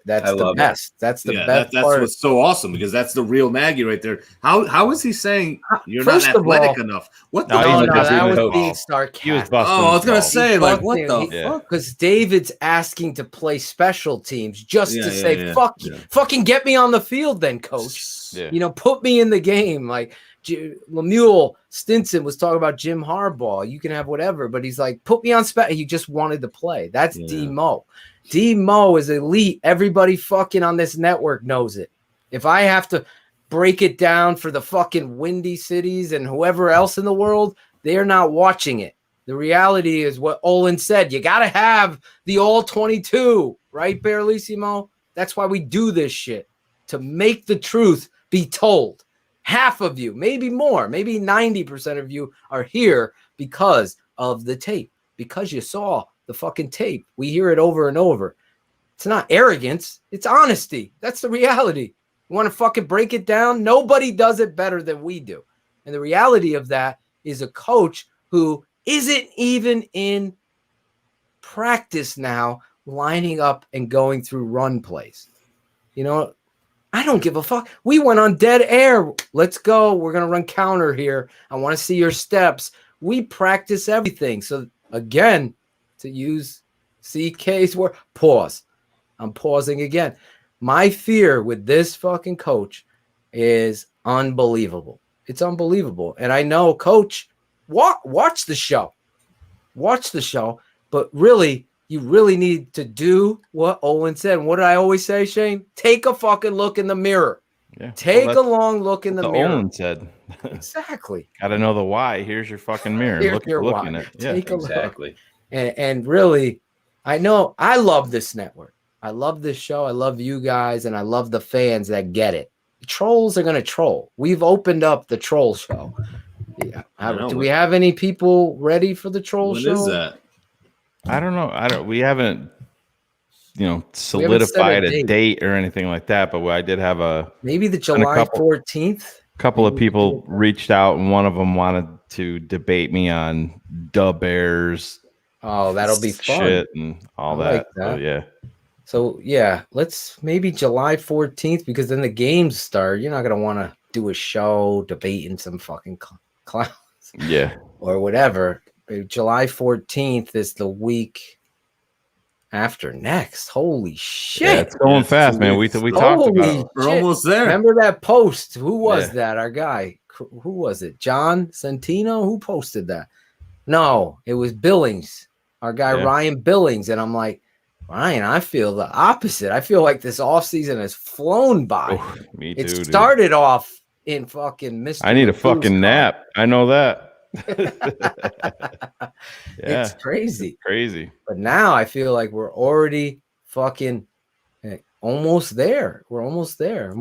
That's I the love it. best. That's the best That's part. what's so awesome because that's the real Nagy right there. How is he saying you're First not of all- athletic enough? What the No, fuck? that was coach. being sarcastic. He was busting. Oh, I was gonna his balls. say, like, what the Yeah. fuck? Because David's asking to play special teams just Yeah, to yeah, say, yeah, yeah. fucking get me on the field then, coach. Yeah. You know, put me in the game. Like Lemuel Stinson was talking about Jim Harbaugh. You can have whatever, but he's like, put me on special. He just wanted to play. That's D-Mo. D-Mo is elite. Everybody fucking on this network knows it. If I have to break it down for the fucking Windy Cities and whoever else in the world, they're not watching it. The reality is what Olin said. You got to have the all 22, right, Barlissimo? That's why we do this shit, to make the truth be told. Half of you, maybe more, maybe 90% of you are here because of the tape, because you saw the fucking tape. We hear it over and over. It's not arrogance. It's honesty. That's the reality. You want to fucking break it down? Nobody does it better than we do. And the reality of that is a coach who isn't even in practice now, lining up and going through run plays. You know, I don't give a fuck. We went on dead air. Let's go. We're going to run counter here. I want to see your steps. We practice everything. So again, to use CK's word, pause. I'm pausing again. My fear with this fucking coach is unbelievable. It's unbelievable. And I know, coach, watch the show. Watch the show. But really, you really need to do what Olin said. And what did I always say, Shayne? Take a fucking look in the mirror. Yeah. Take Well, a long look in the mirror. Olin said. Exactly. Got to know the why. Here's your fucking mirror. Here's Look your looking why. at it. Yeah, Take a look. Exactly. And really, I know I love this network. I love this show. I love you guys, and I love the fans that get it. The trolls are going to troll. We've opened up the troll show. Yeah. Do we have any people ready for the troll show? What is that? I don't know. We haven't, set solidified a a date or anything like that. But I did have maybe the July 14th. A couple of people reached out, and one of them wanted to debate me on the Bears. Oh, that'll be fun. Shit and all I that. like that. So, yeah. So yeah, let's maybe July 14th, because then the games start. You're not gonna want to do a show debating some fucking clowns. Yeah. Or whatever. July 14th is the week after next. Holy shit. Yeah, it's going fast, man. We talked about it. We're almost there. Remember that post? Who was that? Our guy. Who was it? John Santino? Who posted that? No, it was Billings. Our guy Ryan Billings. And I'm like, Ryan, I feel the opposite. I feel like this offseason has flown by. Oh, me too, it dude. started off in fucking Mr. I need a Magoo's fucking car. nap. I know that. It's crazy. Crazy. But now I feel like we're already fucking almost there. We're almost there.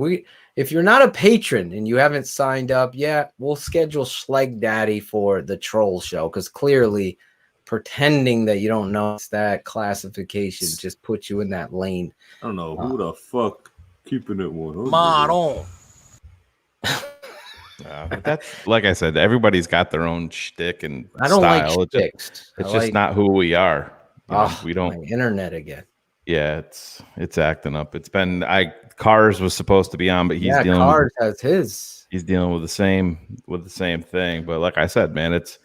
If you're not a patron and you haven't signed up yet, we'll schedule Schleg Daddy for the troll show, because clearly pretending that you don't know that classification just puts you in that lane. I don't know who the fuck keeping it one. Maron. But that's like I said, everybody's got their own shtick and I don't style. like shticks. It's I just like- not who we are. You know, we don't. My internet again. Yeah, it's acting up. It's been Cars was supposed to be on, but he's dealing. Cars has his. He's dealing with the same thing. But like I said, man, it's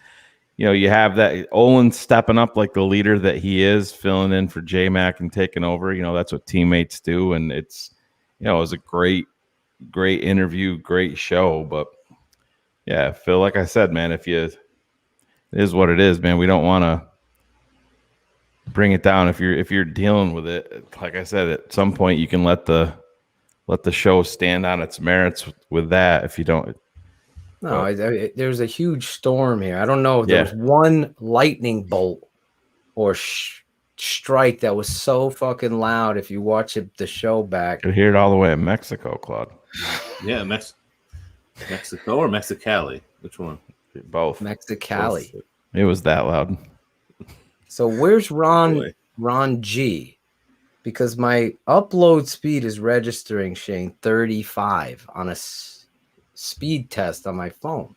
you have that Olin stepping up like the leader that he is, filling in for JMack and taking over. That's what teammates do, and it's it was a great interview, great show. But yeah, Phil, like I said, man, it is what it is, man. We don't want to bring it down if you're dealing with it. Like I said, at some point you can let the show stand on its merits with that. If you don't, no, there's a huge storm here. I don't know if there was one lightning bolt or strike that was so fucking loud. If you watch the show back, could hear it all the way in Mexico, Claude. Yeah, Mexico or Mexicali? Which one? Both. Mexicali. It was that loud. So where's Ron G? Because my upload speed is registering, Shayne, 35 on a speed test on my phone.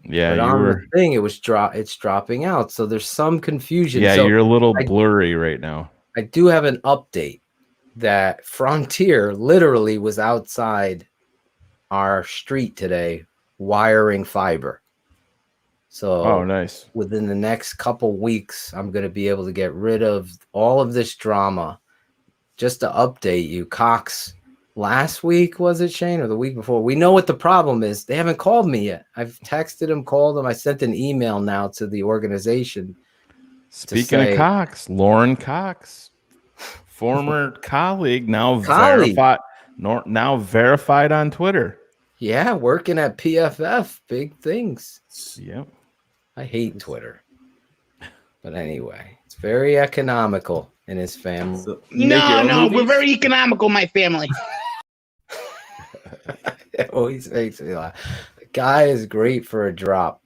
Yeah, but you on were. the thing, it's dropping out. So there's some confusion. Yeah, so you're a little blurry right now. I do have an update that Frontier literally was outside our street today wiring fiber. So nice. Within the next couple weeks, I'm going to be able to get rid of all of this drama. Just to update you, Cox last week, was it, Shayne, or the week before? We know what the problem is. They haven't called me yet. I've texted them, called them. I sent an email now to the organization. Speaking of Cox, Lauren Cox, former colleague, now verified on Twitter. Yeah, working at PFF, big things. Yep. I hate Twitter. But anyway, it's very economical in his family. No, we're very economical, my family. It always makes me laugh. The guy is great for a drop.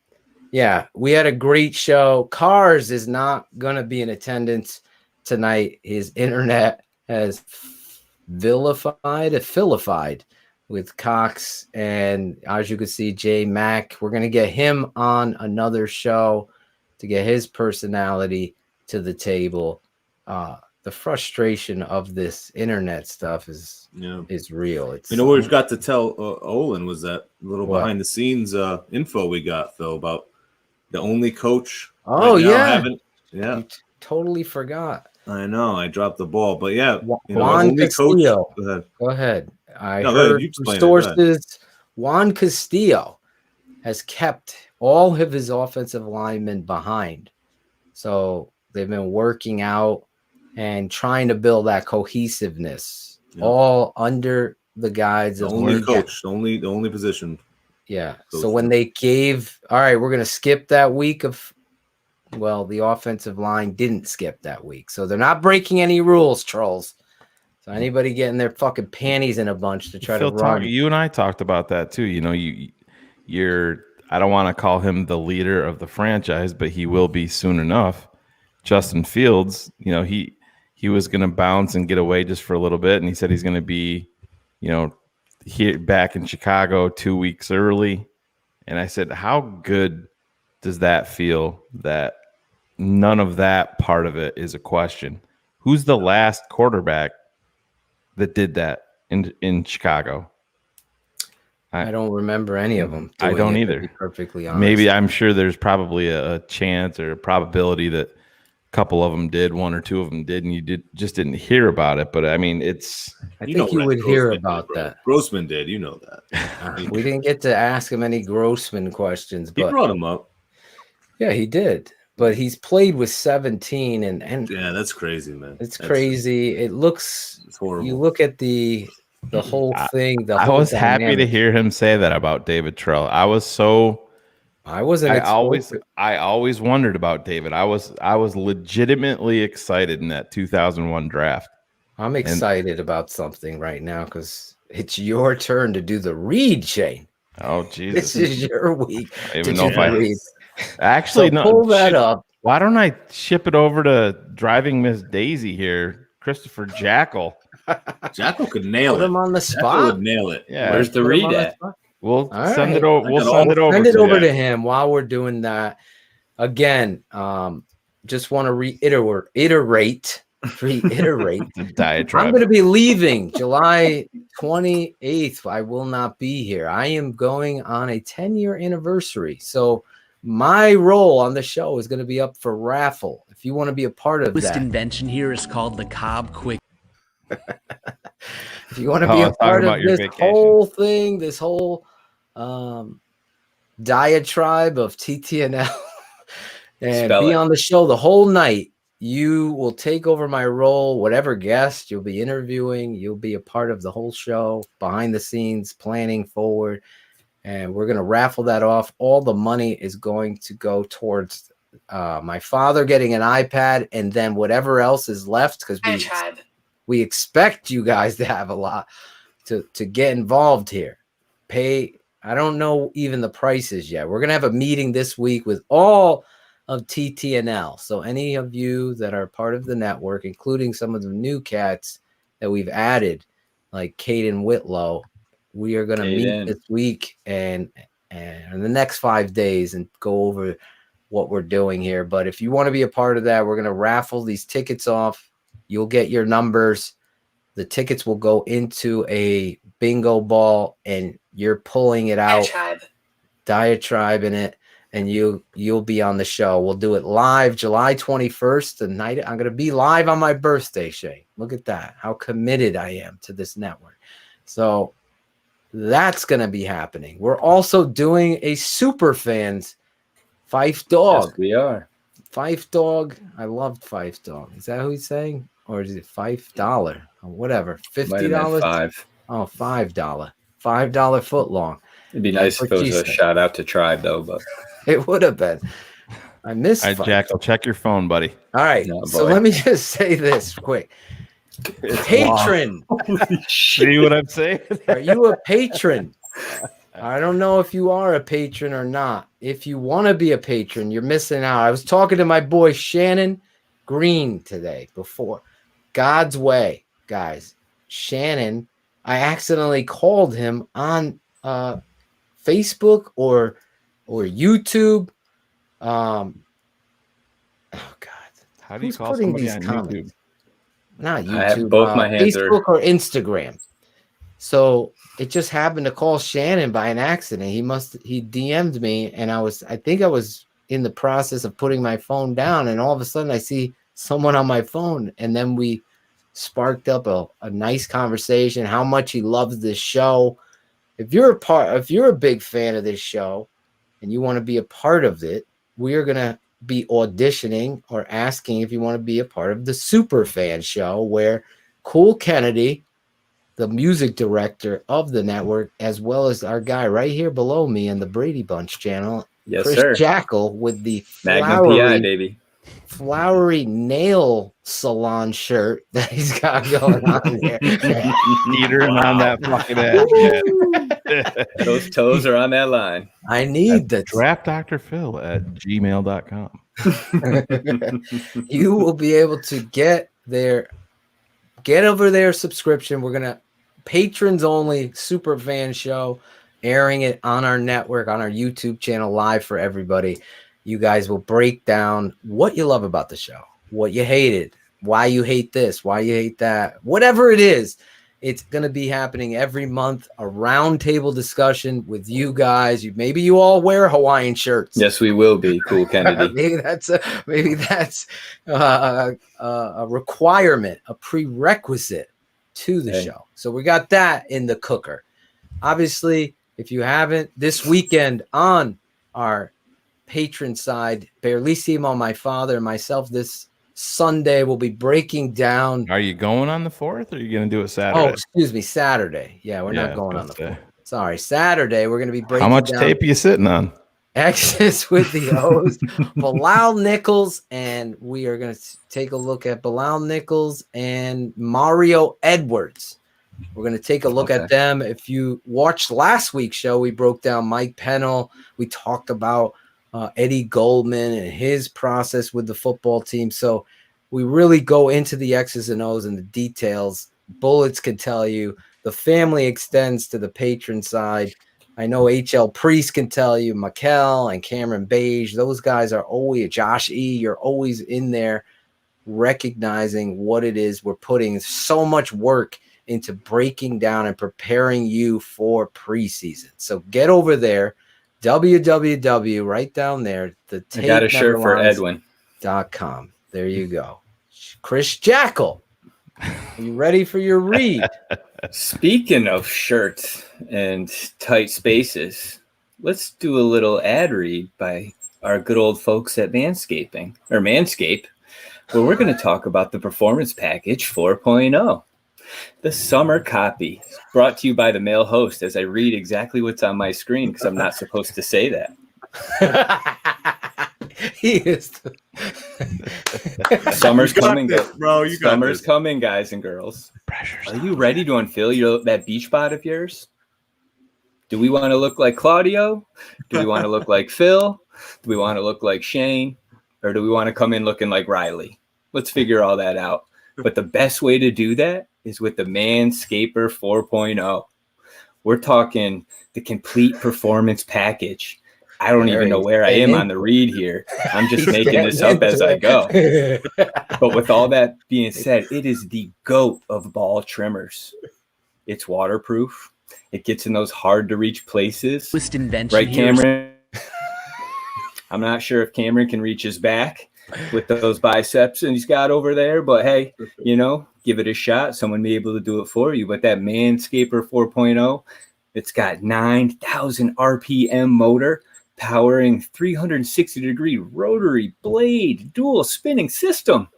Yeah, we had a great show. Cars is not going to be in attendance tonight. His internet has vilified with Cox, and as you can see, JMack. We're going to get him on another show to get his personality to the table. The frustration of this internet stuff is real. It's what we've got to tell Olin was that little behind the scenes info we got, Phil, about the only coach. Oh, right yeah. I totally forgot. I know. I dropped the ball, but yeah. Juan Castillo. Go ahead. I heard from sources Juan Castillo has kept all of his offensive linemen behind. So they've been working out and trying to build that cohesiveness, all under the guides of the only coach, the only position. Yeah. So when they gave, all right, we're going to skip that week of, the offensive line didn't skip that week. So they're not breaking any rules, trolls. So anybody getting their fucking panties in a bunch to try to run. You and I talked about that too. You're I don't want to call him the leader of the franchise, but he will be soon enough. Justin Fields, he was going to bounce and get away just for a little bit, and he said he's going to be, here back in Chicago 2 weeks early. And I said, how good does that feel that none of that part of it is a question? Who's the last quarterback that did that in Chicago? I don't remember any of them. I don't either. To be perfectly honest. Maybe I'm sure there's probably a chance or a probability that a couple of them did, one or two of them did, and you just didn't hear about it. But I mean, I think you would hear about that. Grossman did, that. We didn't get to ask him any Grossman questions, but he brought him up. Yeah, he did. But he's played with 17, and yeah, that's crazy, man. It's crazy. It looks. It's horrible. You look at the whole thing. I was happy to hear him say that about David Trell. I always wondered about David. I was legitimately excited in that 2001 draft. I'm excited about something right now because it's your turn to do the read, Shayne. Oh, Jesus. This is your week. I don't even know if I read. Actually, so pull that up. Why don't I ship it over to Driving Miss Daisy here, Christopher Jackle? Jackle could nail it. Put him on the spot. Jackle would nail it. Yeah. Where's the read at? We'll send it over. We'll send it over. Send it over to him while we're doing that. Again, just want to reiterate. The diatribe. I'm going to be leaving July 28th. I will not be here. I am going on a 10-year anniversary. So my role on the show is going to be up for raffle. If you want to be a part of This that. invention here is called the Cobb Quick. If you want to be a part of this whole thing, this whole diatribe of TTNL and be on the show the whole night, you will take over my role, whatever guest you'll be interviewing. You'll be a part of the whole show, behind the scenes, planning forward. And we're going to raffle that off. All the money is going to go towards my father getting an iPad, and then whatever else is left, because we expect you guys to have a lot to get involved here. Pay I don't know even the prices yet. We're going to have a meeting this week with all of TTNL. So any of you that are part of the network, including some of the new cats that we've added, like Kaden Whitlow, we are going to meet this week and in the next 5 days and go over what we're doing here. But if you want to be a part of that, we're going to raffle these tickets off. You'll get your numbers. The tickets will go into a bingo ball, and you're pulling it out. Diatribe in it, and you'll be on the show. We'll do it live July 21st. The night I'm going to be live on my birthday, Shayne. Look at that. How committed I am to this network. So that's going to be happening. We're also doing a super fans Fife Dog. Yes, we are. Fife Dog. I loved Fife Dog. Is that who he's saying? Or is it $5 or whatever? $50? $5. Oh, $5. $5 foot long. It'd be nice if it was a shout out to Tribe, though, but it would have been. I missed. All right, Jackle, check your phone, buddy. All right. So let me just say this quick. Patron. See what I'm saying? Are you a patron? I don't know if you are a patron or not. If you want to be a patron, you're missing out. I was talking to my boy Shannon Green today before. God's way, guys. Shannon, I accidentally called him on Facebook or YouTube. Oh God. How do you call somebody on YouTube? Not YouTube. I have both my hands Facebook or Instagram. So it just happened to call Shannon by an accident. He DM'd me, and I think I was in the process of putting my phone down, and all of a sudden I see someone on my phone, and then we sparked up a nice conversation, how much he loves this show. If you're a big fan of this show and you want to be a part of it, we are gonna be auditioning or asking if you want to be a part of the Super Fan Show, where Cool Kennedy, the music director of the network, as well as our guy right here below me in the Brady Bunch channel, yes, Chris sir. Jackle, with the Magnum PI, baby. Flowery nail salon shirt that he's got going on there. Teetering on that fucking ass. Those toes are on that line. I need the Draft Dr. Phil at gmail.com. You will be able to get over their subscription. We're gonna patrons only super fan show, airing it on our network, on our YouTube channel, live for everybody. You guys will break down what you love about the show, what you hated, why you hate this, why you hate that, whatever it is. It's going to be happening every month, a roundtable discussion with you guys. Maybe you all wear Hawaiian shirts. Yes, we will be. Cool, Kennedy. maybe that's a requirement, a prerequisite to the show. So we got that in the cooker. Obviously, if you haven't, this weekend on our patron side, Barlissimo, my father, and myself, this Sunday we'll be breaking down. Are you going on the 4th, or are you going to do it Saturday? Oh, excuse me, Saturday. Yeah, we're not going on the 4th. Sorry, Saturday we're going to be breaking. How much down tape are you sitting on? Exodus with the O's, Bilal Nichols, and we are going to take a look at Bilal Nichols and Mario Edwards. We're going to take a look at them. If you watched last week's show, we broke down Mike Pennell. We talked about Eddie Goldman and his process with the football team. So we really go into the X's and O's and the details. Bullets can tell you. The family extends to the patron side. I know HL Priest can tell you, Mikkel and Cameron Beige. Those guys are always, Josh E., you're always in there recognizing what it is we're putting so much work into breaking down and preparing you for preseason. So get over there. www right down there. I got a shirt for Edwin.com. There you go. Chris Jackle, are you ready for your read? Speaking of shirts and tight spaces, let's do a little ad read by our good old folks at Manscape, where we're going to talk about the Performance Package 4.0. The summer copy, brought to you by the male host, as I read exactly what's on my screen because I'm not supposed to say that. He is. Summer's coming, bro. You got Summer's coming, guys and girls. Are you ready to unveil that beach bod of yours? Do we want to look like Claudio? Do we want to look like Phil? Do we want to look like Shayne? Or do we want to come in looking like Riley? Let's figure all that out. But the best way to do that is with the Manscaper 4.0. We're talking the complete performance package. I don't even know where I am on the read here. I'm just making this up as I go. But with all that being said, it is the GOAT of ball trimmers. It's waterproof. It gets in those hard to reach places. Right, Cameron? I'm not sure if Cameron can reach his back with those biceps and he's got over there, but hey, you know, give it a shot. Someone may be able to do it for you. But that Manscaper 4.0, it's got 9,000 RPM motor, powering 360-degree rotary blade dual spinning system.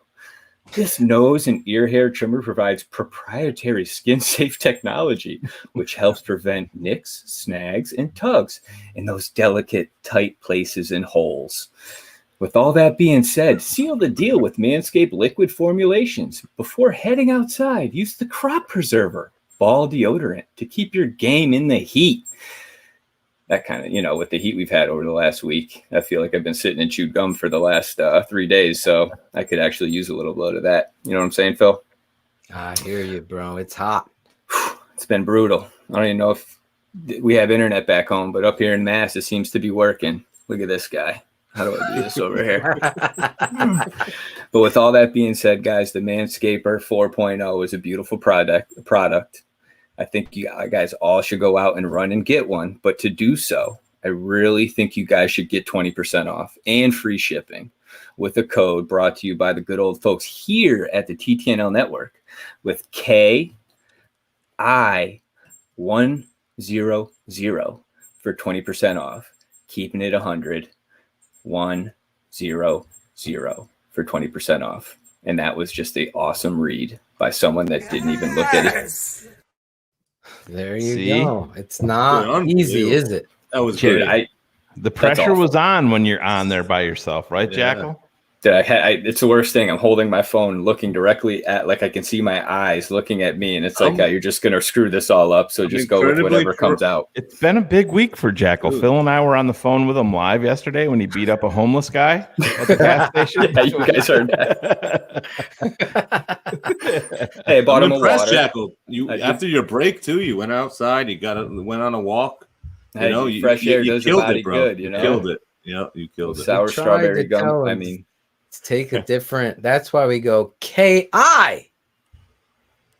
This nose and ear hair trimmer provides proprietary skin-safe technology, which helps prevent nicks, snags, and tugs in those delicate, tight places and holes. With all that being said, seal the deal with Manscaped liquid formulations. Before heading outside, use the crop preserver, ball deodorant, to keep your game in the heat. That kind of, you know, with the heat we've had over the last week, I feel like I've been sitting and chewed gum for the last 3 days. So I could actually use a little blood of that. You know what I'm saying, Phil? I hear you, bro. It's hot. It's been brutal. I don't even know if we have internet back home, but up here in Mass, it seems to be working. Look at this guy. How do I do this over here? But with all that being said, guys, the Manscaper 4.0 is a beautiful product. I think you guys all should go out and run and get one. But to do so, I really think you guys should get 20% off and free shipping with a code brought to you by the good old folks here at the TTNL Network with KI100 for 20% off. Keeping it 100, 100 for 20% off. And that was just an awesome read by someone that didn't even look at it. There you go. It's not easy, is it? That was Dude, great. The pressure was on when you're on there by yourself, right, Jackle? It's the worst thing. I'm holding my phone, looking directly at, like I can see my eyes looking at me, and it's like, you're just gonna screw this all up. So just go with whatever comes out. It's been a big week for Jackle. Phil and I were on the phone with him live yesterday when he beat up a homeless guy at the gas station. Yeah, you guys heard that. Hey, I bought him a water. Jackle. After your break too, you went outside. You went on a walk. Hey, you know, fresh air does your body bro. good. You know, killed it. Yeah, you killed it. Sour strawberry gum. I mean. Take a different. That's why we go KI.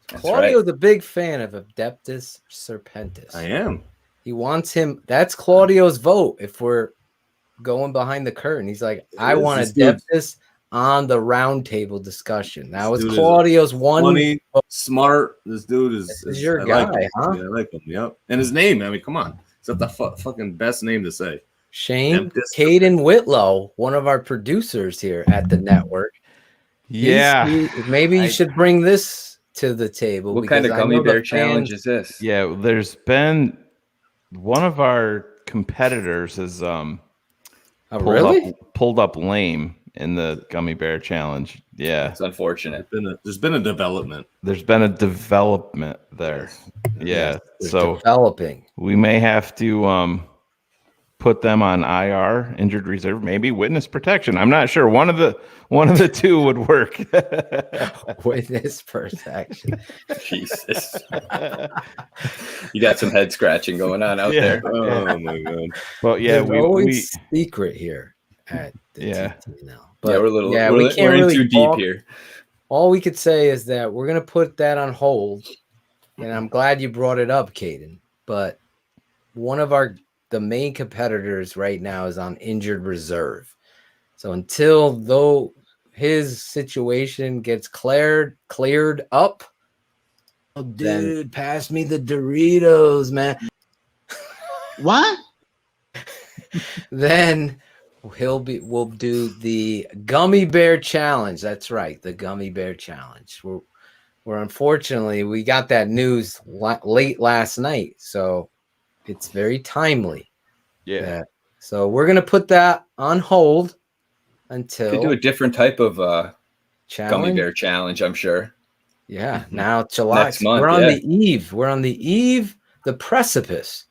Claudio's a big fan of Adeptus Serpentis. I am. He wants him. That's Claudio's vote. If we're going behind the curtain, he's like, I want Adeptus on the roundtable discussion. That was Claudio's one. Funny, smart. This dude is your guy, huh? Yeah, I like him. Yep. And his name. I mean, come on. It's not the fucking best name to say. Shayne, Kaden Whitlow, one of our producers here at the network. Yeah. Maybe you should bring this to the table. What kind of gummy bear challenge is this? Yeah, there's been one of our competitors has pulled up lame in the gummy bear challenge. Yeah. It's unfortunate. There's been a development. There's been a development there. Yeah. So developing. We may have to put them on IR, injured reserve, maybe witness protection. I'm not sure. One of the two would work. Witness protection. Jesus. You got some head scratching going on out there. Oh my god. Well, yeah, There's always secret here at the TTNL. But we're in too deep here. All we could say is that we're gonna put that on hold. And I'm glad you brought it up, Kaden. But one of the main competitors right now is on injured reserve. So until his situation gets cleared up, dude, pass me the Doritos, man. What? Then we'll do the gummy bear challenge. That's right, the gummy bear challenge. We're unfortunately we got that news late last night, so it's very timely. Yeah. So we're gonna put that on hold until could do a different type of gummy bear challenge, I'm sure. Yeah. Now July. Next month, we're on the eve. We're on the eve, the precipice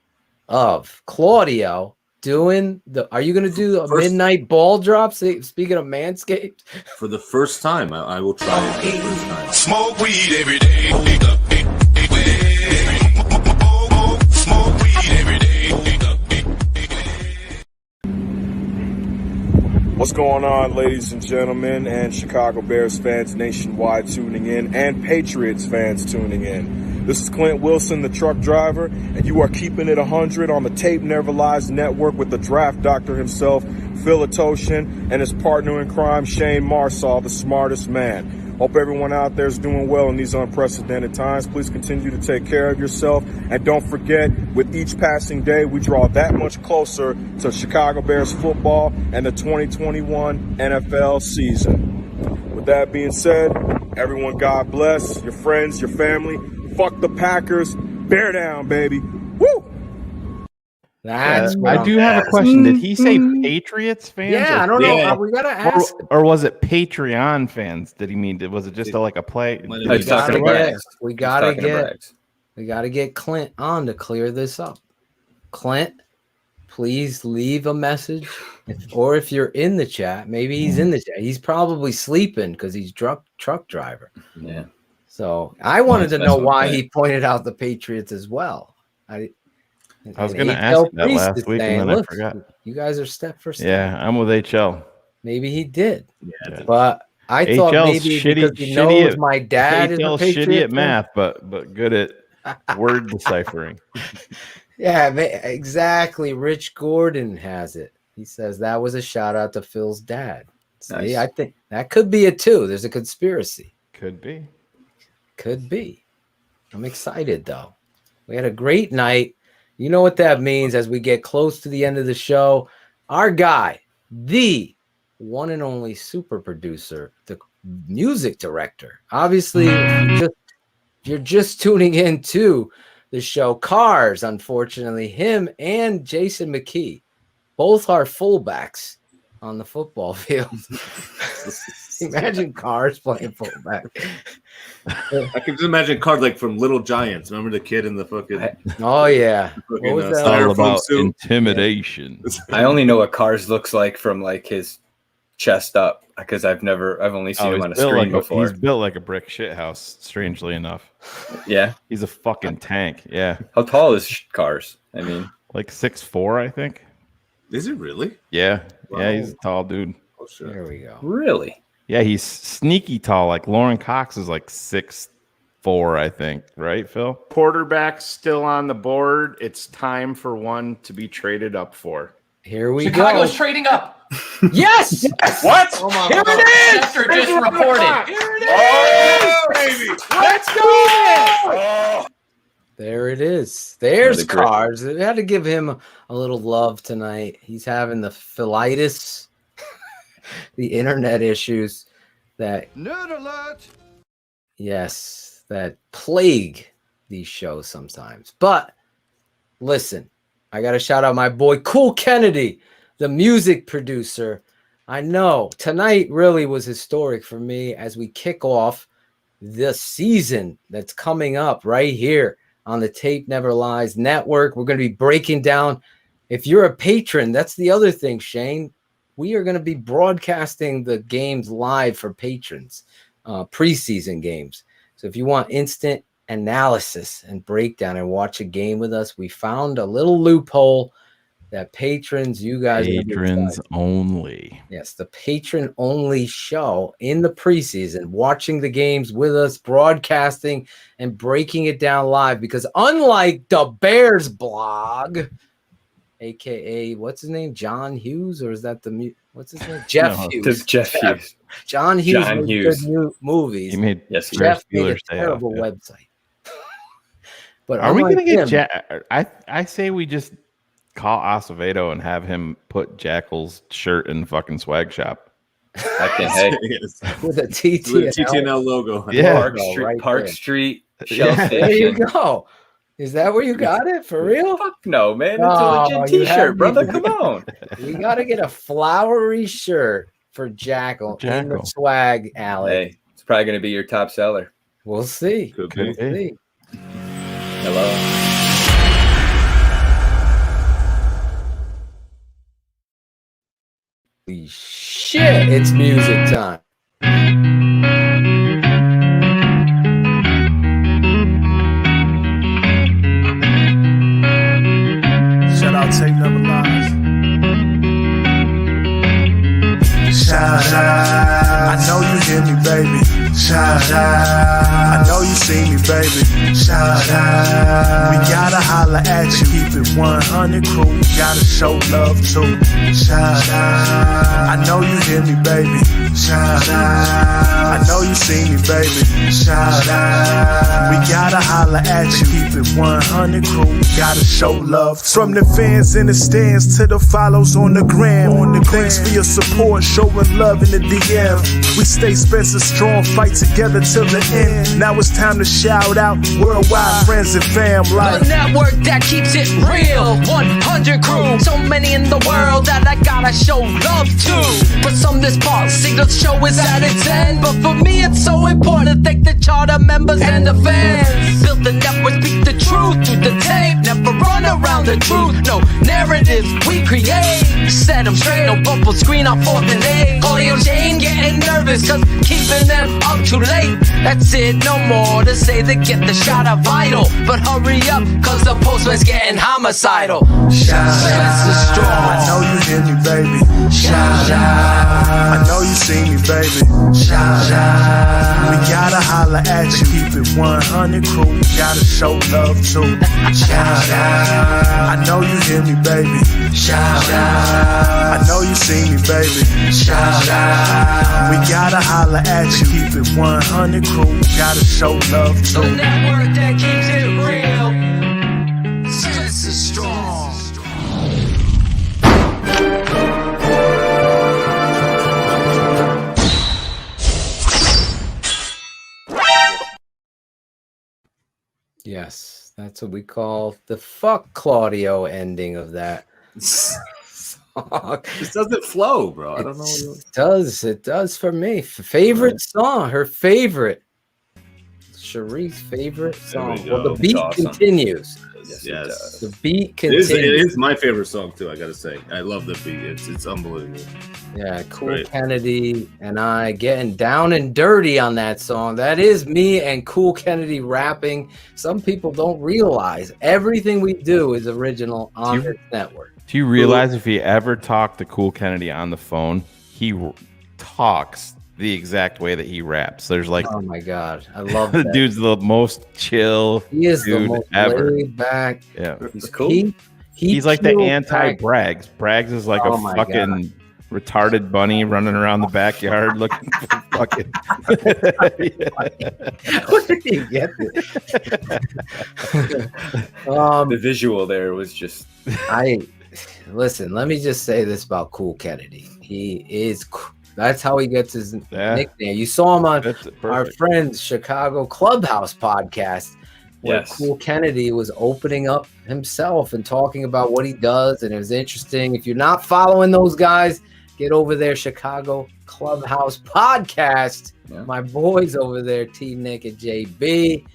of Claudio doing the. Are you going to do a midnight ball drop? Speaking of Manscaped, for the first time, I will try it for the first time. Smoke weed every day. Smoke weed every day. What's going on, ladies and gentlemen, and Chicago Bears fans nationwide tuning in, and Patriots fans tuning in? This is Clint Wilson, the truck driver, and you are keeping it 100 on the Tape Never Lies Network with the draft doctor himself, Phil Atoshin, and his partner in crime, Shayne Marsaw, the smartest man. Hope everyone out there is doing well in these unprecedented times. Please continue to take care of yourself. And don't forget, with each passing day, we draw that much closer to Chicago Bears football and the 2021 NFL season. With that being said, everyone, God bless your friends, your family. Fuck the Packers. Bear down, baby. Woo! I do have a question. Did he say Patriots fans? Yeah, I don't know. We gotta ask. Or was it Patreon fans? Did he mean? Was it just like a play? We gotta get Clint on to clear this up. Clint, please leave a message, or if you're in the chat, maybe he's in the chat. He's probably sleeping because he's truck driver. Yeah. So I wanted to know why he pointed out the Patriots as well. I was going to ask that last week, and then I forgot. You guys are step for step. Yeah, I'm with HL. Maybe he did. Yeah, but I thought maybe because he knows my dad is a Patriot shitty at math, but good at word deciphering. Yeah, exactly. Rich Gordon has it. He says that was a shout out to Phil's dad. See, nice. I think that could be it too. There's a conspiracy. Could be. Could be. I'm excited though. We had a great night. You know what that means as we get close to the end of the show. Our guy, the one and only super producer, the music director. Obviously, if you're just tuning in to the show, Cars, unfortunately, him and Jason McKie, both are fullbacks on the football field. Imagine Cars playing fullback. I can just imagine Cars like from Little Giants. Remember the kid in the fucking? Oh yeah, fucking, what was that? All about intimidation. I only know what Cars looks like from like his chest up because I've only seen him on a screen before. He's built like a brick shithouse. Strangely enough. Yeah, he's a fucking tank. Yeah. How tall is Cars? I mean, like 6'4", I think. Is it really? Yeah. Wow. Yeah, he's a tall dude. Oh, sure. There we go. Really? Yeah, he's sneaky tall. Like Lauren Cox is like 6'4", I think. Right, Phil? Quarterback still on the board. It's time for one to be traded up for. Here we Chicago's go. trading up. Yes! What? Oh my Here God. It is! Schefter just reported. Here it Oh, baby. Let's go! Oh. There it is. There's Cars. I had to give him a little love tonight. He's having the philitis, the internet issues that Nerd alert! Yes, that plague these shows sometimes. But listen, I got to shout out my boy Cool Kennedy, the music producer. I know tonight really was historic for me as we kick off the season that's coming up right here on the Tape Never Lies Network. We're going to be breaking down. If you're a patron, that's the other thing, Shayne. We are going to be broadcasting the games live for patrons, preseason games. So if you want instant analysis and breakdown and watch a game with us, we found a little loophole that patrons, you guys, patrons only. Yes, the patron only show in the preseason, watching the games with us, broadcasting and breaking it down live. Because unlike the Bears blog, aka what's his name, John Hughes, or is that what's his name, Jeff Hughes? Jeff Hughes. John Hughes made good movies. He made Jeff made a terrible website. But are we going to get I say we just call Acevedo and have him put Jackle's shirt in the fucking swag shop. I can head with a TTNL logo. Yeah, Park Street Shell Station. There you go. Is that where you got it? For real? Fuck no, man. It's a legit t-shirt, brother. Come on. We got to get a flowery shirt for Jackle in the swag alley. Hey, it's probably going to be your top seller. We'll see. Could be. Hello. Holy shit, it's music time. Shout out Tape Never Lies. Shout out. I know you hear me, baby. Shout out. I know you see me, baby. Shout out. We gotta holla at you. Keep it 100 crew. Gotta show love too. Shout out. I know you hear me, baby. Shout out. I know you see me, baby. Shout out. We gotta holla at you. Keep it 100 crew. Gotta show love too. From the fans in the stands to the follows on the gram. Thanks for your support, showing love in the DM. We stay SpencerStrong, fight together till the end. Now it's time to shout out worldwide friends and fam. Like the network that keeps it real, 100 crew. So many in the world that I gotta show love to. For some this part, see the show is at its end. But for me it's so important to thank the charter members and the fans. Build the network, speak the truth through the tape. Never run around the truth, no narratives we create. Set them straight, no bubble screen on 4th and 8. Audio Shayne getting nervous cause keeping them up too late. That's it, no more to say to get the shot of vital. But hurry up cause the postman's getting homicidal. Shout out. I know you hear me, baby. Shout out. I know you see me, baby. Shout out. We gotta holla at you. Keep it 100 crew. Gotta show love too. Shout out. I know you hear me, baby. Shout out. I know you see me, baby. Shout out. We gotta holla at you. Keep it 100 crew. Gotta show love too. The network that keeps it real. SpencerStrong. Yes, that's what we call the fuck Claudio ending of that song. This doesn't flow, bro. I don't know. It does for me. Favorite song, her favorite. Cherie's favorite song. Well, the beat continues. Yes. The beat continues. It is my favorite song too. I gotta say, I love the beat. It's unbelievable. Yeah, Cool Great. Kennedy and I getting down and dirty on that song. That is me and Cool Kennedy rapping. Some people don't realize everything we do is original on this network. Do you realize if you ever talk to Cool Kennedy on the phone, he talks the exact way that he raps? There's like, oh my god, I love the that. dude's the most chill. He is dude the most ever. laid back. Yeah, he's cool. He's like the peeled anti-Braggs. Braggs is like Oh a my fucking retarded bunny running around the backyard looking for fucking. Where did he get this? The visual there was just. Listen. Let me just say this about Cool Kennedy. He is. That's how he gets his nickname. You saw him on our friend's Chicago Clubhouse podcast, where Cool Kennedy was opening up himself and talking about what he does, and it was interesting. If you're not following those guys, get over there, Chicago Clubhouse podcast. My boys over there, T Nick and JB.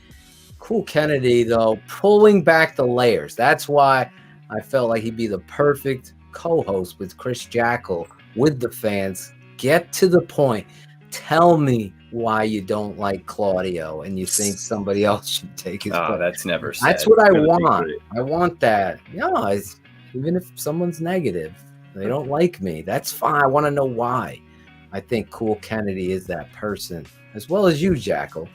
Cool Kennedy, though, pulling back the layers. That's why I felt like he'd be the perfect co-host with Chris Jackle with the fans. Get to the point. Tell me why you don't like Claudio and you think somebody else should take his place. That's never said. That's what I That'd be want. great. I want that. Yeah, even if someone's negative, they don't like me. That's fine. I want to know why. I think Cool Kennedy is that person, as well as you, Jackle.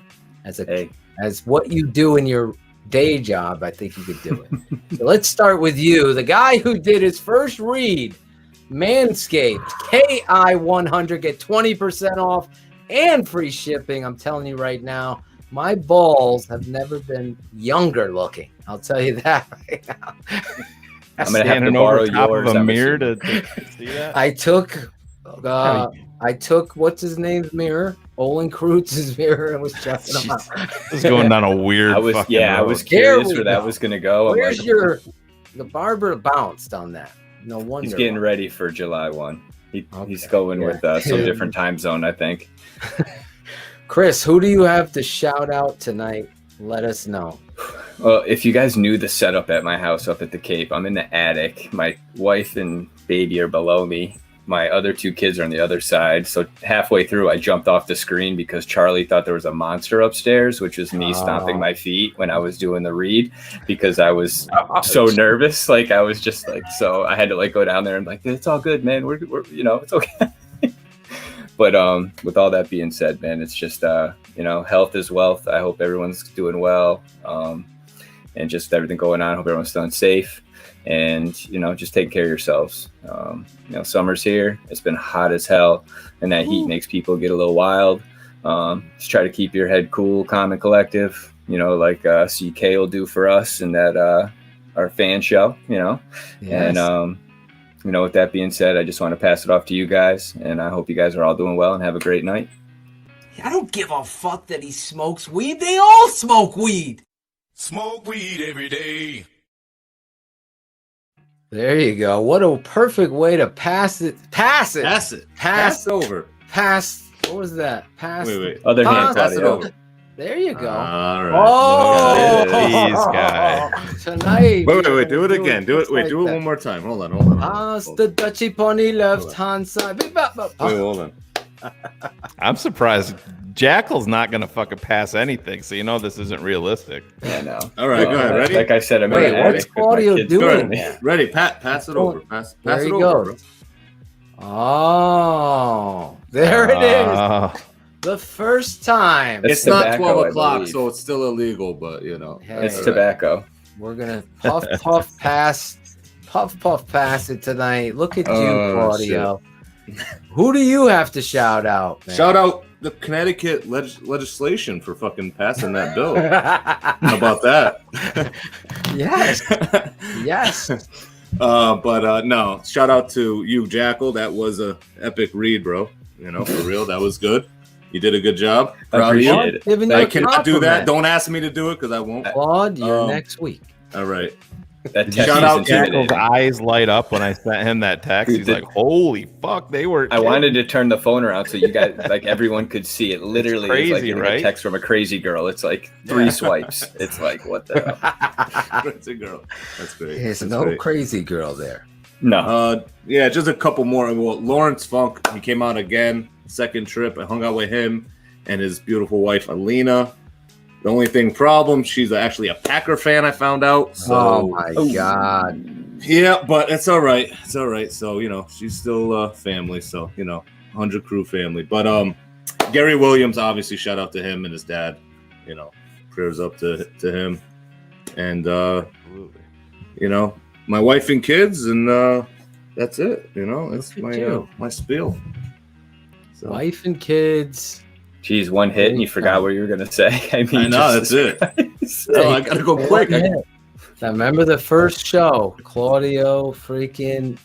As what you do in your day job, I think you could do it. So let's start with you, the guy who did his first read. Manscaped, KI100, get 20% off and free shipping. I'm telling you right now, my balls have never been younger looking. I'll tell you that right now. I'm gonna have to borrow yours. Of a mirror to see that. I took what's his name's mirror, Olin Kreutz's mirror, and was checking him out. This is going down a weird. I was curious where that was gonna go. Where's the barber bounced on that? No wonder. He's getting ready for July 1. He's going with some different time zone, I think. Chris, who do you have to shout out tonight? Let us know. Well, if you guys knew the setup at my house up at the Cape, I'm in the attic. My wife and baby are below me. my other two kids are on the other side. So halfway through, I jumped off the screen because Charlie thought there was a monster upstairs, which was me stomping my feet when I was doing the read because I was so nervous. Like I was just like, so I had to like go down there and like, it's all good, man. We're it's okay. But with all that being said, man, it's just, health is wealth. I hope everyone's doing well and just everything going on. I hope everyone's staying safe and, just taking care of yourselves. Summer's here. It's been hot as hell, and that heat makes people get a little wild. Just try to keep your head cool, calm, and collective, like CK will do for us and that our fan show, Yes. And, with that being said, I just want to pass it off to you guys, and I hope you guys are all doing well and have a great night. I don't give a fuck that he smokes weed. They all smoke weed. Smoke weed every day. There you go. What a perfect way to pass it. Pass over. What was that? Wait. Other hand, pass it over. There you go. All right. Oh, these guys. Tonight. Wait. Do it again. Do it one more time. Hold on. Pass the Dutchy pony left hand side. Wait, hold on. I'm surprised Jackle's not going to fucking pass anything, so this isn't realistic. Yeah, no. All right, go ahead. Ready? Like I said, what's Claudio doing? Ready? Pass it over. Pass there it he over. Goes. Oh, there it is. The first time. It's not 12 o'clock, so it's still illegal, but it's tobacco. We're gonna puff pass it tonight. Look at you, Claudio. Who do you have to shout out, man? Shout out the Connecticut legislation for fucking passing that bill. How about that? Yes. No, shout out to you, Jackle. That was a epic read, bro. For real, that was good. You did a good job. Proud of you. I cannot do that. Don't ask me to do it because I won't. Claude, you're next week. All right. Shout out Jackle's eyes light up when I sent him that text. He's like, "Holy fuck, they were." I wanted to turn the phone around so you guys, like everyone, could see it. Literally, crazy, it's like right? A text from a crazy girl. It's like 3 swipes. It's like, what the hell? Crazy girl. That's great. There's That's no great. crazy girl there. No. Just a couple more. Well, Lawrence Funk, he came out again. Second trip. I hung out with him and his beautiful wife, Alina. The only problem, she's actually a Packer fan, I found out. So, oh, my God. Yeah, but it's all right. It's all right. So, she's still family. So, 100 crew family. But Gary Williams, obviously, shout out to him and his dad. Prayers up to him. And, my wife and kids, and that's it. That's my spiel. So. Wife and kids. Geez, one hit and you forgot what you were gonna say. I know, that's it. Oh, I gotta go quick. Now, remember the first show, Claudio freaking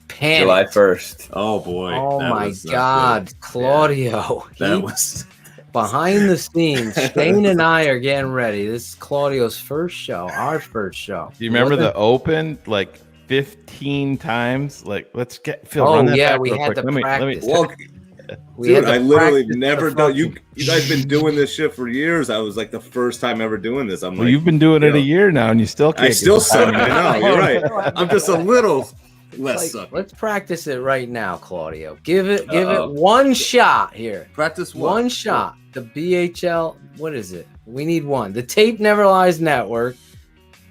panicked. July 1st. Oh boy. Oh my God, Claudio. Yeah, that was behind the scenes. Shayne and I are getting ready. This is Claudio's first show, our first show. Do you remember the open 15 times? Like, let's get Phil. Oh run that yeah, back we real had quick. to practice. Dude, I literally never done. You guys been doing this shit for years. I was like the first time ever doing this. I'm Well, like, you've been doing it a year now, and you still can't. I still suck. I know. You're right. I'm just a little less sucky. Let's practice it right now, Claudio. Give it one shot here. Practice what? One shot. The BHL. What is it? We need one. The Tape Never Lies Network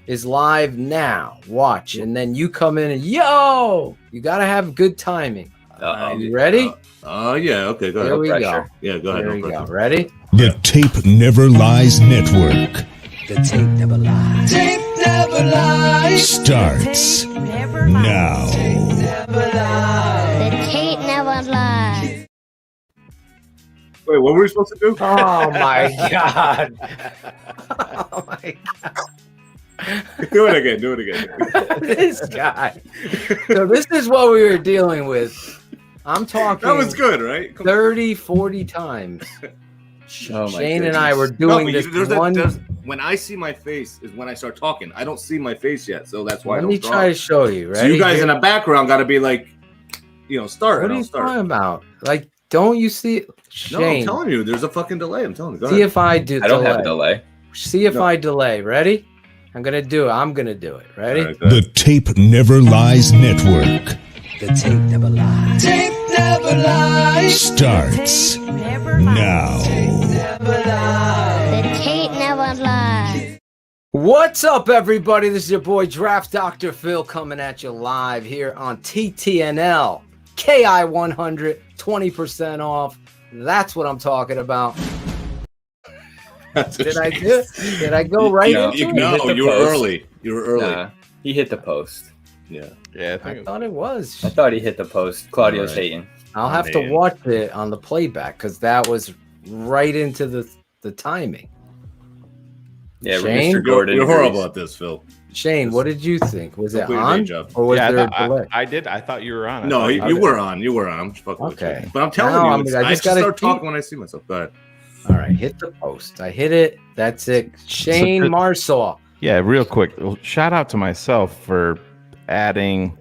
is live now. Watch, and then you come in and you gotta have good timing. You ready? Yeah. Okay. Go ahead. Here we go. Yeah. Go ahead. Here we go. Ready? The Tape Never Lies Network The Tape Never Lies. Tape never lies. starts now. The tape never lies. Wait, what were we supposed to do? Oh my God. Oh my God. Do it again. This guy. So this is what we were dealing with. I'm talking. That was good, right? 30, 40 times. Oh my Shayne and I were doing this one. When I see my face is when I start talking. I don't see my face yet, so that's why I Let don't me talk. try to show you. Ready? So you guys in the background got to be like, start. What are you talking about? Like, don't you see? No, I'm Shayne, telling you, there's a fucking delay. I'm telling you. Go see ahead. if I do. I don't have a delay. See if I delay. Ready? I'm gonna do it. I'm gonna do it. Ready? The Tape Never Lies Network The tape never lies. Tape never lies. Starts now. The tape never lies. What's up, everybody? This is your boy Draft Dr. Phil coming at you live here on TTNL. KI 100, 20% off. That's what I'm talking about. Did I go right into it? No, you were early. You were early. Nah, he hit the post. Yeah. I thought it was. I thought he hit the post. Claudio's hating. I'll have to watch it on the playback because that was right into the timing. Yeah, Shayne? Mr. Gordon. You're horrible at this, Phil. Shayne, what did you think? Was it Complete on? day job. Or was there a delay? I did. I thought you were on. No, you were on. You were on. I'm just fucking with Okay. you. But I'm telling Now, you, I I just just gotta start keep- talking when I see myself. Go ahead. All right, hit the post. I hit it. That's it. Shayne Marsaw. Yeah, real quick. Shout out to myself for adding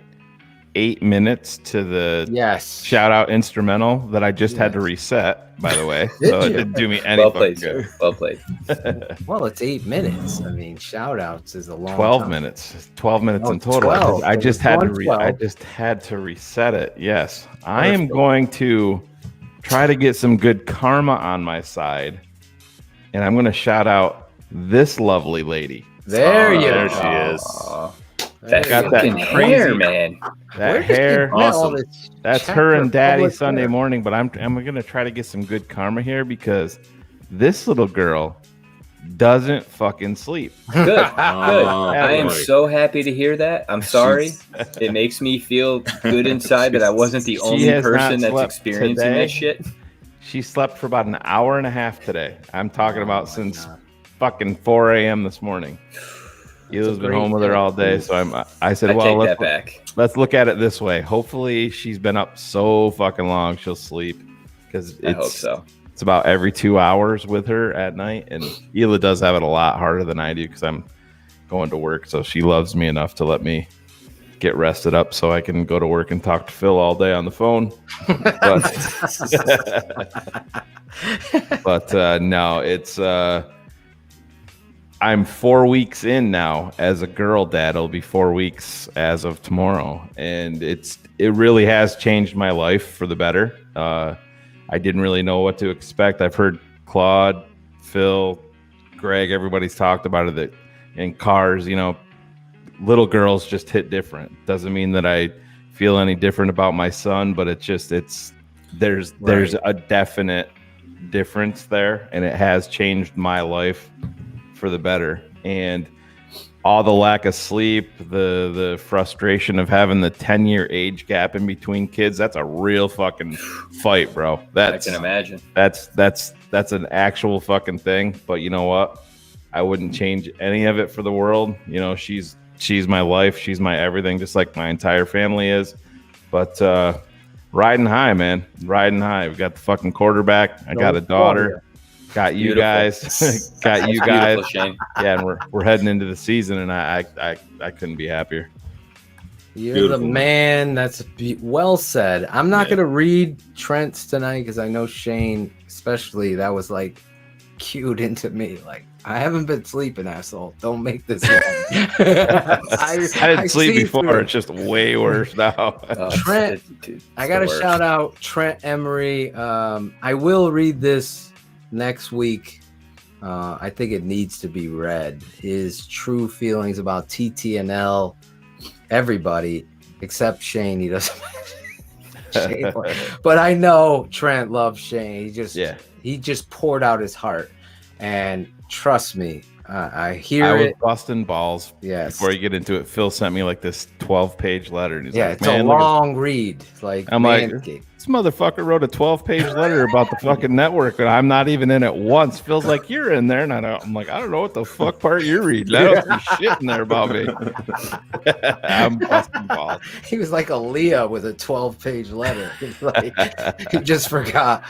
8 minutes to the shout out instrumental that I just had to reset, by the way. So it didn't do me any Well fucking played, good. sir. Well played. Well, it's 8 minutes. I mean, shout outs is a long 12 time. minutes. 12 minutes Oh, in total. 12. I just had to 12. I just had to reset it. Yes. I am going to try to get some good karma on my side. And I'm going to shout out this lovely lady. There you There go. she is. That Got fucking that hair, crazy- man. That Where did you hair. get all this That's Czech her and Daddy Republic Sunday hair? morning, but I'm gonna try to get some good karma here because this little girl doesn't fucking sleep. Good. Good. Oh, I am boy. so happy to hear that. I'm sorry. It makes me feel good inside that I wasn't the She only has not person that's slept experiencing today. this shit. She slept for about an hour and a half today. I'm talking about since fucking 4 a.m. this morning. Hila's been great home with her all day, so I said, I well, take that back. let's look at it this way. Hopefully, she's been up so fucking long she'll sleep because I hope so. It's about every 2 hours with her at night, and Hila does have it a lot harder than I do because I'm going to work. So she loves me enough to let me get rested up so I can go to work and talk to Phil all day on the phone. But no, it's I'm 4 weeks in now as a girl dad. It'll be 4 weeks as of tomorrow, and it really has changed my life for the better. I didn't really know what to expect. I've heard Claude, Phil, Greg, everybody's talked about it that in cars, little girls just hit different. Doesn't mean that I feel any different about my son, but there's a definite difference there, and it has changed my life for the better. And all the lack of sleep, the frustration of having the 10-year age gap in between kids, that's a real fucking fight, bro. I can imagine. That's an actual fucking thing. But you know what? I wouldn't change any of it for the world. She's my life. She's my everything, just like my entire family is. But riding high, man. Riding high. We got the fucking quarterback. I got a daughter. Got you guys. Got you guys. Shayne. Yeah, and we're heading into the season, and I couldn't be happier. You're the man. That's well said. I'm not going to read Trent's tonight because I know Shayne, especially, that was like cued into me. Like, I haven't been sleeping, asshole. Don't make this happen. I didn't sleep before. It's just way worse now. Trent, I got to shout out Trent Emery. I will read this next week. I think it needs to be read. His true feelings about TTNL, everybody except Shayne. He doesn't. Shayne, but I know Trent loves Shayne. He just poured out his heart, and trust me, I hear I was it. busting balls. Yes. Before you get into it, Phil sent me like this 12-page letter, and he's Yeah, like, it's a long read. Like, I'm like, Manscaped. this motherfucker wrote a 12-page letter about the fucking network, and I'm not even in it once. Feels like you're in there, and I'm like, I don't know what the fuck part you're reading. I don't see shit in there about me. I'm busting balls. He was like a Leah with a 12-page letter. Like, he just forgot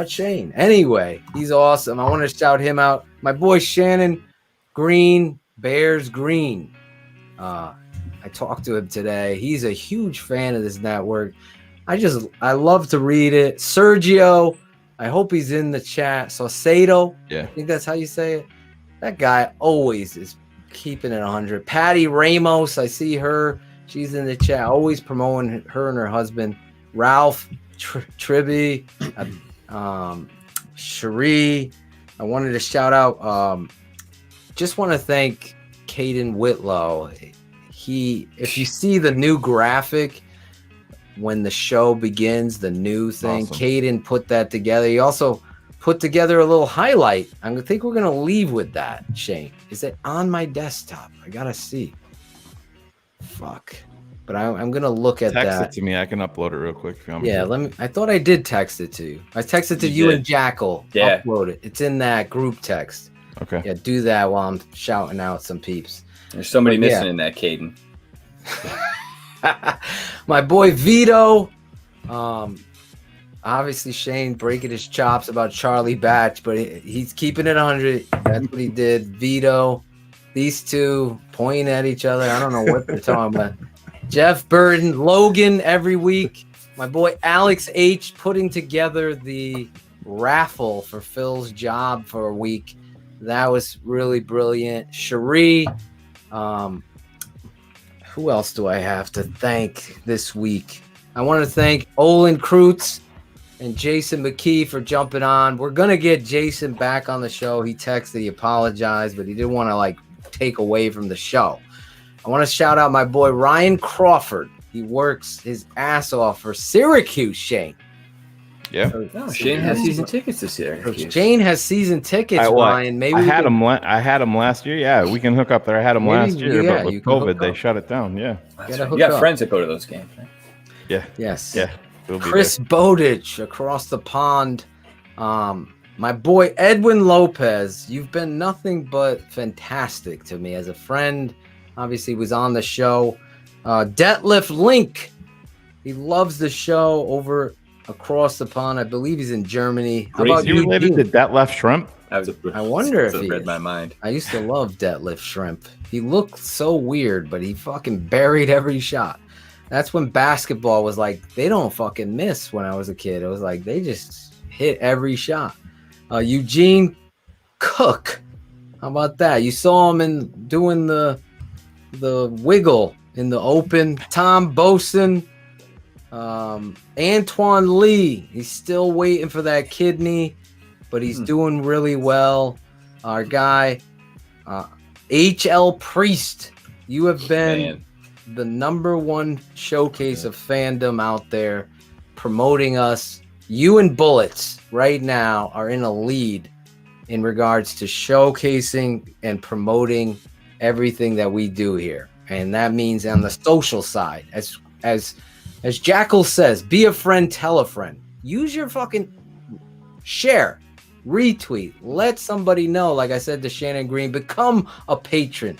Shayne. Anyway, he's awesome. I want to shout him out. My boy Shannon Green, Bears Green. I talked to him today. He's a huge fan of this network. I love to read it. Sergio, I hope he's in the chat. Saucedo, yeah, I think that's how you say it. That guy always is keeping it 100. Patty Ramos, I see her She's in the chat, always promoting her and her husband, Ralph, Tribby, Cherie. I wanted to shout out, just want to thank Kaden Whitlow. If you see the new graphic when the show begins, the new thing, awesome. Kaden put that together. He also put together a little highlight. I think we're going to leave with that, Shayne. Is it on my desktop? I got to see. Fuck. But I'm going to look at that. Text it to me. I can upload it real quick. If you want me to. I thought I did text it to you. I texted to you and Jackle. Yeah. Upload it. It's in that group text. Okay. Yeah, do that while I'm shouting out some peeps. There's somebody missing in that, Kaden. My boy Vito. Obviously Shayne breaking his chops about Charlie Batch, but he's keeping it 100. That's what he did. Vito. These two pointing at each other. I don't know what they're talking about. Jeff Burton, Logan every week. My boy Alex H putting together the raffle for Phil's job for a week. That was really brilliant. Cherie. Who else do I have to thank this week? I want to thank Olin Kreutz and Jason McKie for jumping on. We're going to get Jason back on the show. He texted, he apologized, but he didn't want to take away from the show. I want to shout out my boy Ryan Crawford. He works his ass off for Syracuse, Shayne. Yeah. Shayne has season tickets this year. Shayne has season tickets, Ryan. Maybe I had him last year. Yeah, we can hook up there. I had him last year, but with COVID, they shut it down. Yeah. You got friends that go to those games, right? Yeah. Yes. Yeah. Chris Bowditch across the pond. My boy Edwin Lopez. You've been nothing but fantastic to me as a friend. Obviously, was on the show. Detlef Link. He loves the show over across the pond. I believe he's in Germany. How about you related to Detlef Shrimp? I wonder if he read my mind. I used to love Detlef Shrimp. He looked so weird, but he fucking buried every shot. That's when basketball was like, they don't fucking miss when I was a kid. It was like, they just hit every shot. Eugene Cook. How about that? You saw him doing the wiggle in the open. Tom Boson. Antoine Lee. He's still waiting for that kidney, but he's doing really well. Our guy, H.L. Priest. You have been the #1 showcase of fandom out there, promoting us. You and Bullets right now are in a lead in regards to showcasing and promoting everything that we do here. And that means on the social side, as Jackle says, be a friend, tell a friend. Use your fucking share, retweet, let somebody know. Like I said to Shannon Green, become a patron.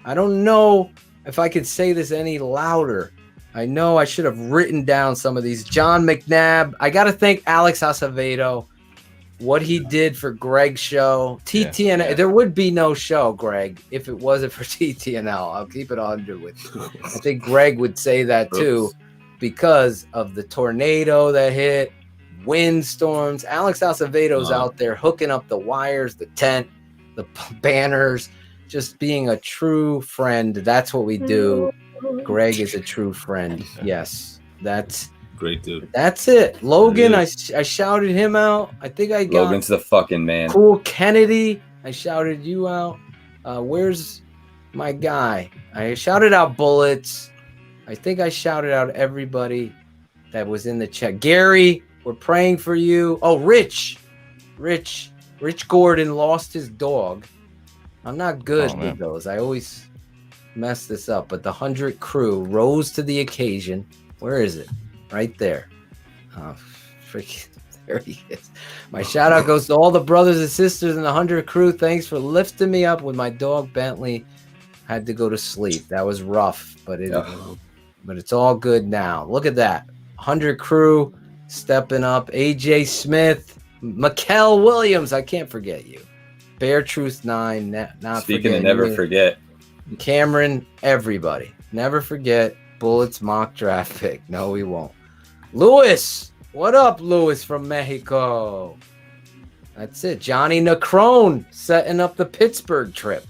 I don't know if I could say this any louder. I know I should have written down some of these. John McNabb. I got to thank Alex Acevedo. What he did for Greg's show. TTNL. Yeah. There would be no show, Greg, if it wasn't for TTNL. I'll keep it 100 with you. I think Greg would say that too, because of the tornado that hit, windstorms. Alex Acevedo's out there hooking up the wires, the tent, the banners, just being a true friend. That's what we do. Greg is a true friend. Yes, that's great, dude. That's it. Logan, I shouted him out. I think I got Logan's the fucking man. Cool Kennedy, I shouted you out. Where's my guy? I shouted out Bullets. I think I shouted out everybody that was in the chat. Gary, we're praying for you. Oh, Rich Gordon lost his dog. I'm not good with those. I always mess this up, but the 100 crew rose to the occasion. Where is it? Right there. Oh, freaking, there he is. My shout out goes to all the brothers and sisters in the 100 crew. Thanks for lifting me up with my dog Bentley. Had to go to sleep. That was rough, but it's all good now. Look at that. 100 crew stepping up. AJ Smith, Mikkel Williams. I can't forget you. Bear Truth 9. Not speaking of never forget. Cameron, everybody. Never forget Bullets mock draft pick. No, we won't. Lewis. What up, Lewis from Mexico? That's it. Johnny Nacrone setting up the Pittsburgh trip.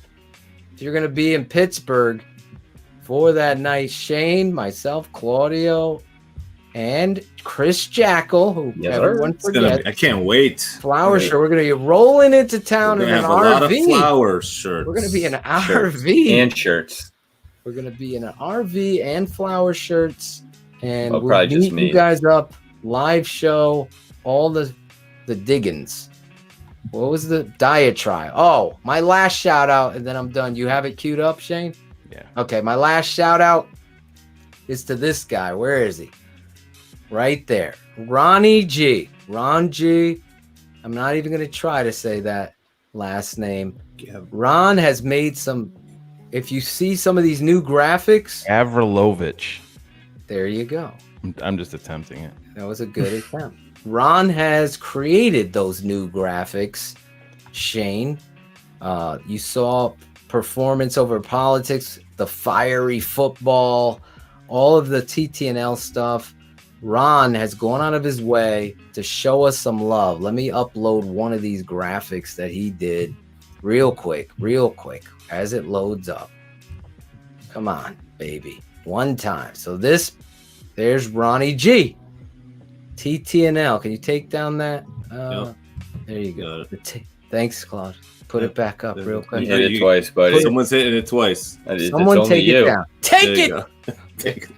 If you're going to be in Pittsburgh for that night. Shayne, myself, Claudio, and Chris Jackle, who everyone forgets. I can't wait. Flower shirt. We're going to be rolling into town in an RV. A lot of flower shirts. We're going to be in an RV. And shirts. We're going to be in an RV and flower shirts. And Well, we'll probably just meet me. you guys up. Live show. All the diggins. What was the diatribe? Oh, my last shout out, and then I'm done. You have it queued up, Shayne? Yeah. Okay, my last shout out is to this guy. Where is he? Right there. Ronnie G. Ron G. I'm not even going to try to say that last name. Ron has made some, if you see some of these new graphics. Avrilovich. There you go. I'm just attempting it. That was a good attempt. Ron has created those new graphics. Shayne, you saw Performance Over Politics, the fiery football, all of the TTNL stuff. Ron has gone out of his way to show us some love. Let me upload one of these graphics that he did real quick, as it loads up. Come on, baby. One time. So there's Ronnie G. TTNL. Can you take down that? There you go. Thanks, Claude. Put it back up real quick. You hit it twice, buddy. Someone's hitting it twice. Someone take it down. Take it!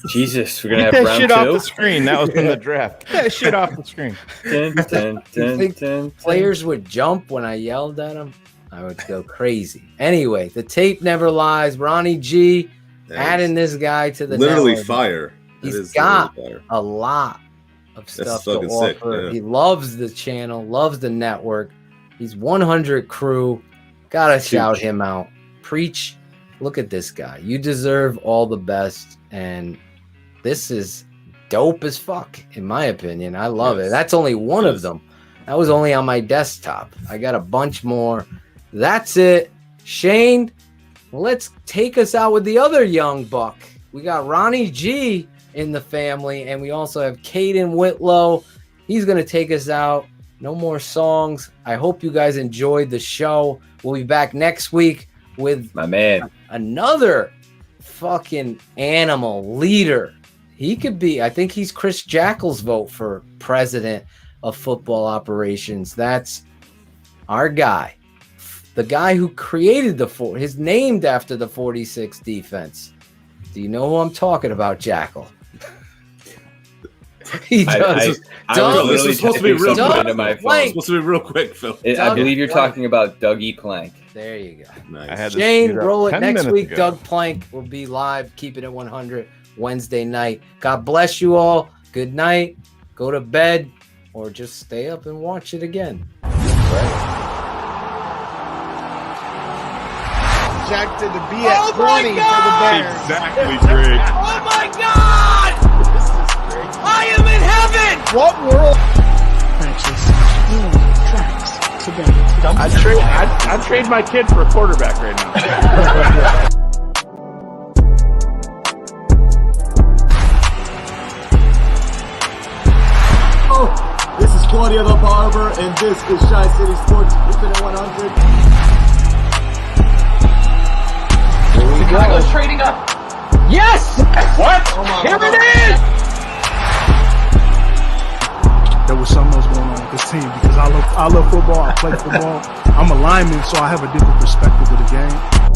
Jesus, we're gonna have Get that round shit two. off the screen. That was in the draft. Get that shit off the screen. You think players would jump when I yelled at them? I would go crazy. Anyway, the tape never lies. Ronnie G, adding this guy to the literally network. fire. He's got a lot of stuff to offer. He loves the channel, loves the network. He's 100 crew. Gotta shout him out. Preach. Look at this guy. You deserve all the best. And this is dope as fuck, in my opinion. I love it. That's only one of them. That was only on my desktop. I got a bunch more. That's it. Shayne, let's take us out with the other young buck. We got Ronnie G in the family, and we also have Kaden Whitlow. He's going to take us out. No more songs. I hope you guys enjoyed the show. We'll be back next week with my man, another fucking animal leader. He could be, I think he's Chris Jackle's vote for president of football operations. That's our guy. The guy who created his named after the 46 defense. Do you know who I'm talking about, Jackle? He does. This is supposed to be real quick. It's supposed to be real quick, Phil. I believe you're talking about Dougie Plank. There you go. Nice. Shayne, roll it next week. Doug Plank will be live. Keeping It 100 Wednesday night. God bless you all. Good night. Go to bed or just stay up and watch it again. Jack to the B at 20 for the Bears. Exactly, Greg. Oh my God! This is great. I am in heaven! What world? Purchase your tracks today. I'd trade my kid for a quarterback right now. This is Claudia the Barber, and this is Shy City Sports. Keepin It 100. Chicago's trading up. Yes! What? Here it is! There was something else going on with this team because I love football. I play football. I'm a lineman, so I have a different perspective of the game.